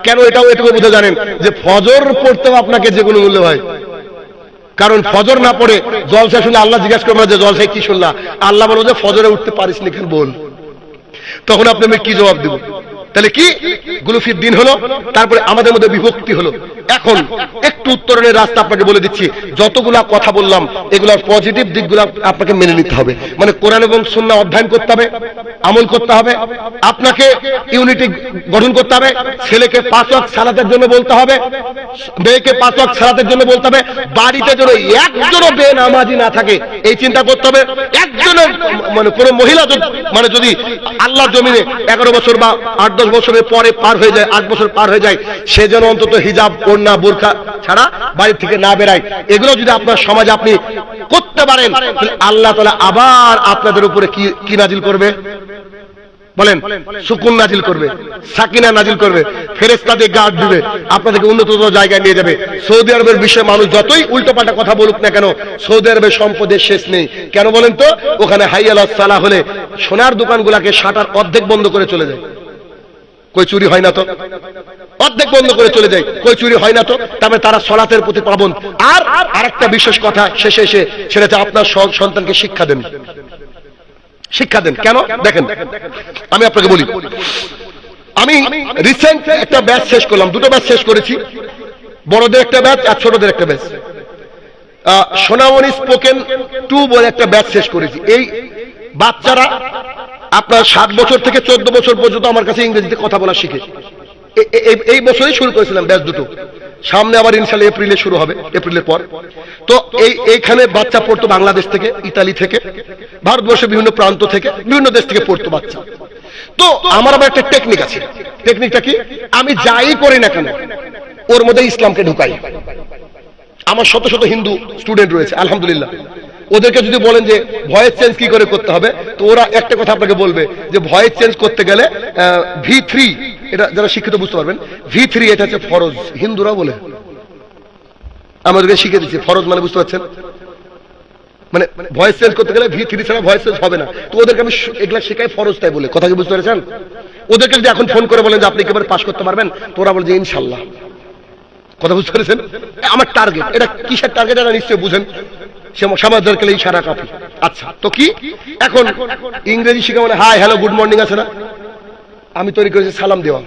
কেন এটাও এটুকু বুঝে জানেন যে ফজর পড়তেও আপনাকে যে কোনো মূল্য হয়। কারণ ফজর না পড়ে জলসা শুনলে আল্লাহ জিজ্ঞাসা করবেন যে জলসায় কি শুনলা? আল্লাহ বলবো যে ফজরে উঠতে পারিস নি কেন বল। তখন আপনি আমি কি জবাব দেব? তাহলে কি গুলফির দিন হলো, তারপরে আমাদের মধ্যে বিভক্তি হলো। এখন একটু উত্তরণের রাস্তা আপনাকে বলে দিচ্ছি। যতগুলা কথা বললাম, এগুলার পজিটিভ দিকগুলো আপনাকে মেনে নিতে হবে। মানে কোরআন এবং সুন্নাহ অধ্যয়ন করতে হবে, আমল করতে হবে, আপনাকে ইউনিটি গঠন করতে হবে, ছেলেকে 5 ওয়াক্ত সালাতের জন্য বলতে হবে, মেয়েকে 5 ওয়াক্ত সালাতের জন্য বলতে হবে, বাড়িতে যেন একজনও বেনামাজি না থাকে এই চিন্তা করতে হবে। একজনের মানে কোন মহিলা মানে যদি আল্লাহর জমিনে 11 বছর বা 8-10 বছরের পরে পার হয়ে যায়, 8 বছর পার হয়ে যায়, সে যেন অন্তত হিজাব, ওড়না, বোরকা ছাড়া বাড়ি থেকে না বেরায়। এগুলো যদি আপনার সমাজে আপনি করতে পারেন, তাহলে আল্লাহ তাআলা আবার আপনাদের উপরে কি নাজিল করবে বলেন? সুকুন নাজিল করবে, সাকিনা নাজিল করবে, ফেরেশতা দিয়ে গার্ড দিবে, আপনাদেরকে উন্নততর জায়গায় নিয়ে যাবে। সৌদি আরবের বিষয়ে মানুষ যতই উল্টোপাল্টা কথা বলুক না কেন, সৌদি আরবের সম্পদের শেষ নেই। কেন বলেন তো? ওখানে হাই আলাস সালাহ হলে সোনার দোকানগুলোকে শাটার অর্ধেক বন্ধ করে চলে যায়। কই চুরি হয় না তো? অর্ধেক বন্ধ করে চলে যায়, কই চুরি হয় না তো? তবে তারা সালাতের প্রতি পাবন্দ। আর আরেকটা বিশেষ কথা শেষে এসে, সেটা হচ্ছে আপনার সন্তানকে শিক্ষা দেন। শিক্ষা দেন কেন? দেখেন, আমি আপনাকে বলি, আমি রিসেন্ট একটা ব্যাচ শেষ করলাম, 2টো ব্যাচ শেষ করেছি, বড়দের একটা ব্যাচ আর ছোটদের একটা ব্যাচ। সোনামণি স্পোকেন 2 বলে একটা ব্যাচ শেষ করেছি। এই বাচ্চারা আপনার 7 বছর থেকে 14 বছর পর্যন্ত আমার কাছে ইংরেজিতে কথা বলা শিখে। এই বছরই শুরু করেছিলাম ব্যাচ 2টো। সামনে আবার ইনশাআল্লাহ এপ্রিলে শুরু হবে, এপ্রিলের পর। তো এইখানে বাচ্চা পড়তো বাংলাদেশ থেকে, ইতালি থেকে, ভারতবর্ষের বিভিন্ন প্রান্ত থেকে, বিভিন্ন দেশ থেকে পড়তো বাচ্চা। তো আমার আবার একটা টেকনিক আছে। টেকনিকটা কি? আমি যাই করি না কেন ওর মধ্যে ইসলামকে ঢুকাই। আমার শত শত হিন্দু স্টুডেন্ট রয়েছে আলহামদুলিল্লাহ। ওদেরকে যদি বলেন যে ভয়েস চেঞ্জ কি করে করতে হবে, তো ওরা একটা কথা আপনাকে বলবে যে ভয়েস চেঞ্জ করতে গেলে V3, এটা যারা শিক্ষিত বুঝতে পারবেন, V3 এটা হচ্ছে ফরজ, হিন্দুরা বলে। আমাদেরকে শিখে দিচ্ছে ফরজ মানে বুঝতে পারছেন, মানে ভয়েস চেঞ্জ করতে গেলে V3 ছাড়া ভয়েস চেঞ্জ হবে না। তো ওদেরকে আমি এগুলা শেখাই ফরজ তাই বলে, কথা কি বুঝতে পেরেছেন? ওদেরকে যদি এখন ফোন করে বলেন যে আপনি একেবারে পাস করতে পারবেন, তো ওরা বলে যে ইনশাল্লাহ, কথা বুঝতে পেরেছেন? আমার টার্গেট, এটা কিসের টার্গেট এটা নিশ্চয়ই বুঝেন, সমাজের কেলে ইশারা কাফি। আচ্ছা, তো কি এখন ইংরেজি শিখা মানে হাই হ্যালো গুড মর্নিং আছে না? আমি তৈরি করেছি সালাম দেওয়া।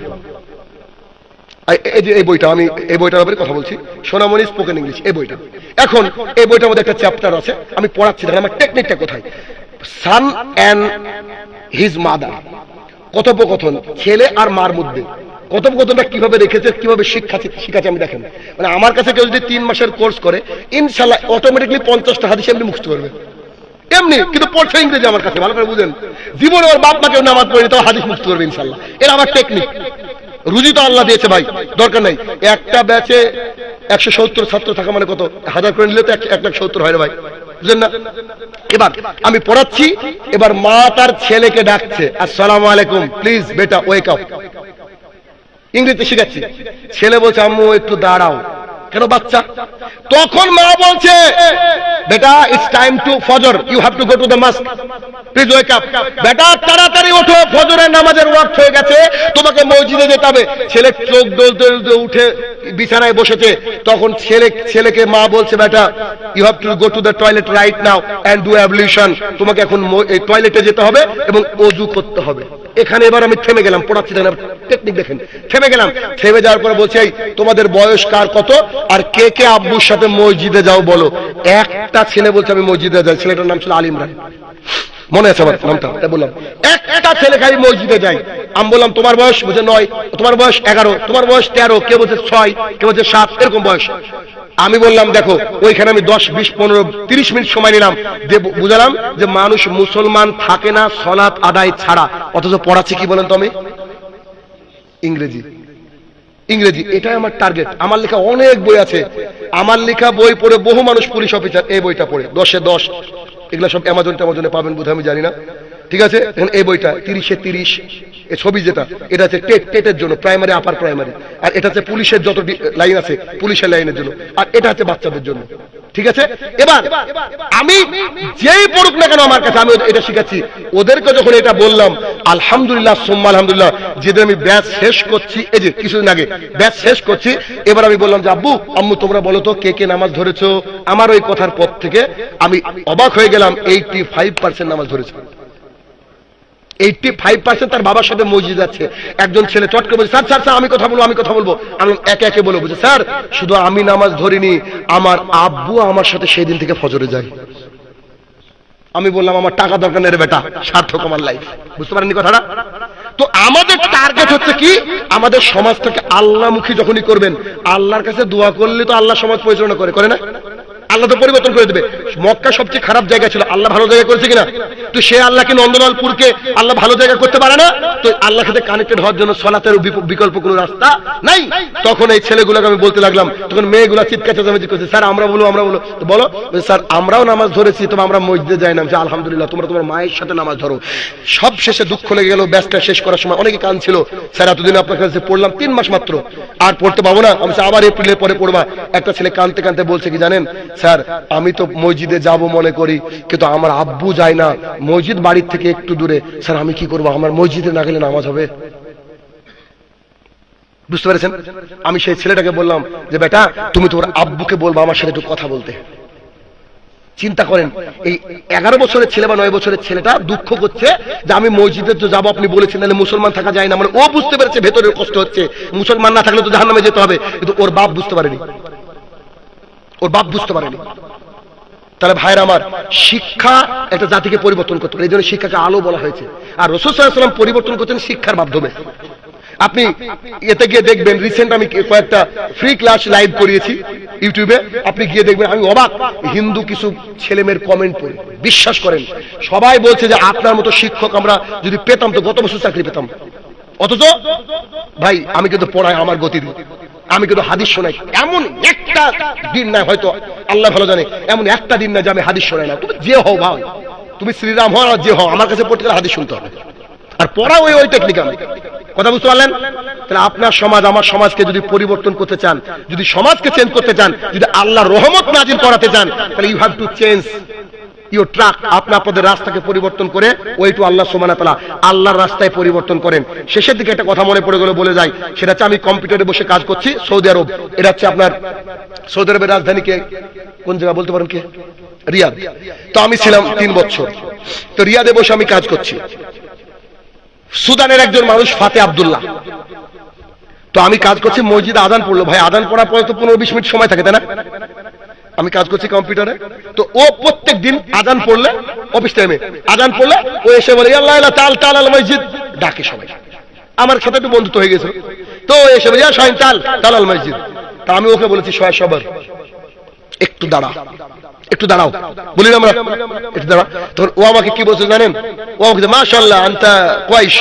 এই যে এই বইটা, আমি এই বইটার ব্যাপারে কথা বলছি, সোনামণি স্পোকেন ইংলিশ, এই বইটা। এখন এই বইটার মধ্যে একটা চ্যাপ্টার আছে, আমি পড়াচ্ছি, দেখেন আমার টেকনিকটা কোথায়। সান অ্যান্ড হিজ মাদার, কথোপকথন ছেলে আর মার মধ্যে কথোপকথনটা কিভাবে রেখেছে, কিভাবে শিখাচ্ছে আমি দেখেন। মানে আমার কাছে কেউ যদি 3 মাসের কোর্স করে ইনশাল্লাহ অটোমেটিকলি 50টা হাদিস এমনি মুখস্থ করবে, এমনি, কিন্তু পড়ছে ইংরেজি আমার কাছে, ভালো করে বুঝেন। জীবনে ওর বাপ মাকেও নামাজ পড়ে তাও হাদিস মুখস্থ করবে ইনশাল্লাহ, এর আমার টেকনিক। রুজি তো আল্লাহ দিয়েছে ভাই, দরকার নাই। একটা ব্যাচে 170 ছাত্র থাকা মানে কত, 1000 করে নিলে তো 170 হয় রে ভাই, বুঝলেন না? এবার আমি পড়াচ্ছি, এবার মা তার ছেলেকে ডাকছে, আসসালামু আলাইকুম, প্লিজ বেটা ওয়েক আপ, ইংরেজিতে শিখাচ্ছি। ছেলে বলছে আম্মু একটু দাঁড়াও, কেন বাচ্চা? তখন মা বলছে বেটা ইটস টাইম টু ফজর, you have to go to the mosque, please wake up, বেটা তাড়াতাড়ি ওঠো, ফজরের নামাজের ওয়াক্ত হয়ে গেছে, তোমাকে মসজিদে যেতে হবে। ছেলে চোখ ডলতে ডলতে উঠে বিছানায় বসেছে, তখন ছেলেকে মা বলছে বেটা you have to go to the toilet right now and do ablution, তোমাকে এখন এই টয়লেটে যেতে হবে এবং ওযু করতে হবে। এখানে এবার আমি থেমে গেলাম, পড়াচ্ছি দেখেন টেকনিক দেখেন, থেমে গেলাম। থেমে যাওয়ার পর বলছে এই তোমাদের বয়স কার কত, আর কে কে আব্বুর সাথে মসজিদে যাও বলো। একটা ছেলে বলছে আমি মসজিদে যাই, ছেলেটার নাম ছিল আলী ইমরান, মনে আছে আমার নামটা, তাই বললাম। একটা ছেলে খালি মসজিদে যাই। আমি বললাম তোমার বয়স? বলছে 9, তোমার বয়স 11, তোমার বয়স 13, কে বলছে 6, কে বলছে 7, এরকম বয়স। আমি বললাম দেখো, ওইখানে আমি 10, 20, 15, 30 মিনিট সময় নিলাম, যে বুঝালাম যে মানুষ মুসলমান থাকে না সালাত আদায় ছাড়া, অথচ পড়াচ্ছি কি বলেন তো আমি ইংরেজি। ইংরেজি এটাই আমার টার্গেট। আমার লেখা অনেক বই আছে, আমার লেখা বই পড়ে বহু মানুষ পুলিশ অফিসার, এই বইটা পড়ে 10-এ 10, এগুলা সব অ্যামাজনে পাবেন বোধহয়, আমি জানি না, ঠিক আছে? এই বইটা 30-এ 30, এই ছবি যেটা, এটা হচ্ছে টেটের জন্য, প্রাইমারি আপার প্রাইমারি, আর এটা হচ্ছে পুলিশের যত লাইন আছে পুলিশের লাইনের জন্য, আর এটা হচ্ছে বাচ্চাদের জন্য, ঠিক আছে? এবার আমি যেই পড়ুক না কেন আমার কাছে, আমি এটা শিখাচ্ছি। ওদেরকে যখন এটা বললাম, আলহামদুলিল্লাহ সুম্মা আলহামদুলিল্লাহ, যেদিন আমি ব্যাচ শেষ করছি, এই যে কিছুদিন আগে ব্যাচ শেষ করছি, এবার আমি বললাম যে আব্বু আম্মু তোমরা বলো তো কে কে নামাজ ধরেছো। আমার ওই কথার পর থেকে আমি অবাক হয়ে গেলাম, 85% নামাজ ধরেছে। 85% তার বাবার সাথে মসজিদ যাচ্ছে। একজন ছেলে চট করে বলছে স্যার স্যার আমি কথা বলবো, আমি কথা বলবো। আমি একে একে বলে বুঝে স্যার শুধু আমি নামাজ ধরিনি, আমার আব্বু আমার সাথে সেই দিন থেকে ফজরে যায়। আমি বললাম আমার টাকা দরকার নেই রে বেটা, সার্থক আমার লাইফ। বুঝতে পারেননি কথাটা? তো আমাদের টার্গেট হচ্ছে কি, আমাদের সমাজটাকে আল্লাহমুখী যখনই করবেন, আল্লাহর কাছে দোয়া করলে তো আল্লাহ সমাজ পরিচালনা করে না? আল্লাহ তো পরিবর্তন করে দেবে। মক্কা সবচেয়ে খারাপ জায়গা ছিল, আল্লাহ ভালো জায়গা করেছে কিনা? তো সে আল্লাহকে নন্দলালপুরকে আল্লাহ ভালো জায়গা করতে পারে না? তো আল্লাহর সাথে কানেক্টেড হওয়ার জন্য সলাতের বিকল্প কোনো রাস্তা নাই। তখন এই ছেলেগুলোকে আমি বলতে লাগলাম, তখন মেয়েগুলা চিৎকার চেঁচামেচি করছে, স্যার আমরা বলো আমরা বলো। তো বলো স্যার আমরাও নামাজ ধরেছি, তবে আমরা মসজিদে যাই না। আলহামদুলিল্লাহ, তোমরা তোমার মায়ের সাথে নামাজ ধরো। সব শেষে দুঃখ লেগে গেল, ব্যাচটা শেষ করার সময় অনেকে কাঁদছিল, স্যার এতদিন আপনার কাছে পড়লাম 3 মাস মাত্র, আর পড়তে পাবো না। আমি আবার এপ্রিলের পরে পড়বা। একটা ছেলে কাঁদতে কাঁদতে বলছে কি জানেন, স্যার আমি তো মসজিদে যাব মনে করি, কিন্তু আমার আব্বু যায় না, মসজিদ বাড়ির থেকে একটু দূরে, স্যার আমি কি করবো, আমার মসজিদে না গেলে নামাজ হবে? বুঝতে পেরেছেন? আমি সেই ছেলেটাকে বললাম যে বেটা তুমি তোমার আব্বুকে বলবো আমার সাথে একটু কথা বলতে। চিন্তা করেন, এই 11 বছরের ছেলে বা 9 বছরের ছেলেটা দুঃখ করছে যে আমি মসজিদে তো যাবো, আপনি বলেছেন তাহলে মুসলমান থাকা যায় না। মানে ও বুঝতে পেরেছে ভেতরের কষ্ট হচ্ছে, মুসলমান না থাকলে তো জাহান্নামে যেতে হবে, কিন্তু ওর বাপ বুঝতে পারেনি, ওর বাপ বুঝতে পারেনি। তাহলে ভাইরা আমার, শিক্ষা একটা জাতিকে পরিবর্তন করতে পারে, এই জন্য শিক্ষাকে আলো বলা হয়েছে। আর রাসূল সাল্লাল্লাহু আলাইহি ওয়াসাল্লাম পরিবর্তন করতেন শিক্ষার মাধ্যমে। আপনি এতে গিয়ে দেখবেন, রিসেন্ট আমি কয়েকটা ফ্রি ক্লাস লাইভ করিয়েছি ইউটিউবে, আপনি গিয়ে দেখবেন, আমি অবাক, হিন্দু কিছু ছেলেমেয়ের কমেন্ট পড়ি, বিশ্বাস করেন সবাই বলছে যে আপনার মতো শিক্ষক আমরা যদি পেতাম তো গত বছর চাকরি পেতাম। অথচ ভাই আমি কিন্তু পড়াই আমার গতি দিই, আমি কিন্তু হাদিস শোনাই, এমন একটা দিন নাই, হয়তো আল্লাহ ভালো জানে, এমন একটা দিন না যে আমি হাদিস শোনাই না। তুমি যে হও ভাই, তুমি শ্রীরাম হও আর যে হও, আমার কাছে পড়তে গেলে হাদিস শুনতে হবে, আর পড়া ওই টেকনিক। আমি কথা বুঝতে পারলেন? তাহলে আপনার সমাজ আমার সমাজকে যদি পরিবর্তন করতে চান, যদি সমাজকে চেঞ্জ করতে চান, যদি আল্লাহর রহমত নাজিল করাতে চান, তাহলে you have to change your track. আপনি আপনাদের রাস্তাকে পরিবর্তন করে ওই টু আল্লাহ সুবহানাহু ওয়া তাআলা, আল্লাহর রাস্তায় পরিবর্তন করেন। শেষের দিকে একটা কথা মনে পড়ে গেল, বলে যাই। সেটা হচ্ছে আমি কম্পিউটারে বসে কাজ করছি সৌদি আরব। এটা হচ্ছে আপনার সৌদি আরবের রাজধানী কে, কোন জায়গা বলতে পারেন কে? রিয়াদ। তো আমি ছিলাম 3 বছর। তো রিয়াদে বসে আমি কাজ করছি। সুদানের একজন মানুষ ফাতে আব্দুল্লাহ। তো আমি কাজ করছি, মসজিদে আযান পড়লো। ভাই আযান পড়ার পরে তো 15-20 মিনিট সময় থাকে, তাই না? আমি কাজ করছি কম্পিউটারে। তো ও প্রত্যেক দিন আযান পড়লে, অফিস টাইমে আযান পড়লে ও এসে বলে আল্লাহ আল্লাহ তাল তাল আল মসজিদ, ডাকে সবাই। আমার সাথে একটু বন্ধুত্ব হয়ে গেছিল। তো এসে বলে শাহিন তাল তাল আল মসজিদ। তা আমি ওকে বলেছি সবার একটু দাঁড়া, একটু দাঁড়াও, বলি না আমরা একটু দাঁড়া। তখন ও আমাকে কি বলছে জানেন? ও আমাকে মাশাআল্লাহ আনতা কোয়াইশ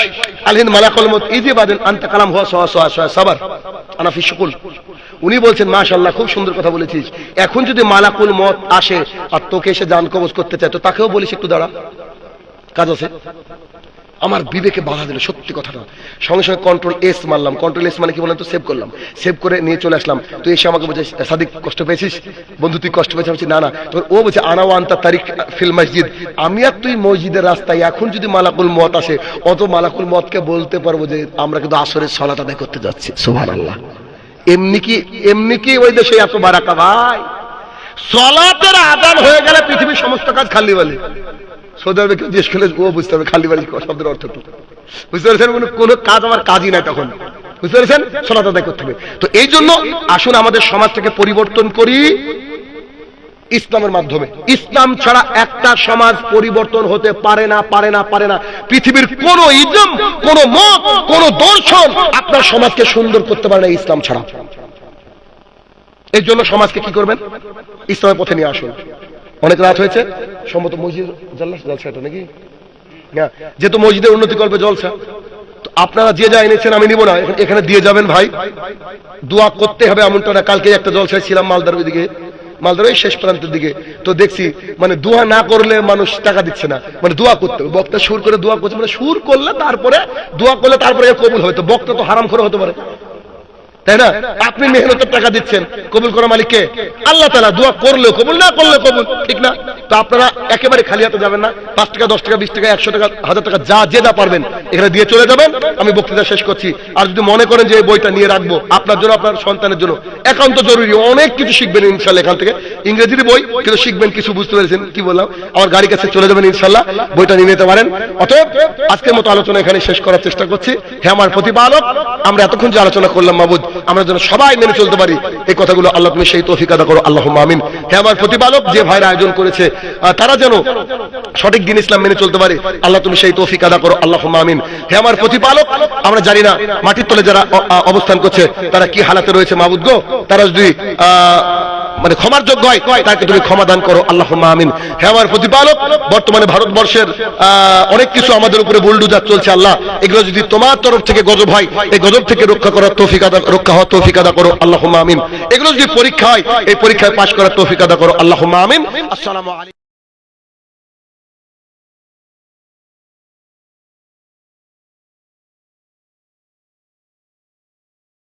আলহিন মালাকুল মউত ইজি বাদেন আনতা কালাম হুয়া সাবার আনা ফি শুকুল। উনি বলছেন মাশাআল্লাহ খুব সুন্দর কথা বলেছিস। এখন যদি মালাকুল মউত আসে আর তোকে এসে জান কবজ করতে চায়, তো তাকেও বলিস একটু দাঁড়া, কাজ আছে। আমার বিবেকে বাধা দিল সত্যি কথাটা। সঙ্গে সঙ্গে কন্ট্রোল এস মারলাম। কন্ট্রোল এস মানে কি বলেন তো? সেভ করলাম। সেভ করে নিয়ে চলে আসলাম। তো এসে আমাকে বলছে সাদিক কষ্ট পেয়েছিস? বন্ধু তুই কষ্ট পেয়েছিস? আমি বলছি না না। তো ও বলছে আনা ওয়া আনতা তারিক ফিল মসজিদ, আমি আর তুই মসজিদের রাস্তায়। এখন যদি মালাকুল মউত আসে, অত মালাকুল মউতকে বলতে পারবো যে আমরা কিন্তু আসরের সালাত আদায় করতে যাচ্ছি। সুবহানাল্লাহ। এমনি কি ওই দেশে এত বারাকা ভাই? সালাতের আযান হয়ে গেলে পৃথিবীর সমস্ত কাজ খালি বলে। সৌদি আরবে কেউ জিজ্ঞেস করলে ও বুঝতে হবে খালি বাড়ি শব্দের অর্থ কি। বুঝতে পেরেছেন? কোনো কাজ আমার কাজই নাই তখন। বুঝতে পেরেছেন? সালাত আদায় করতে হবে। তো এই জন্য আসুন আমাদের সমাজটাকে পরিবর্তন করি ইসলামের মাধ্যমে। ইসলাম ছাড়া একটা সমাজ পরিবর্তন হতে পারে না, পারে না, পারে না। পৃথিবীর কোন ইজম, কোন মত, কোন দর্শন আপনার সমাজকে সুন্দর করতে পারে না ইসলাম ছাড়া। এই জন্য সমাজকে কি করবেন? ইসলামের পথে নিয়ে আসুন। অনেক রাত হয়েছে, সম্ভবত মসজিদ জলসাটা নাকি না, যেহেতু মসজিদের উন্নতি করবে জলসা। তো আপনারা যে যা এনেছেন আমি নিব না, এখানে দিয়ে যাবেন ভাই। দোয়া করতে হবে এমনটা না। কালকে একটা জলসায় ছিলাম মালদার দিকে, মালদার ওই শেষ প্রান্তের দিকে। তো দেখছি মানে দোয়া না করলে মানুষ টাকা দিচ্ছে না, মানে দোয়া করতে হবে। বক্তা সুর করে দোয়া করছে, মানে সুর করলে তারপরে দোয়া করলে তারপরে কবুল হবে। তো বক্তা তো হারাম করে হতে পারে, তাই না? আপনি মেহনতের টাকা দিচ্ছেন, কবুল করা মালিক কে? আল্লাহ তাআলা। দোয়া করলেও কবুল, না করলেও কবুল, ঠিক না? তো আপনারা একেবারে খালি হাতে যাবেন না। 5 টাকা 10 টাকা 20 টাকা 100 টাকা 1000 টাকা যে যা পারবেন এখানে দিয়ে চলে যাবেন। আমি বক্তৃতা শেষ করছি। আর যদি মনে করেন যে এই বইটা নিয়ে রাখবো আপনার জন্য, আপনার সন্তানের জন্য একান্ত জরুরি, অনেক কিছু শিখবেন ইনশাআল্লাহ এখান থেকে। ইংরেজির বই, কিন্তু শিখবেন কিছু। বুঝতে পেরেছেন কি বললাম? আমার গাড়ির কাছে চলে যাবেন ইনশাআল্লাহ, বইটা নিয়ে নিতে পারেন। অতএব আজকের মতো আলোচনা এখানে শেষ করার চেষ্টা করছি। হে আমার প্রতিপালক, আমরা এতক্ষণ যে আলোচনা করলাম মাবুদ, আমরা যেন সবাই মেনে চলতে পারি এই কথাগুলো। আল্লাহ তুমি সেই তৌফিক আদা করো, আল্লাহুম্মা আমিন। হে আমার প্রতিপালক, যে ভাইরা আয়োজন করেছে তারা যেন সঠিক দিন ইসলাম মেনে চলতে পারে, আল্লাহ তুমি সেই তৌফিক আদা করো, আল্লাহুম্মা আমিন। হে আমার প্রতিপালক, আমরা জানি না মাটির তলে যারা অবস্থান করছে তারা কি হালাতে রয়েছে মাবুদ গো। তারা যদি মানে ক্ষমার যোগ্য হয় তাকে তুমি ক্ষমা দান করো, আল্লাহুম্মা আমিন। হে আমার প্রতিপালক, বর্তমানে ভারতবর্ষের অনেক কিছু আমাদের উপরে বুলডুজার চলছে আল্লাহ, এগুলো যদি তোমার তরফ থেকে গজব হয়, এই গজব থেকে রক্ষা করার তৌফিক আদা, রক্ষা হওয়ার তৌফিক আদা করো, আল্লাহুম্মা আমিন। এগুলো যদি পরীক্ষা হয়, এই পরীক্ষায় পাশ করার তৌফিক আদা করো, আল্লাহুম্মা আমিন। আসসালামু আলাইকুম।